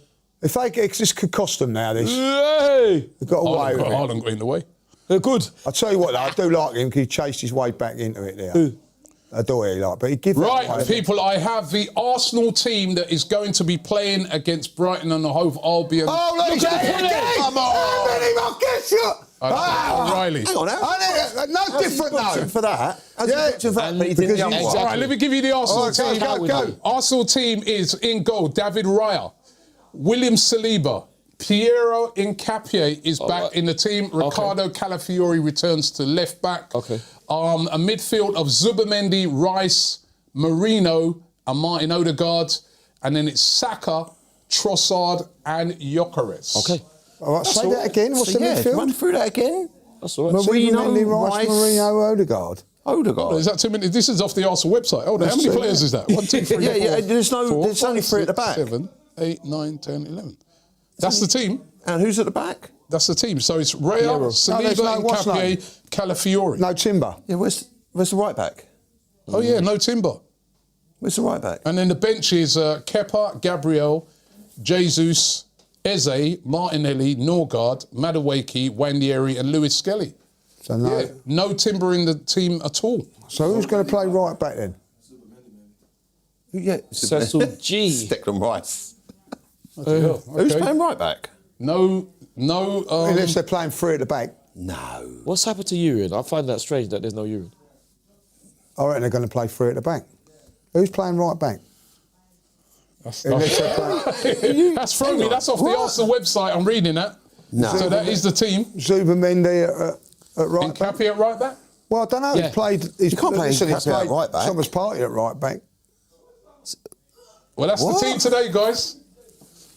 If this could cost them now, this Hey! they've got away with it. Haaland got in the way. They're good. I tell you what, though, I do like him because he chased his way back into it there. Who? I do really like, but he gives Right, that away. people, I have the Arsenal team that is going to be playing against Brighton and Hove Albion. Oh, look at it! Come on! How many more gets you? O'Reilly. Hang on, No different though. for that. How's Yeah. he booked for that? But he didn't Because the other he's- one? All right, let me give you the Arsenal All right, team. go. Arsenal team is in goal, David Raya, William Saliba, Piero Hincapié is back in the team. Ricardo Calafiori returns to left back. Okay. A midfield of Zubimendi, Rice, Marino, and Martin Odegaard. And then it's Saka, Trossard, and Gyökeres. Okay. All right, say that again. What's the midfield? Run through that again. That's all right. Marino, Zubimendi, Rice, Rice. Marino, Odegaard. Odegaard. Is that too many? This is off the Arsenal website. Hold on, how many That's players is that? 1, 2, 3, Yeah, 4, there's only 3 at the back. 7, 8, 9, 10, 11. That's the team. And who's at the back? That's the team. So it's Raya, No, there's Saliba, no- what's name? Hincapié, Calafiori. No Timber. Yeah, where's the right back? Oh yeah, no Timber. Where's the right back? And then the bench is Kepa, Gabriel, Jesus, Eze, Martinelli, Norgard, Madueke, Wandieri, and Lewis Skelly. So no. Yeah, no Timber in the team at all. So who's going to play right back then? Yeah, Cecil G. Declan Rice. Who's Who's playing right back? No. Unless they're playing 3 at the back. No. What's happened to urine? I find that strange that there's no urine. I reckon they're going to play 3 at the back. Who's playing right back? That's Unless they're playing that's thrown me. That's off the What? Arsenal website. I'm reading that. No. So that is the team. Zubimendi at right back. Hincapié at right back. Well, I don't know. Yeah. He's played. You can't play Hincapié at right back. Thomas Partey at right back. Well, that's What? the team today, guys.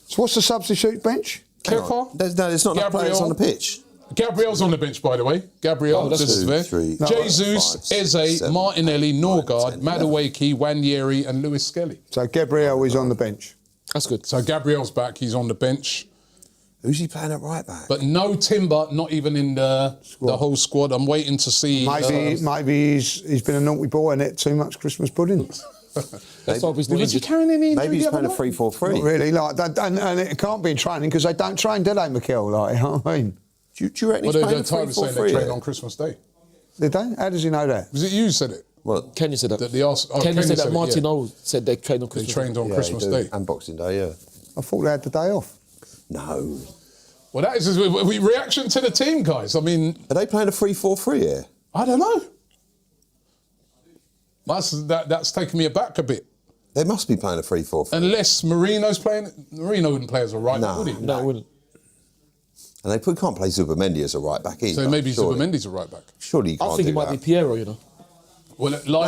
So what's the substitute bench? Kepa. There's not enough players on the pitch. Gabriel's on the bench, by the way. Gabriel, that's this is two, there. three, Jesus, five, Eze, 7, Martinelli, 8, 9, Norgard, 10, Madueke, Wandieri, and Lewis Skelly. So Gabriel is on the bench. That's good. So Gabriel's back, he's on the bench. Who's he playing at right back? But no Timber, not even in the whole squad. I'm waiting to see. Maybe he's been a naughty boy and ate too much Christmas pudding. Let's hope he's not Was he injured. carrying any injury Maybe he's the other playing a night? 3-4-3. Not really, like, and it can't be in training because they don't train, do they, Mikel? Like, you know what I mean? Do you reckon Well, he's the playing a time was saying they 3-4-3? trained on Christmas Day. Did they? How does he know that? Was it you said it? What? Kenya said that. That the Arsenal- Kenya said that it, Martin yeah. O said they trained on They Christmas. trained on Yeah, Christmas they do. Day. And Boxing Day, yeah. I thought they had the day off. No. Well, that is a reaction to the team, guys. I mean, Are they playing a 3-4-3 here? I don't know. That's taken me aback a bit. They must be playing a 3-4-3. Unless Marino's playing. Marino wouldn't play as a right back, No. would he? No, it wouldn't. And they can't play Zubimendi as a right back either. So maybe surely. Zubimendi's a right back. Surely you can't I think do it might that. be Piero, you know. Well, No,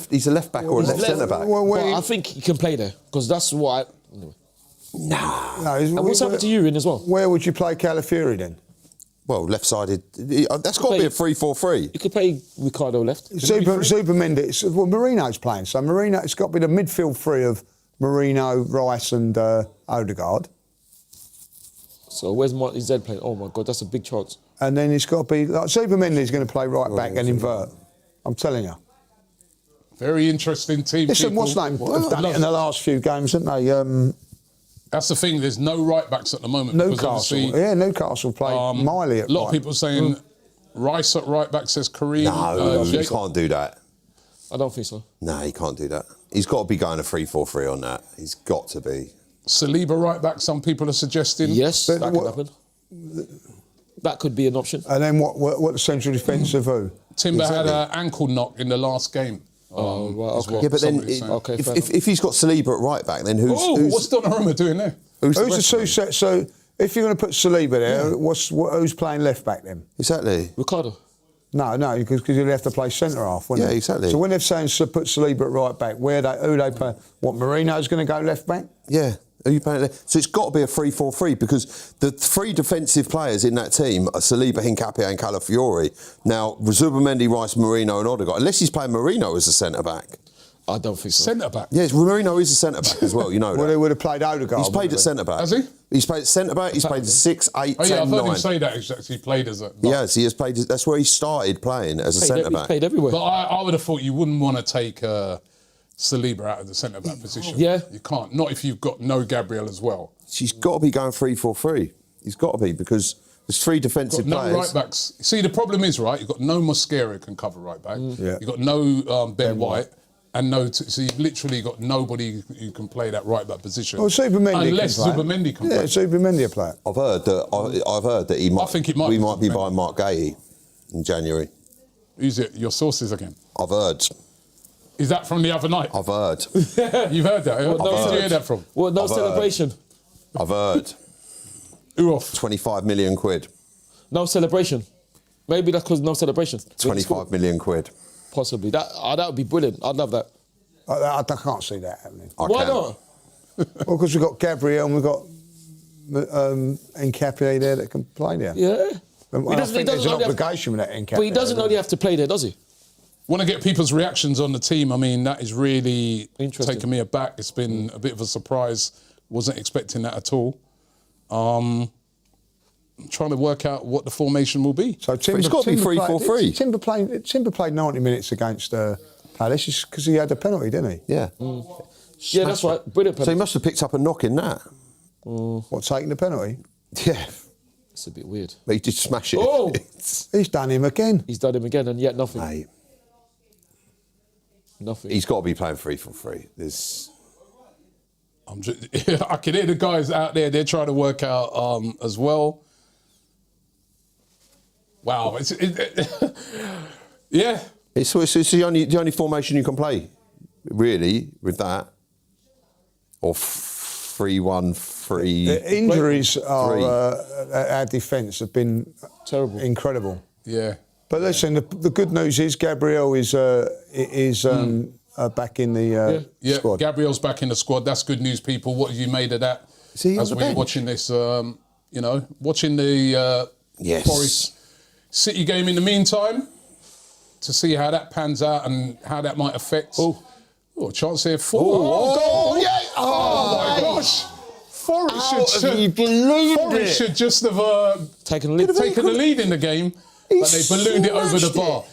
he's a left back or a left centre back. But I think he can play there because that's what. Anyway. No, And what's happened to urine as well? Where would you play Calafiori then? Well, left-sided. That's got to be a 3-4-3. You could play Ricardo left. Zubimendi. Well, Marino's playing, so Marino. It's got to be the midfield three of Marino, Rice, and Odegaard, So where's Martin Z playing? Oh my God, that's a big chance. and then it's got to be like Zubimendi's going to play right back and invert. I'm telling you. Very interesting team. Listen, people. what's name? They've done it in the last few games, haven't they? That's the thing. There's no right backs at the moment. because Newcastle. obviously, Yeah, Newcastle played Miley at a lot right. of people saying Rice at right back, says Kareem. No, he Jake. can't do that. I don't think so. No, he can't do that. He's got to be going a 3-4-3 on that. He's got to be. Saliba right back, some people are suggesting. Yes, But that could what- happen. That could be an option. And then what the central defence of who? Timber had an ankle knock in the last game. Oh, right, is okay. what Yeah, but then somebody's saying. Okay, fair enough. if he's got Saliba at right back, then who's What's Donnarumma doing there? who's the Who's the rest two of them? set? So if you're going to put Saliba there, who's playing left back then? Exactly. Ricardo. No, because you'd have to play centre half, wouldn't Yeah, you? exactly. So when they're saying put Saliba at right back, who they play? What, Marino's going to go left back? Yeah. Who are you playing? So it's got to be a 3-4-3 because the three defensive players in that team are Saliba, Hincapié and Calafiori. Now, Zubimendi, Rice, Mourinho and Odegaard. Unless he's playing Mourinho as a centre-back. I don't think so. Centre-back? Yes, Mourinho is a centre-back as well, you know Well, that. he would have played Odegaard. He's played at centre-back. Has he? He's played at centre-back, he's played at 6, 8, 10, 9. I've heard him say that he played as a... Yes, he has played. That's where he started playing as a He's centre-back. played everywhere. But I would have thought you wouldn't want to take Saliba out of the centre-back position. Yeah. You can't. Not if you've got no Gabriel as well. He's got to be going 3-4-3. He's got to be because there's three defensive Got no players. right backs. See, the problem is, right, you've got no Mosquera who can cover right back. Yeah. You've got no Ben White. And so you've literally got nobody who can play that right back position. Well, Zubimendi unless can play. Zubimendi can Yeah, play. Zubimendi will play. I've heard that he might. I think it might We be might be Zubimendi. buying Mark Gahey in January. Who's it? Your sources again? I've heard. Is that from the other night? I've heard. You've heard that? Who did you hear that from? Well, no I've heard. celebration. I've heard. Who off? 25 million quid. No celebration. Maybe that's because no celebration. 25 million quid. Possibly. That would be brilliant. I'd love that. I can't see that happening. Why can. not? Well, because we've got Gabriel and we've got Hincapié there that can play there. Yeah. And He I doesn't- he think there's doesn't an only have- obligation with that Hincapié. But he doesn't only have to play there, does he? Want to get people's reactions on the team. I mean, that is really Interesting. taken me aback. It's been a bit of a surprise. Wasn't expecting that at all. I'm trying to work out what the formation will be. So Timber, it's got to be Timber 3-4-3. Timber played 90 minutes against Palace because he had the penalty, didn't he? Yeah. Yeah, that's right. Brilliant. So he penalty. must have picked up a knock in that. What, taking the penalty? Yeah. It's a bit weird. But he did smash it. Oh! He's done him again. He's done him again, and yet nothing. Mate, Nothing. he's got to be playing 3-4-3. There's. I can hear the guys out there. They're trying to work out as well. Wow. Yeah. It's the only formation you can play, really, with that. Or 3-1-3. The injuries are our defence have been Terrible. incredible. Yeah. But listen, the good news is Gabriel is back in the Yeah, squad. Gabriel's back in the squad. That's good news, people. What have you made of that? Is he on as the we're bench? watching this, watching the Yes. Forest City game in the meantime to see how that pans out and how that might affect. Oh, chance here for. Oh, yeah. Oh, my gosh. Forest you believed Forest should just have Taking the lead. taken the lead in the game, but they ballooned it over the smashed bar.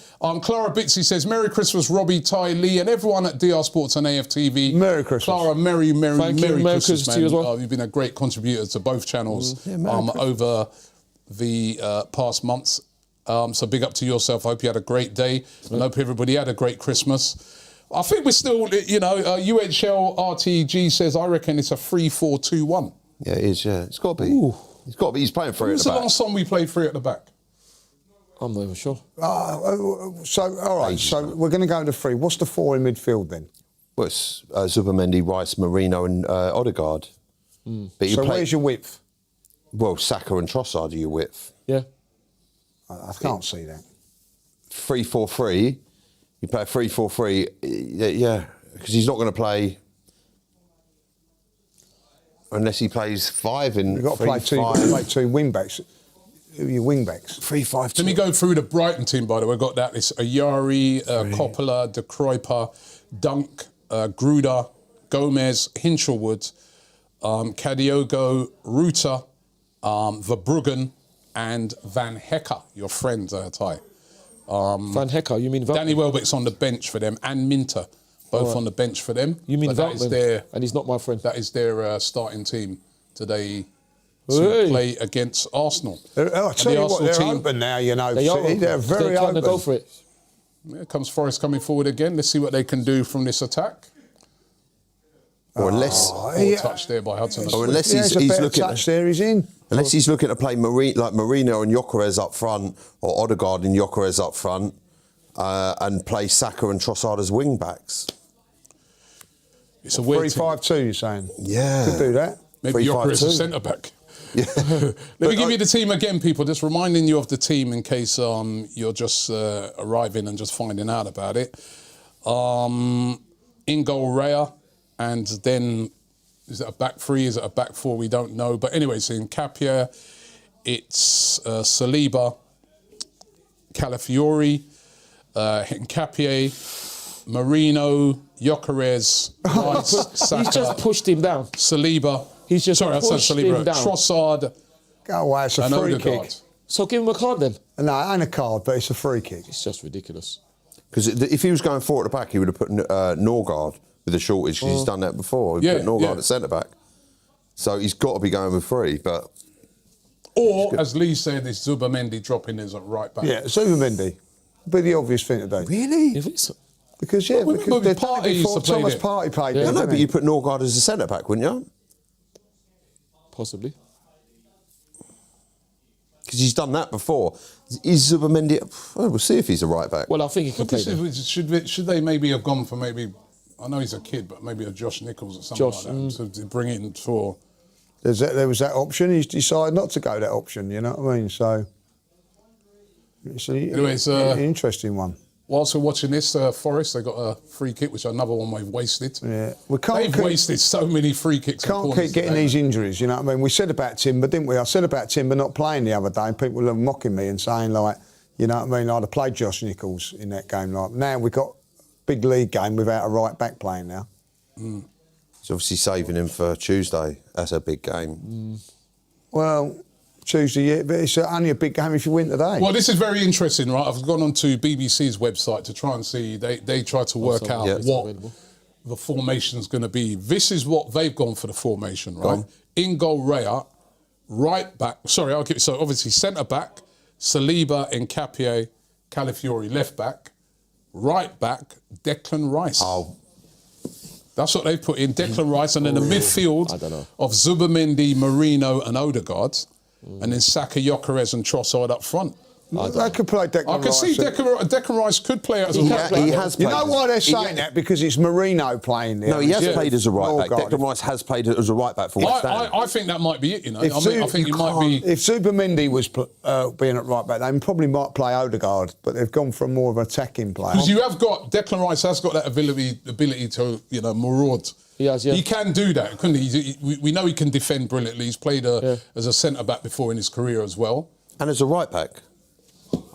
Clara Bitsy says, Merry Christmas, Robbie, Ty, Lee, and everyone at DR Sports and AFTV. Merry Christmas. Clara, Merry Thank you. Merry Christmas, Christmas man. to you as well. You've been a great contributor to both channels over the past months. So big up to yourself. I hope you had a great day. I hope everybody had a great Christmas. I think we're still, UHL RTG says, I reckon it's a 3-4-2-1. Yeah, it is, yeah. It's got to be. It's got to be. He's playing three When at was the the back. last time we played three at the back? I'm not even sure. So, all right, so we're going to go to 3. What's the 4 in midfield then? Well, it's Zubimendi, Rice, Mourinho and Odegaard. But you So play, where's your width? well, Saka and Trossard are your width. Yeah. I can't see that. 3-4-3. You play a 3-4-3. Yeah, because he's not going to play unless he plays 5 in. You've got to play 2 wing backs. Who are your wing backs? 3-5-2. Let me go through the Brighton team, by the way. We've got that. It's Ayari, Coppola, De Kruijper, Dunk, Gruder, Gomez, Hinchelwood, Kadiogo, Ruta, Verbruggen, and Van Hecker, your friend, Ty. Van Hecker, you mean Veltman? Danny Welbeck's on the bench for them, and Minter, both on the bench for them. You mean But that is Veltman? their, And he's not my friend. that is their starting team today to Hey. play against Arsenal. I And tell the you what, Arsenal they're team- open now, They are. City. They're very They're trying open. to go for it. Here comes Forest coming forward again. Let's see what they can do from this attack. Or unless, Poor touch there by Hudson. or unless Yeah, he's, it's a he's better looking. touch there, he's in. Unless he's looking to play like Mourinho and Gyökeres up front, or Odegaard and Gyökeres up front, and play Saka and Trossard as wing backs. It's a weird team. 3-5-2, you're saying? Yeah. Could do that. Maybe Gyökeres is a 3-5-2. centre back. Yeah. Let me give you the team again, people. Just reminding you of the team in case you're just arriving and just finding out about it. In goal, Raya, and then Is it a back three? Is it a back four? We don't know. But anyway, so in Capia, it's Saliba, Calafiori, Nkapie, Marino, Gyökeres, Rice, Saka. He's just pushed him down. Saliba. He's just Sorry, I said pushed Saliba. him down. Trossard. Go away, it's a and free Odegaard. kick. So give him a card then. No, it ain't a card, but it's a free kick. It's just ridiculous. Because if he was going forward at the back, he would have put Norgard with the shortage, because he's done that before. He put Norgard at centre-back. So he's got to be going with three, but... Or, as Lee said, is Zubamendi dropping as a right back. Yeah, Zubamendi. Be the obvious thing to do. Really? If it's, Because, Well, because they've done Partey it used before. to play Thomas there. Partey played Yeah. there, No, didn't but he? you put Norgard as a centre-back, wouldn't you? possibly. Because he's done that before. Is Zubamendi... Well, we'll see if he's a right-back. Well, I think he can play there. Should they maybe have gone for maybe... I know he's a kid, but maybe a Josh Nichols or something like that to bring in for... There was that option. He's decided not to go that option, you know what I mean? So... It's an interesting one. Whilst we're watching this, Forest, they got a free kick, which is another one we've wasted. Yeah. They've wasted so many free kicks. Can't keep getting these injuries, you know what I mean? We said about Timber, didn't we? I said about Timber not playing the other day. People were mocking me and saying, like, you know what I mean? I'd have played Josh Nichols in that game. Like, now we've got a big league game without a right back playing now. He's obviously saving him for Tuesday. That's a big game. Well, Tuesday, yeah, but it's only a big game if you win today. Well, this is very interesting, right? I've gone onto BBC's website to try and see. They try to work out what the formation's going to be. This is what they've gone for the formation, right? In goal, Raya, right back. Sorry, I'll give it. So obviously centre back, Saliba, Nkapie, Calafiori, left back, right back, Declan Rice. Oh. That's what they've put in, Declan Rice, and then the midfield of Zubamendi, Marino, and Odegaard. And then Saka, Gyökeres and Trossard up front. They could play Declan Rice. I can see Declan Rice could play as a right back. He has played. You know why they're saying that? Because it's Marino playing there. No, he has played as a right back. Norgard. Declan Rice has played as a right back for West Ham. I think that might be it, you know. If I think it might be... If Zubamendi was being at right back, they probably might play Odegaard, but they've gone for more of an attacking player. Because you have got... Declan Rice has got that ability to, you know, maraud. He has, yeah. He can do that, couldn't he? We know he can defend brilliantly. He's played as a centre-back before in his career as well. And as a right back.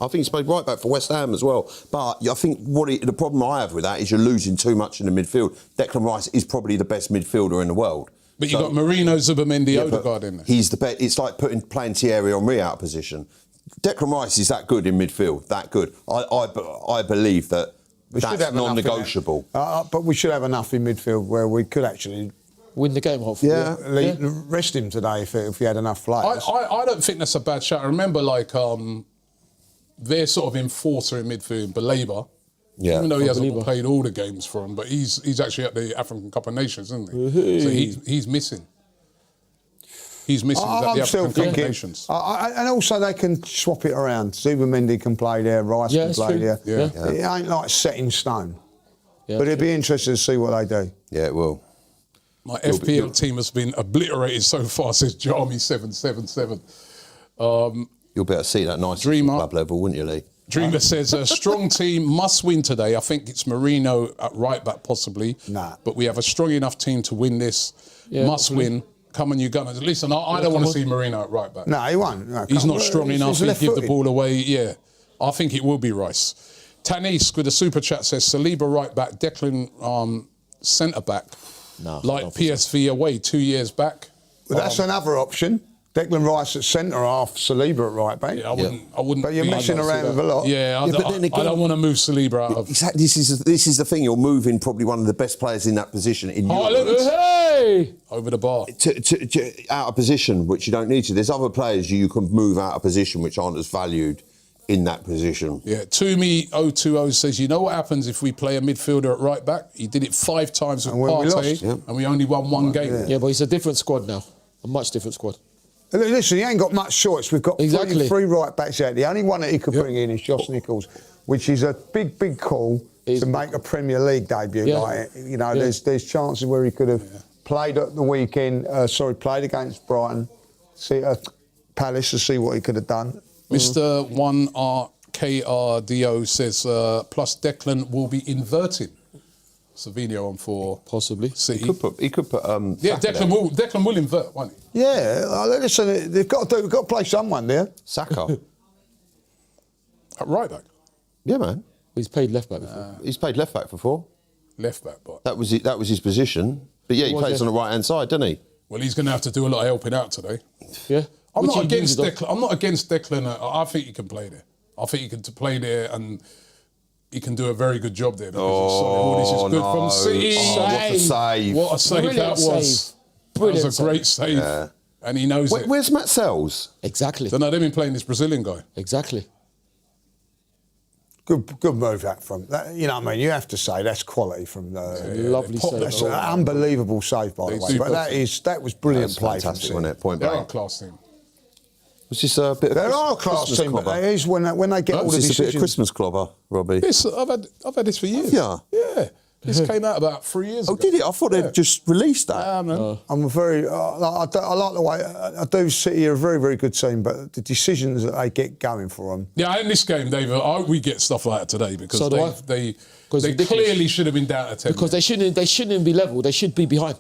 I think he's played right back for West Ham as well. But I think the problem I have with that is you're losing too much in the midfield. Declan Rice is probably the best midfielder in the world. But you've got Marino, Zubamendi, Odegaard in there. He's the best. It's like playing Thierry Henry out of position. Declan Rice is that good in midfield, that good. I believe that that's non-negotiable. But we should have enough in midfield where we could actually win the game, hopefully. rest him today if he had enough players. I don't think that's a bad shout. I remember, like, their sort of enforcer in midfield, Baleba. Yeah. Even though he hasn't played all the games for him, but he's actually at the African Cup of Nations, isn't he? So he's missing. He's missing at the African Cup of Nations. And also they can swap it around. Zubamendi can play there, Rice can play there. It ain't like set in stone. But it'd be interesting to see what they do. Yeah, it will. My FPL team has been obliterated so far, says Jarmy777. You'll be able to see that nice club level, wouldn't you, Lee? Dreamer says, a strong team must win today. I think it's Marino at right back, possibly. But we have a strong enough team to win this. Must win. Come on, you Gunners. Listen, I don't want to see Marino at right back. No, he won't. No, he's not strong enough. He'll give the ball away. Yeah. I think it will be Rice. Tanis with a super chat says, Saliba right back, Declan centre back. No, like PSV away 2 years back. Well, that's another option. Declan Rice at centre half, Saliba at right back. Yeah, I wouldn't. But you're messing around with a lot. Yeah, I don't want to move Saliba out of. Exactly. This is the thing. You're moving probably one of the best players in that position in Europe. Hey! Over the bar. Out of position, which you don't need to. There's other players you can move out of position which aren't as valued in that position. Yeah, Toomey020 says, you know what happens if we play a midfielder at right back? He did it 5 times with Partey, and we only won 1 game. Yeah, but it's a different squad now. A much different squad. Listen, he ain't got much choice. We've got three right backs out. The only one that he could bring in is Josh Nichols, which is a big call to make a Premier League debut. Like, you know, there's chances where he could have played at the weekend. Played against Brighton, Palace to see what he could have done. Mr. 1RKRDO says, plus Declan will be inverted. Savinho on for Possibly. City. He could put. Yeah, Saka there. Declan will invert, won't he? Yeah, listen, we've got to play someone there. Saka. At right back, Yeah, man. He's played left back before. He's played left back before. left back, but That was his position. But yeah, he Was plays it? on the right hand side, doesn't he? well, he's going to have to do a lot of helping out today. Yeah. I'm Which not he against usually does. Declan. I'm not against Declan. I think he can play there. I think he can play there and he can do a very good job there. Because he's solid. Oh, this is good no. from City. Oh, what a save. What a save Brilliant that was. save. That Brilliant was a great save. Yeah. And he knows it. Where's Matt Sells? Exactly. Don't know, they've been playing this Brazilian guy. Exactly. Good move that from that. You know what I mean? You have to say that's quality from the. Lovely pop save. That's an unbelievable save, by the They way. do But pop that was brilliant That's play from fantastic, City. wasn't it? Point They're a blank. class team. Was this a bit of There are a class Christmas team, but clobber? there is when they get all Was the this a bit of decisions. Christmas clobber, Robbie? Yes, I've had this for years. Yeah. Yeah. This came out about 3 years Oh, ago. did it? I thought they'd just released that. Man. I'm a very. I like the way I do. City are a very, very good team, but the decisions that they get going for them. Yeah, in this game, David, I hope we get stuff like that today because So do I. they 'Cause it's ridiculous. clearly should have been down to 10. Because they shouldn't be level. They should be behind.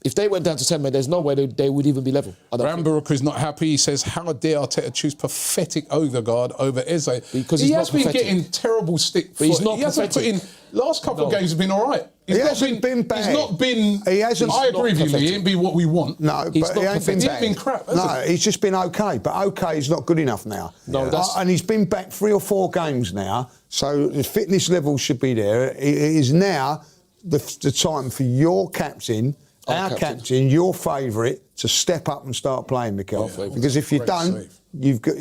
If they went down to 10 men, there's no way they would even be level. I don't think. Rambaruk is not happy. He says, how dare Arteta choose pathetic Odegaard over Eze? Because he he's has not been pathetic. getting terrible stick. But he's for- not He hasn't put in... pathetic. Last couple of games have been all right. He hasn't been bad. He's not been... He hasn't- I agree with you, pathetic. Lee. He ain't been what we want. No, He's but not he ain't been pathetic. bad. He's been crap, No, hasn't he? he's just been okay. But okay is not good enough now. No, that's- And he's been back 3 or 4 games now, so the fitness level should be there. It is now the time for your captain, our captain, your favourite, to step up and start playing, Mikel. Because if you Great don't, save. you've got.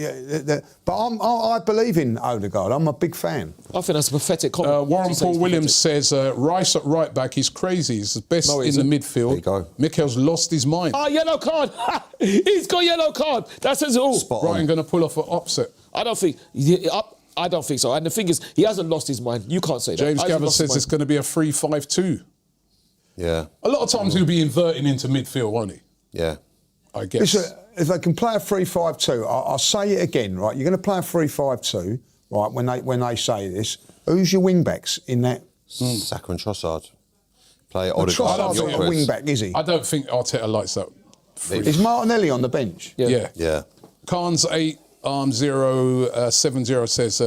But I believe in Odegaard. I'm a big fan. I think that's a pathetic comment. Warren To say Paul he's Williams pathetic. says, Rice at right back, he's crazy. He's the best No, he in the isn't. midfield. There you go. Mikel's lost his mind. Oh, yellow card. He's got yellow card. That says it all. Spot on. Brian going to pull off an upset. I don't think so. And the thing is, he hasn't lost his mind. You can't say that. James He hasn't Gavin lost his says it's mind. going to be a 3-5-2. Yeah, A lot of times he'll be inverting into midfield, won't he? yeah. I guess. Listen, if they can play a 3-5-2, I'll say it again, right? You're going to play a 3-5-2, right? When they say this, who's your wing backs in that? Saka and Trossard. Play Well, Odegaard. Trossard's and not a Gyökeres. wing back, is he? I don't think Arteta likes that. Is Martinelli on the bench? Yeah. Yeah. Khan's 8070 says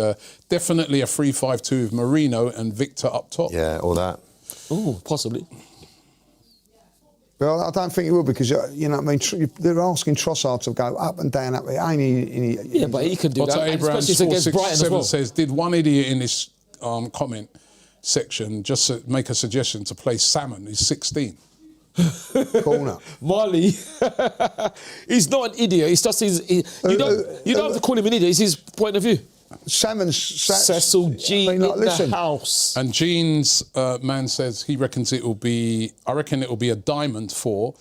definitely a 3-5-2 with Marino and Victor up top. Yeah, all that. Ooh, possibly. Well, I don't think he will because, you know what I mean, they're asking Trossard to go up and down, up. Ain't he? Yeah, but he can do Potter that. And Abrams especially against Brighton as 467 well. says, did one idiot in this comment section just make a suggestion to play Salmon? He's 16. Corner. Marley, he's not an idiot. It's just you don't have to call him an idiot. It's his point of view. Cecil G in the house. And Gene's man says he reckons I reckon it will be a diamond 4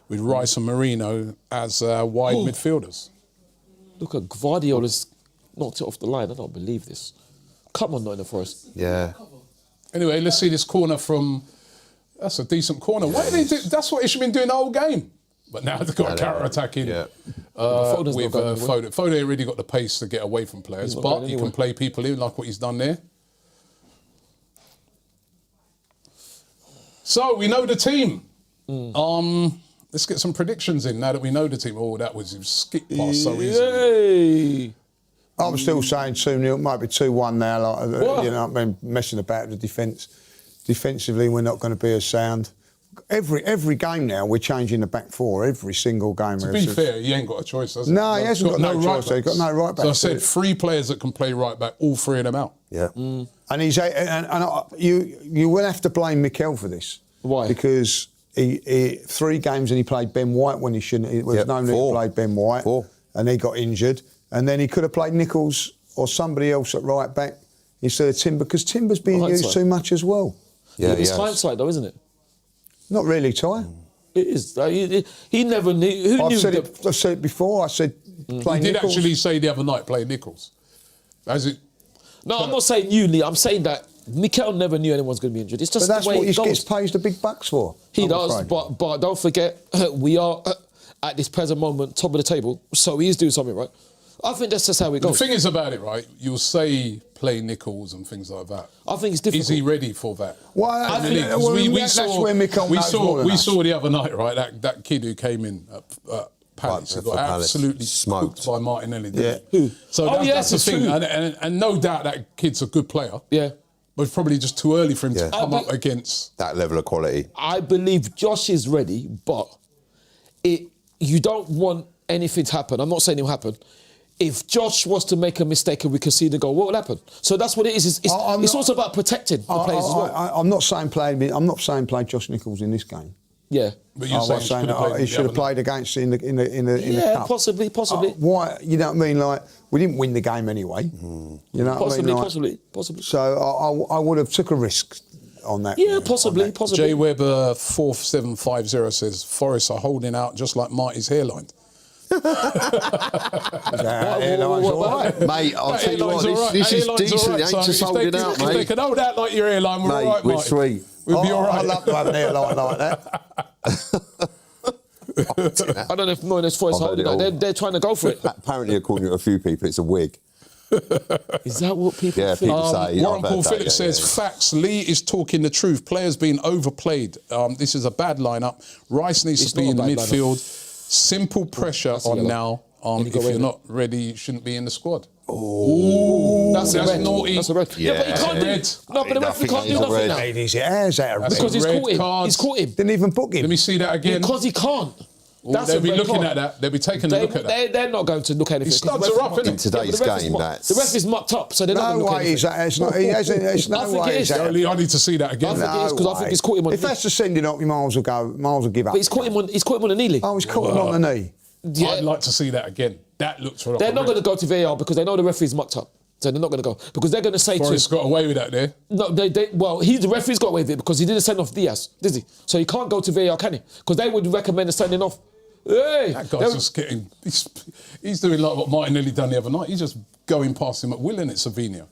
with Rice and Marino as wide midfielders. Look at Guardiola's knocked it off the line. I don't believe this. Come on, Nottingham Forest. Yeah. Anyway, let's see this corner from... That's a decent corner. Why did they do... That's what he should have been doing the whole game. But now they've got a counter-attacking Yeah. Foden's with not going anywhere. Foden. Foden already got the pace to get away from players, He's not but going he can anywhere. play people in like what he's done there. So, we know the team. Let's get some predictions in now that we know the team. Oh, that was skip past so easy. Yay! I'm still saying 2-0, might be 2-1 now. Like, you know what I mean? Messing about with the defence. Defensively, we're not going to be as sound. Every game now, we're changing the back 4. Every single game. To be fair, he ain't got a choice, has he? No, he hasn't got no right choice. He's got backs. no right So I backs, said has 3 players that can play right back, all 3 of them out. Yeah. And you will have to blame Mikel for this. Why? Because he 3 games and he played Ben White when he shouldn't. There was Yep, no need to 4. play Ben White. 4. And he got injured. And then he could have played Nichols or somebody else at right back instead of Timber, because Timber's being used Hindsight. too much as well. Yeah, It's yes. hindsight, though, isn't it? Not really, Ty. It is. He never knew. Who I've knew? said it before. I said play He did Nichols. actually say the other night, play Nichols. As it... No, I'm not saying you, Lee. I'm saying that Mikel never knew anyone's going to be injured. It's just But that's the way what it he goes. gets paid the big bucks for. He I'm does, afraid. but don't forget, we are at this present moment top of the table, so he is doing something right. I think that's just how it The goes. thing is about it, right? You'll say play Nichols and things like that. I think it's difficult. Is he ready for that? Well, I I think- mean, well, we that's saw, where Mikel knows more than we us. saw the other night, right? That kid who came in at Palace, Right, got for Palace. absolutely Smoked. smoked by Martinelli. Yeah. Who? So Oh, that's the it's thing, true. and no doubt that kid's a good player. Yeah. But it's probably just too early for him Yeah. to come up against. That level of quality. I believe Josh is ready, but you don't want anything to happen. I'm not saying it'll happen. If Josh was to make a mistake and we concede a goal, what will happen? So that's what it is. It's also about protecting the players as well. I'm not saying play Josh Nichols in this game. Yeah. But you're I saying was saying he should have played against in the Yeah, cup. possibly. Why? You know what I mean? Like we didn't win the game anyway. You know what I mean? Like, Possibly. So I would have took a risk on that. Yeah, possibly. Jay Webber 4750 says Forest are holding out just like Marty's hairline. Airline's all right. Mate, I'll tell you what, this is decent. Ain't just holding out, If they mate. can hold out like your airline, we're Mate, all right, we're Marty. sweet. We'll be all right. I'd love to have an airline like that. I don't know if Moyes Forest I've heard holding it out. all. They're trying to go for it. Apparently, according to a few people, it's a wig. Is that what people Yeah, think? people say. Warren I've Paul heard that, Phillips yeah, says, yeah. facts, Lee is talking the truth. Players being overplayed. This is a bad lineup. Rice needs It's to be in not the a bad midfield. Simple pressure That's a on yellow. now. And he got If away you're with not ready, you shouldn't be in the squad. That's a That's red. naughty. That's a red. Yeah, but he Yeah. can't do Red. it. No, but the I referee think can't do he's a nothing red. now. Ladies, how's that? That's Because he's red caught him. cards. He's caught him. Didn't even book him. Let me see that again. Because he can't. That's They'll a be red looking card. at that. They'll be taking a look at that. They're not going to look at anything. His 'cause the studs ref are up, is innit? mucked- In today's but the ref is game, mucked- that's- The ref is mucked up, so they're not No going to look at way is anything. that. It's not. He hasn't. It's no I think way it is is. that. Only I need to see that again. I think it is, 'cause I think way. he's caught him on If the knee. that's the sending off, Miles will go. Miles will give up. But he's caught him on the knee. Oh, he's caught him on the knee. Yeah. I'd like to see that again. That looks for They're not going to go to VAR because they know the referee's mucked up. So they're not going to go. Because they're going to say Forrest to him, got away with that there. no, the referee's got away with it because he didn't send off Diaz, did he? So he can't go to VAR, can he? Because they would recommend sending off. Hey! That guy's just getting... He's doing like what Martinelli done the other night. He's just going past him at will, innit, Savinho?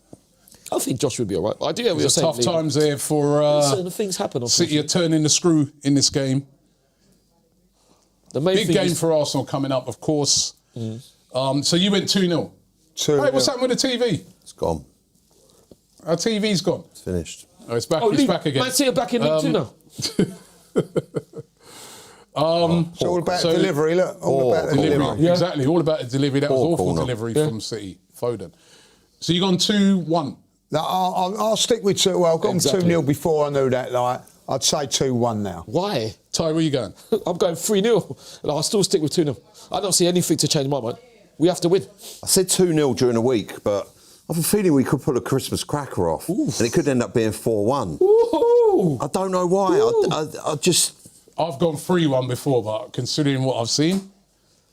I think Josh would be all right. I do get what you're There's saying. tough Lee. times there for Certain things happen. City are turning the screw in this game. The main Big thing game is, for Arsenal coming up, of course. So you went 2-0. 2-0. Hey, what's happened with the TV? It's gone. Our TV's gone. It's finished. Oh, it's back. oh, it's Lee, back again. Man City are back in League Two now. It's all about So- delivery. Look, all about the Delivery. delivery. Yeah. Exactly. All about the delivery. That was Poor awful corner. delivery Yeah. from City. Foden. So you gone 2-1. No, I'll stick with 2. Well, I've gone Exactly. 2-0 before I knew that. Like, I'd say 2-1 now. Why? Ty, where you going? I'm going 3-0. And I'll still stick with 2-0. I don't see anything to change my mind. We have to win. I said 2-0 during the week, but I have a feeling we could pull a Christmas cracker off. And it could end up being 4-1. Woohoo! I don't know why. I just... I've gone 3-1 before, but considering what I've seen,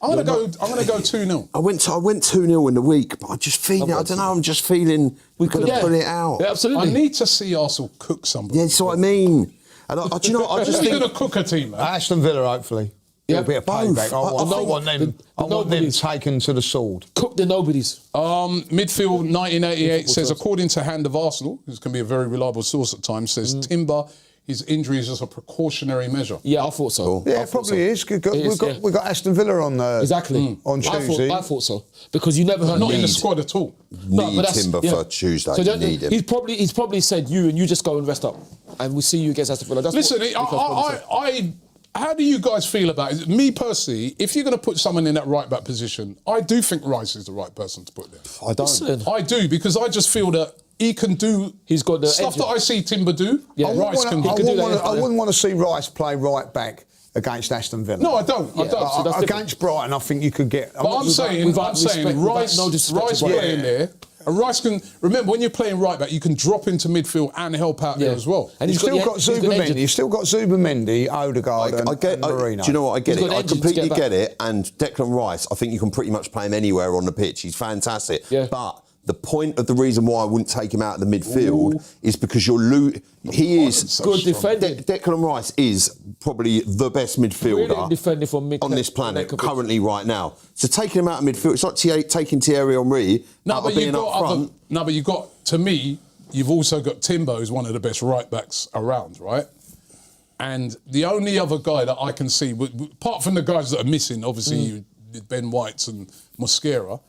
I'm gonna go 2-0. I went 2-0 in the week, but I just feel I don't know. I'm just feeling we're going to Yeah. pull it out. Yeah, I absolutely. need to see Arsenal cook somebody. Yeah, that's what I mean. And do you know what? I just Who's think gonna cook a team, man? Aston Villa, hopefully. Yeah, A bit of both. payback. I I want them nobodies. taken to the sword. Cook the nobodies. Midfield 1988 says, Football according to Hand of Arsenal, who's can be a very reliable source at times, says Timber, his injury is just a precautionary measure. Yeah, I thought so. Yeah, I it thought probably so. is. It is, We've got Aston Villa on Exactly. on Tuesday. I thought so. Because you never heard Not in the Need. squad at all. need Timber for Tuesday. So need him. he's probably said you just go and rest up, and we see you against Aston Villa. That's Listen, what Nico's probably said. how do you guys feel about it? Me personally, if you're going to put someone in that right back position, I do think Rice is the right person to put there. I don't. Listen, I do, because I just feel that he can do He's got the stuff engine. that I see Timber do. Yeah. and Rice can do. I wouldn't want to see Rice play right back against Aston Villa. No, I don't. I Yeah, don't. so that's different. Against Brighton, I think you could get. But I'm saying without respect, Rice, no disrespect Rice to Brighton. playing there. And Rice can remember when you're playing right back, you can drop into midfield and help out there Yeah. as well. And You've still got he's got Zubimendi. engine. You've still got Zubimendi, Odegaard, and Marino. Do you know what? I get He's it. got I engine to completely get get it. And Declan Rice, I think you can pretty much play him anywhere on the pitch. He's fantastic. Yeah. But the point of the reason why I wouldn't take him out of the midfield is because he is So good strong. defending. Declan Rice is probably the best midfielder Brilliant defending from mid- on this planet Nekovic. currently right now. So taking him out of midfield, it's like taking Thierry Henry out of being up front. but you've got, to me, you've also got Timber, who's one of the best right backs around, right? And the only other guy that I can see, apart from the guys that are missing, obviously Ben White's and Mosquera,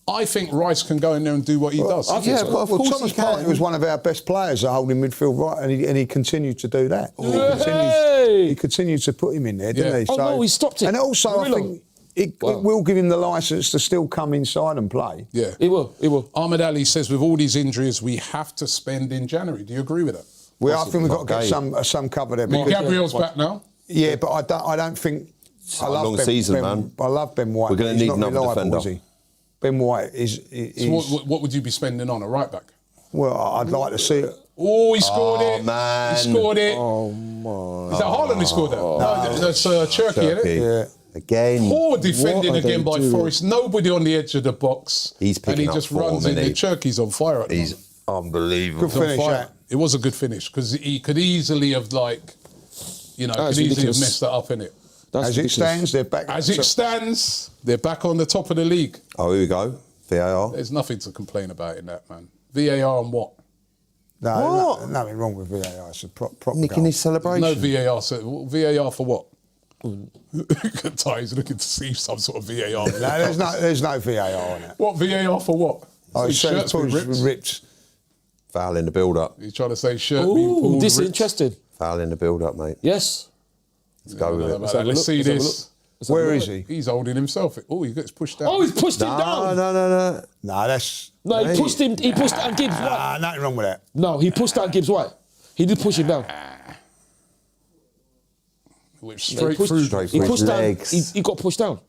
I think Rice can go in there and do what he does. I think so. Of course Thomas he can. Partey was one of our best players at holding midfield right, and he continued to do that. Hey! He continued to put him in there, didn't Yeah. he? Oh, no, he stopped it. And also, Murillo. I think it will give him the licence to still come inside and play. Yeah. He will. Ahmed Ali says, with all these injuries, we have to spend in January. Do you agree with that? I think we've got to get some cover there. But because- Gabriel's back now. Yeah, but I don't think. a long season, man. I love Ben White. We're gonna but he's need not another reliable, defender. is he? Ben White is. So what would you be spending on a right back? Well, I'd like to see it. Oh, he scored it. man. He scored it. Oh, my. Is that Haaland who scored that? No, that's Turkey, isn't it? Yeah. Again. Poor defending What are again they by doing? Forest. Nobody on the edge of the box. He's picking and he up just form, runs in. isn't The he? Turkey's on fire at the moment. He's unbelievable. Good finish, Fire. that. It was a good finish because he could easily have could That's easily have ridiculous. messed that up in it. That's As it ridiculous. stands, they're back. As it stands, they're back on the top of the league. Oh, here we go. VAR. There's nothing to complain about in that, man. VAR and what? No, nothing wrong with VAR. It's a proper Nicking goal. his celebration. No VAR. So VAR for what? Ty's looking to see some sort of VAR. No, there's no VAR on it. What VAR for what? Oh, His his shirt's been shirt's ripped. ripped. Foul in the build-up. He's trying to say shirt being Ooh, pulled. this is ripped. interesting. Foul in the build-up, mate. Yes. Let's go with it. Let's have a Let's look. see Let's have a this. Where is he? He's holding himself. Oh, he gets pushed down. Oh, he's pushed him down. No. No, that's. No, he pushed him. He pushed down Gibbs White. Nothing wrong with that. No, he pushed down Gibbs White. He did push him down. Which He straight pushed, through. Straight he through pushed his down. legs. He got pushed down.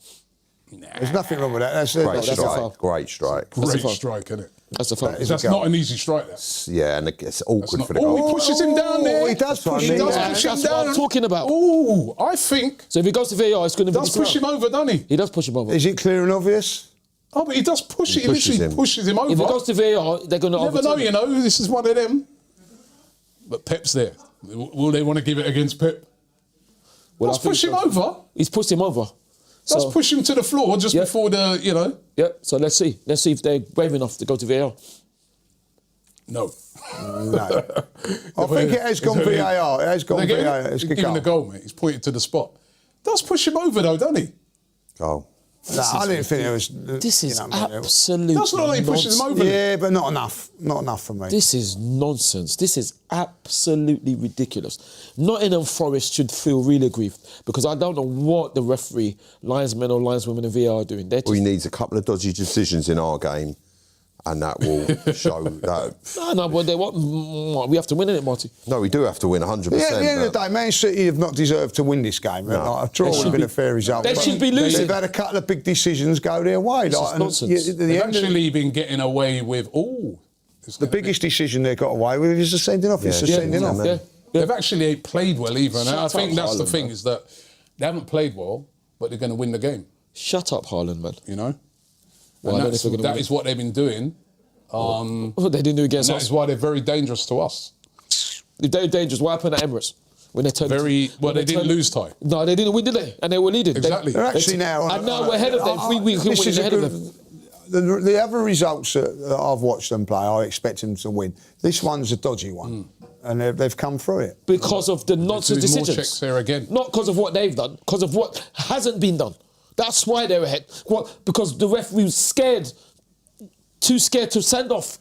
There's nothing wrong with that. That's Great that's a foul. strike. Great strike. That's a Great foul. strike, isn't it? That's a foul. That is That's a goal. not an easy strike. That. Yeah, and it's awkward Not- for the oh, goal. he pushes him down there. He does push He him does down. push him That's down. what I'm talking about. Oh, I think So if he goes to VAR, it's going to be. does push him over, doesn't he? He does push him over. Is it clear and obvious? Oh, but he does push it. He pushes literally him. pushes him over. If he goes to VAR, they're going to You never know, overturn it. you know. This is one of them. But Pep's there. Will they want to give it against Pep? Well, I Let's think push him so. over. He's pushed him over. Let's So, push him to the floor just Yeah. before the. yeah. So let's see. Let's see if they're brave enough to go to VAR. No. No. I think it has gone VAR. It has gone VAR. It's He's good giving goal. the goal, mate. He's pointed to the spot. Does push him over though, doesn't he? Goal. No, I didn't think it was. This is you know, what I mean, absolute. That's not like he pushes him over. Yeah, but not enough. Not enough for me. This is nonsense. This is absolutely ridiculous. Nottingham Forest should feel really aggrieved because I don't know what the referee, linesmen or lineswomen in VAR are doing. They're All he just, needs a couple of dodgy decisions in our game, and that will show that. no, but they want. We have to win it, Marty. No, we do have to win 100%. Yeah, at the end of but- the day, Man City have not deserved to win this game. Like, a draw They would should have been be- a fair result. they But should be losing. They've had a couple of big decisions go their way. This is and nonsense. at the They've end of actually been getting away with. the biggest decision they got away with is the sending off. It's the Yeah. sending Yeah, off. man. Yeah. They've actually played well either. And I Shut think up, that's the Haaland, thing man. is that they haven't played well, but they're going to win the game. Shut up, Haaland, man. You know. Well, I And don't know if we're gonna that win is what they've been doing. What they didn't do And against that us. is why they're very dangerous to us. They're dangerous. What happened at Emirates when they turned? Well, they didn't lose, Ty. No, they didn't win, did they? And they were leading. Exactly. They're actually now. And now we're ahead of them. We can this win is a ahead of good- them. The other results that I've watched them play, I expect them to win. This one's a dodgy one, and they've come through it. Because of the nonsense There's more decisions. checks here again. Not because of what they've done, because of what hasn't been done. That's why they're ahead. What? Because the referee was scared, too scared to send off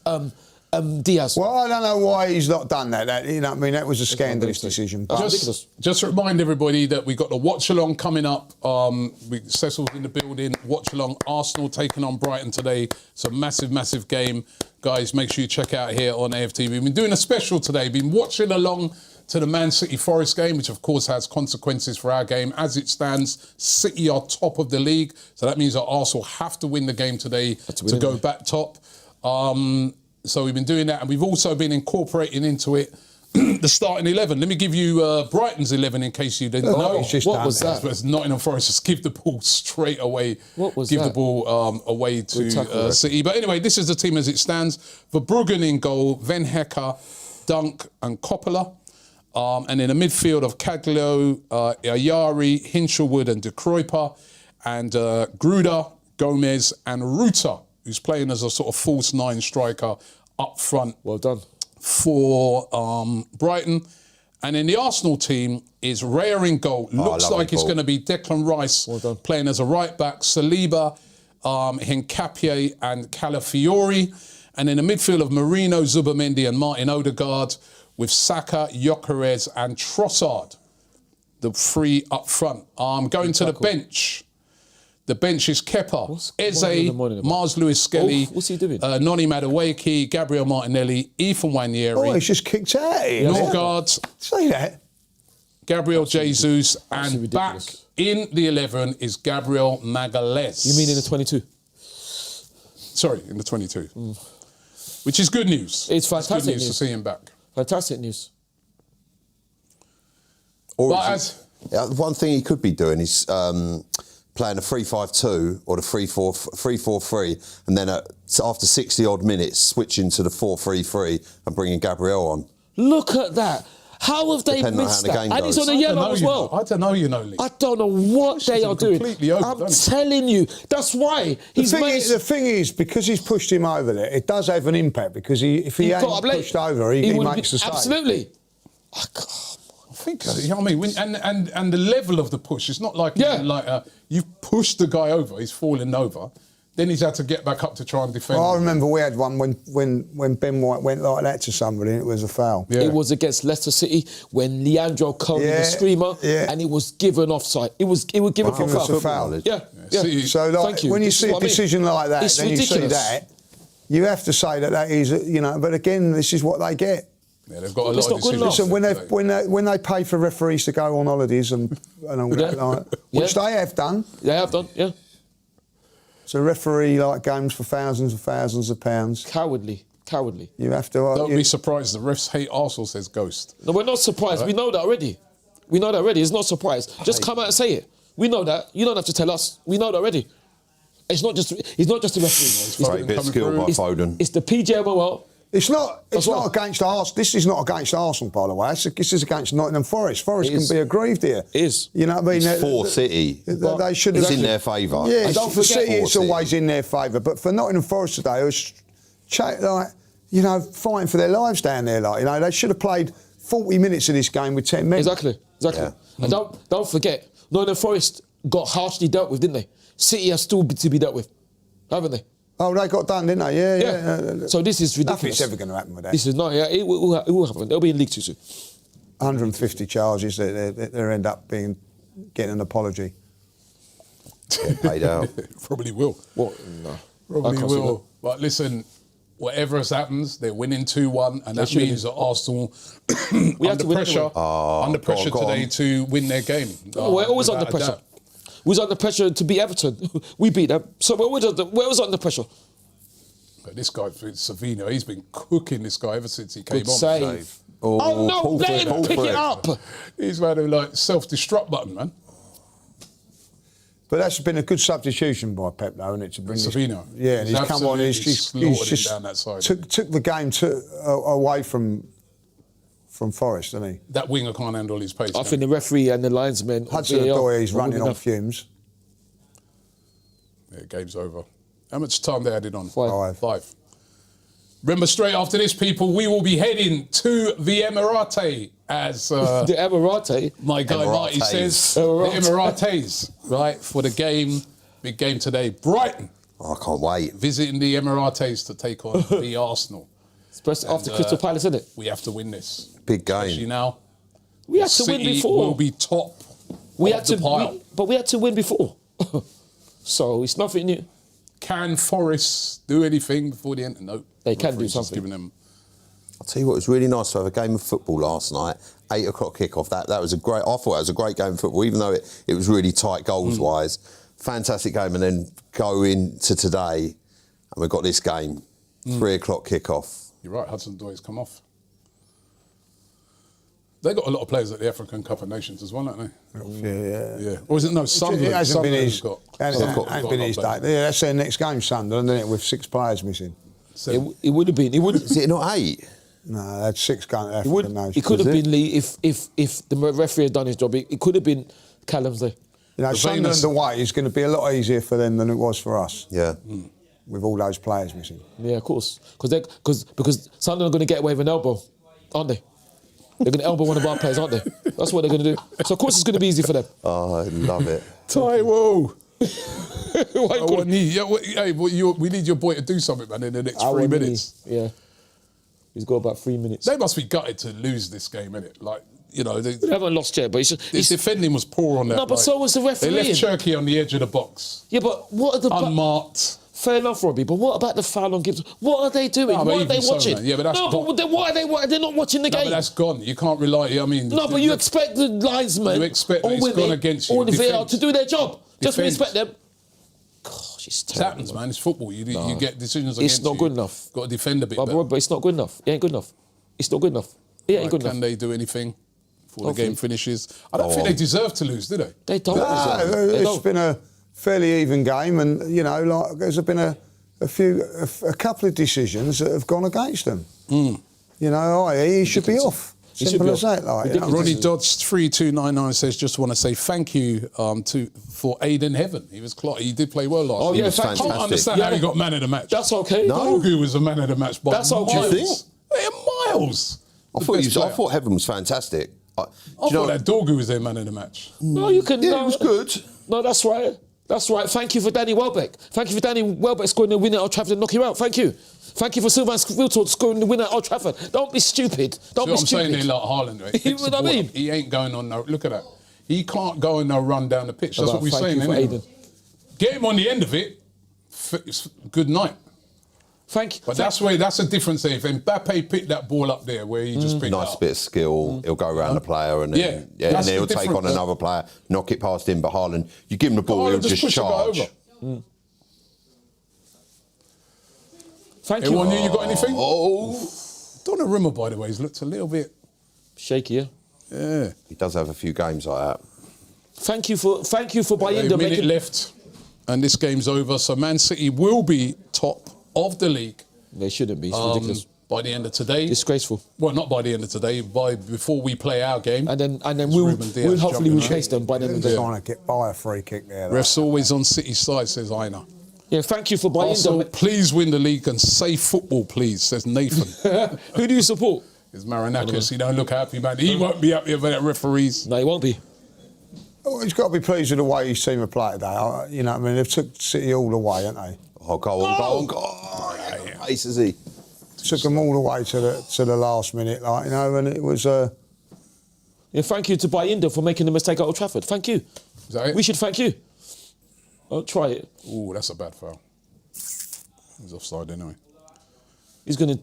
Diaz. Well, I don't know why he's not done that. You know, what I mean, that was a scandalous decision. But ridiculous. Just to remind everybody that we've got the watch along coming up. Cecil's in the building. Watch along. Arsenal taking on Brighton today. It's a massive, massive game. Guys, make sure you check out here on AFTV. We've been doing a special today. Been watching along to the Man City Forest game, which of course has consequences for our game. As it stands, City are top of the league. So that means that Arsenal have to win the game today to go back top. So we've been doing that, and we've also been incorporating into it the starting 11. Let me give you Brighton's 11 in case you didn't know. he's just What done was that? It's Nottingham Forest just give the ball straight away. What was give that? the ball away Good tackle, to right? City. But anyway, this is the team as it stands. Verbruggen in goal, Van Hecker, Dunk and Coppola. And in the midfield of Caglio, Ayari, Hinchelwood and De Kruijper. And Gruder, Gomez and Ruta, who's playing as a sort of false nine striker up front Well done. for Brighton. And in the Arsenal team is Raya in goal. Looks lovely like it's ball. going to be Declan Rice Well done. playing as a right back. Saliba Hincapié and Calafiori. And in the midfield of Marino, Zubimendi and Martin Odegaard, with Saka, Gyökeres and Trossard, the three up front. Going to the bench. The bench is Kepa, Eze, Mars Lewis Skelly, what's he doing? Noni Madueke, Gabriel Martinelli, Ethan Wanieri, Oh, he's just kicked out here. Norgard, Say that. Gabriel Jesus, and back ridiculous. in the 11 is Gabriel Magalhaes. You mean in the 22? Sorry, in the 22. Which is good news. It's good fantastic news to news. see him back. Fantastic news. Or But is one thing he could be doing is playing a 3-5-2 or the 3-4-3, and then after 60 odd minutes switching to the 4-3-3 and bringing Gabriel on. Look at that. How have they Depending on missed how the that? game And he's goes. on the yellow as I well. don't know, Lee. I don't know what they are doing. completely over, I'm doesn't it? telling you, that's why he's The thing is, because he's pushed him over there, it does have an impact, because if he ain't got up late. pushed over, he would makes be- the save. Absolutely. I think, you know what I mean? And the level of the push, it's not like, you've pushed the guy over, he's fallen over, then he's had to get back up to try and defend. Well, I remember we had one when Ben White went like that to somebody and it was a foul. Yeah. It was against Leicester City when Leandro Cohen Yeah, the screamer, yeah. and it was given offside. It was given for It was a foul. foul. Yeah, yeah. See, So like, Thank you. when you This is see a what I mean. decision like that, It's then ridiculous. you see that, you have to say that is, but again, this is what they get. Yeah, they've got a lot It's of not good decisions. enough. Listen, when they pay for referees to go on holidays and all that, like, which Yeah. they have done, They have done, yeah. to referee like games for thousands and thousands of pounds, Cowardly. you have to. Don't be surprised, the refs hate Arsenal, says Ghost. No, we're not surprised. We know that already. We know that already. It's not a surprise. Just come out and say it. We know that. You don't have to tell us. We know that already. It's not just the referee. Great bit of skill by Foden. It's the PGMOL. It's not well. against Arsenal. This is not against Arsenal, by the way. This is against Nottingham Forest. Forest It can is. be aggrieved here. It is. You know what I mean? It's for City. They should have. It's in their favour. Yeah, And don't for forget- City, it's For City. always in their favour. But for Nottingham Forest today, it was fighting for their lives down there. They should have played 40 minutes of this game with 10 men. Exactly. Yeah. And don't forget, Nottingham Forest got harshly dealt with, didn't they? City has still to be dealt with, haven't they? Oh, they got done, didn't they? Yeah. So this is ridiculous. Nothing's ever going to happen with that. This is not. Yeah, it will happen. They'll be in League Two soon. 150 charges. They end up getting an apology. Get paid out. Probably will. What? No. I Probably can't see will. But listen, whatever has happens, they're winning 2-1, and that should means that Arsenal We had under to win pressure, anyway. under go on, pressure go on. today to win their game. We're always under without a pressure. doubt. We was under pressure to beat Everton. We beat them. So we're always under pressure. But this guy, Savino, he's been cooking this guy ever since he came Good on. save. Oh, no, pull let for him pull pick for it up. He's had a self-destruct button, man. But that's been a good substitution by Pep, though, isn't it? To bring Savino. Yeah, and he's come on. He's Absolutely slaughtered him just down that side. took the game away from Forest, didn't he? That winger can't handle his pace. I man. think the referee and the linesman. Hudson-Odoi, he's running on fumes. Yeah, game's over. How much time they added on? 5. Remember, straight after this, people, we will be heading to the Emirate, as The Emirate. my guy Marty Emirates. says. Emirates. The Emirates, right, for the game, big game today. Brighton I can't wait. visiting the Emirates to take on the Arsenal. Especially after And, Crystal Palace, isn't it? We have to win this. Big game. Especially now. We had to City win before. will be top we of had the to, pile. but we had to win before. So it's nothing new. Can Forest do anything before the end? No. They can do Referee's just something. giving them. I'll tell you what, it was really nice to have a game of football last night. 8 o'clock kickoff. That was a great. I thought it was a great game of football, even though it was really tight goals wise. Fantastic game, and then go into today, and we've got this game. 3 o'clock kickoff. You're right, Hudson-Odoi's come off. They got a lot of players at the African Cup of Nations as well, don't they? Yeah. Or is it no? Sunderland. It hasn't been Sunderland's his. got. Ain't been his day. Yeah, that's their next game, Sunderland, isn't it? With 6 players missing. It would have been. It would. Is it not 8? No, that's 6 going to It would. African Nations. It could have Was it? been Lee if the referee had done his job. It could have been Callum's day. You know, The Sunderland famous- away is going to be a lot easier for them than it was for us. Yeah. With all those players missing. Yeah, of course. Because Sunderland are going to get away with an elbow, aren't they? They're going to elbow one of our players, aren't they? That's what they're going to do. So of course it's going to be easy for them. Oh, I love it. Taiwo. Why you call him? We need your boy to do something, man, in the next 3 Our minutes. knee. Yeah. He's got about 3 minutes. They must be gutted to lose this game, innit? Like, you know, They haven't lost yet, but his defending was poor on that. No, but so was the referee. They left Turkey on the edge of the box. Yeah, but what are the... Unmarked. Fair enough, Robbie, but what about the foul on Gibbs? What are they doing? No, but what are they even so, watching? man. Yeah, but that's no, gone. but then what are they? They're not watching the No, game. but that's gone. You can't rely. I mean, No, but you expect the linesmen You expect that or it's women gone against you. or the VAR Defence. to do their job. Just Defence. respect them. Gosh, it's it terrible. happens, man. It's football. You get decisions against It's not you. good enough. Got to defend a bit But, better. but it's not good enough. It ain't good enough. It's not good enough. It ain't Right, good can enough. they do anything before the Hopefully. game finishes? I don't think they deserve to lose, do they? They don't. Nah, They it's don't. been a fairly even game, and you know, like there's been a couple of decisions that have gone against them. You know, he should be off. He should Simple be as off. that. Like, you know. Ridiculous. Ronnie Dodds 3299 says, just want to say thank you for Aiden Heaven. He did play well last Oh, year. yeah, I thank you. can't understand how he got man of the match. That's okay. Dorgu was a man of the match by That's okay. miles. Do you think? They're miles. I thought Heaven was fantastic. I thought that Dorgu was their man of the match. No, you can. Yeah, no, it was good. No, that's right. That's right. Thank you for Danny Welbeck. Thank you for Danny Welbeck scoring the winner at Old Trafford and knock you out. Thank you. Thank you for Sylvain Wiltord scoring the winner at Old Trafford. Don't be stupid. Don't See be what I'm stupid. saying there, like Haaland, right? You know what I mean? He ain't going on no. Look at that. He can't go on no run down the pitch. That's what we're Thank saying, you for innit? Aiden. Get him on the end of it. Good night. Thank you. But that's a difference there. If Mbappe picked that ball up there where he just picked Nice it up. bit of skill. He'll go around the player and then, and that's he'll the take on difference. another player, knock it past him. But Haaland, you give him the ball, he'll Haaland just push it charge. over. Thank you. Anyone you got anything? Oh, Donnarumma, by the way, has looked a little bit. Shaky, yeah. Yeah. he does have a few games like that. Thank you for A Bayinda minute making. left, and this game's over. So Man City will be top of the league They shouldn't be. It's ridiculous. by the end of today. Disgraceful. Well, not by the end of today. Before we play our game. And then It's we'll Ruben Dias hopefully jumping we'll on. chase them by the end of the day. Trying to get by a free kick there. Ref's always on City's side, says Aina. Yeah, thank you for Also, Bayinda. please win the league and save football, please, says Nathan. Who do you support? It's Marinakis. He don't look happy, man. He won't be happy about that referees. No, he won't be. Oh, he's got to be pleased with the way his team have played today. You know what I mean? They've took City all the way, haven't they? Oh, go on, go on. Aces he. Took them all the way to the last minute, like, you know, and it was... Yeah, thank you to Bayinda for making the mistake at Old Trafford. Thank you. Is that it? We should thank you. Oh, try it. Ooh, that's a bad foul. He's offside anyway. He's gonna.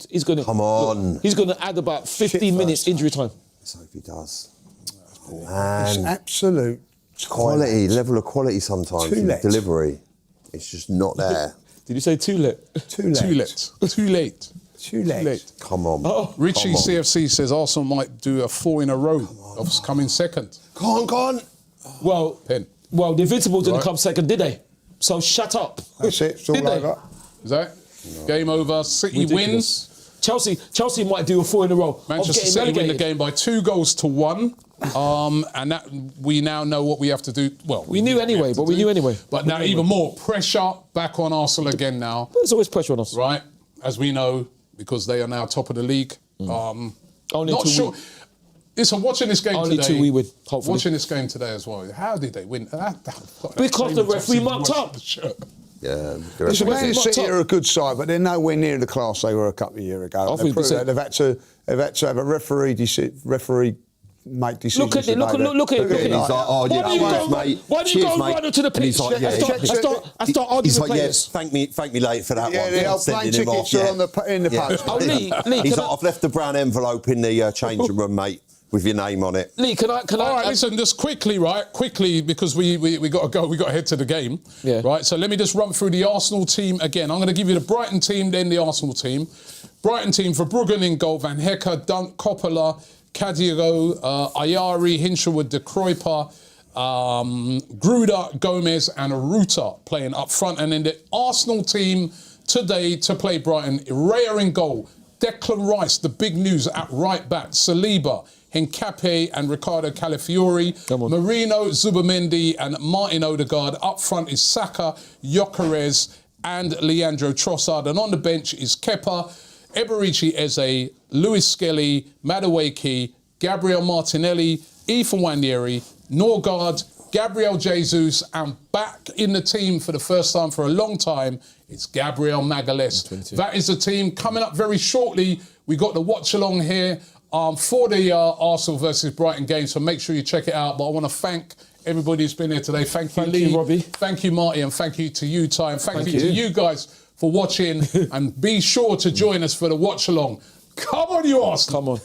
Come on. Look, he's gonna add about 15 minutes first. injury time. Let's hope he does. It's Man, absolute... quality, level of quality sometimes. Too in late. delivery. It's just not there. Did you say too late? Too late. Too late. Too late. Too late. Come on. Oh. Richie Come on. CFC says Arsenal might do a 4 in a row of coming second. Go on. Well, Pen. the Invincibles didn't Right. come second, did they? So shut up. That's it. It's all Did they? over. Is that it? Game over. City wins. Ridiculous. Chelsea might do a 4 in a row. Manchester City win the game by 2-1. And that we now know what we have to do. Well, We knew anyway, but we knew anyway. But now even more pressure back on Arsenal again now, There's always pressure on us. right? As we know, because they are now top of the league. Only Not until sure. Listen, watching this game Only today. till we win, hopefully. Watching this game today as well. How did they win? Because the referee mucked up. Yeah. Listen, Man Referee City mucked are up. a good side, but they're nowhere near the class they were a couple of years ago. I think They've had to have a referee make decisions. Look at it. Look at it. He's like, oh, yeah, Why do you cheers, go- mate. why do you Cheers, go mate. right onto the And he's pitch? like, yeah, I start arguing he's with like, players. yeah, thank me later for that Yeah, one. the I'm old plane sending him off, tickets are on in the post. Oh, Lee, He's can like, I- I've left the brown envelope in the changing room, mate, with your name on it. Lee, can I? All right, listen, just quickly, because we got to go, we got to head to the game, Yeah. right? So let me just run through the Arsenal team again. I'm going to give you the Brighton team, then the Arsenal team. Brighton team for Bruggen in goal, Van Hecke, Dunk, Coppola, Cadiero, Ayari, Hinshelwood, De Kruijper, Gruder, Gomez and Ruta playing up front. And then the Arsenal team today to play Brighton, Raya in goal, Declan Rice, the big news at right back, Saliba, Hincapié and Ricardo Calafiori, Marino, Zubamendi and Martin Odegaard. Up front is Saka, Gyökeres and Leandro Trossard. And on the bench is Kepa, Eberici Eze, Lewis Skelly, Madueke, Gabriel Martinelli, Ethan Wanieri, Norgard, Gabriel Jesus, and back in the team for the first time for a long time, it's Gabriel Magalhaes. That is the team. Coming up very shortly, we got the watch-along here for the Arsenal versus Brighton game, so make sure you check it out. But I want to thank everybody who's been here today. Thank you, Lee. Robbie. Thank you, Marty, and thank you to you, Ty, and thank you to you guys for watching. And be sure to join us for the watch-along. Come on, you Arsenal. Come on.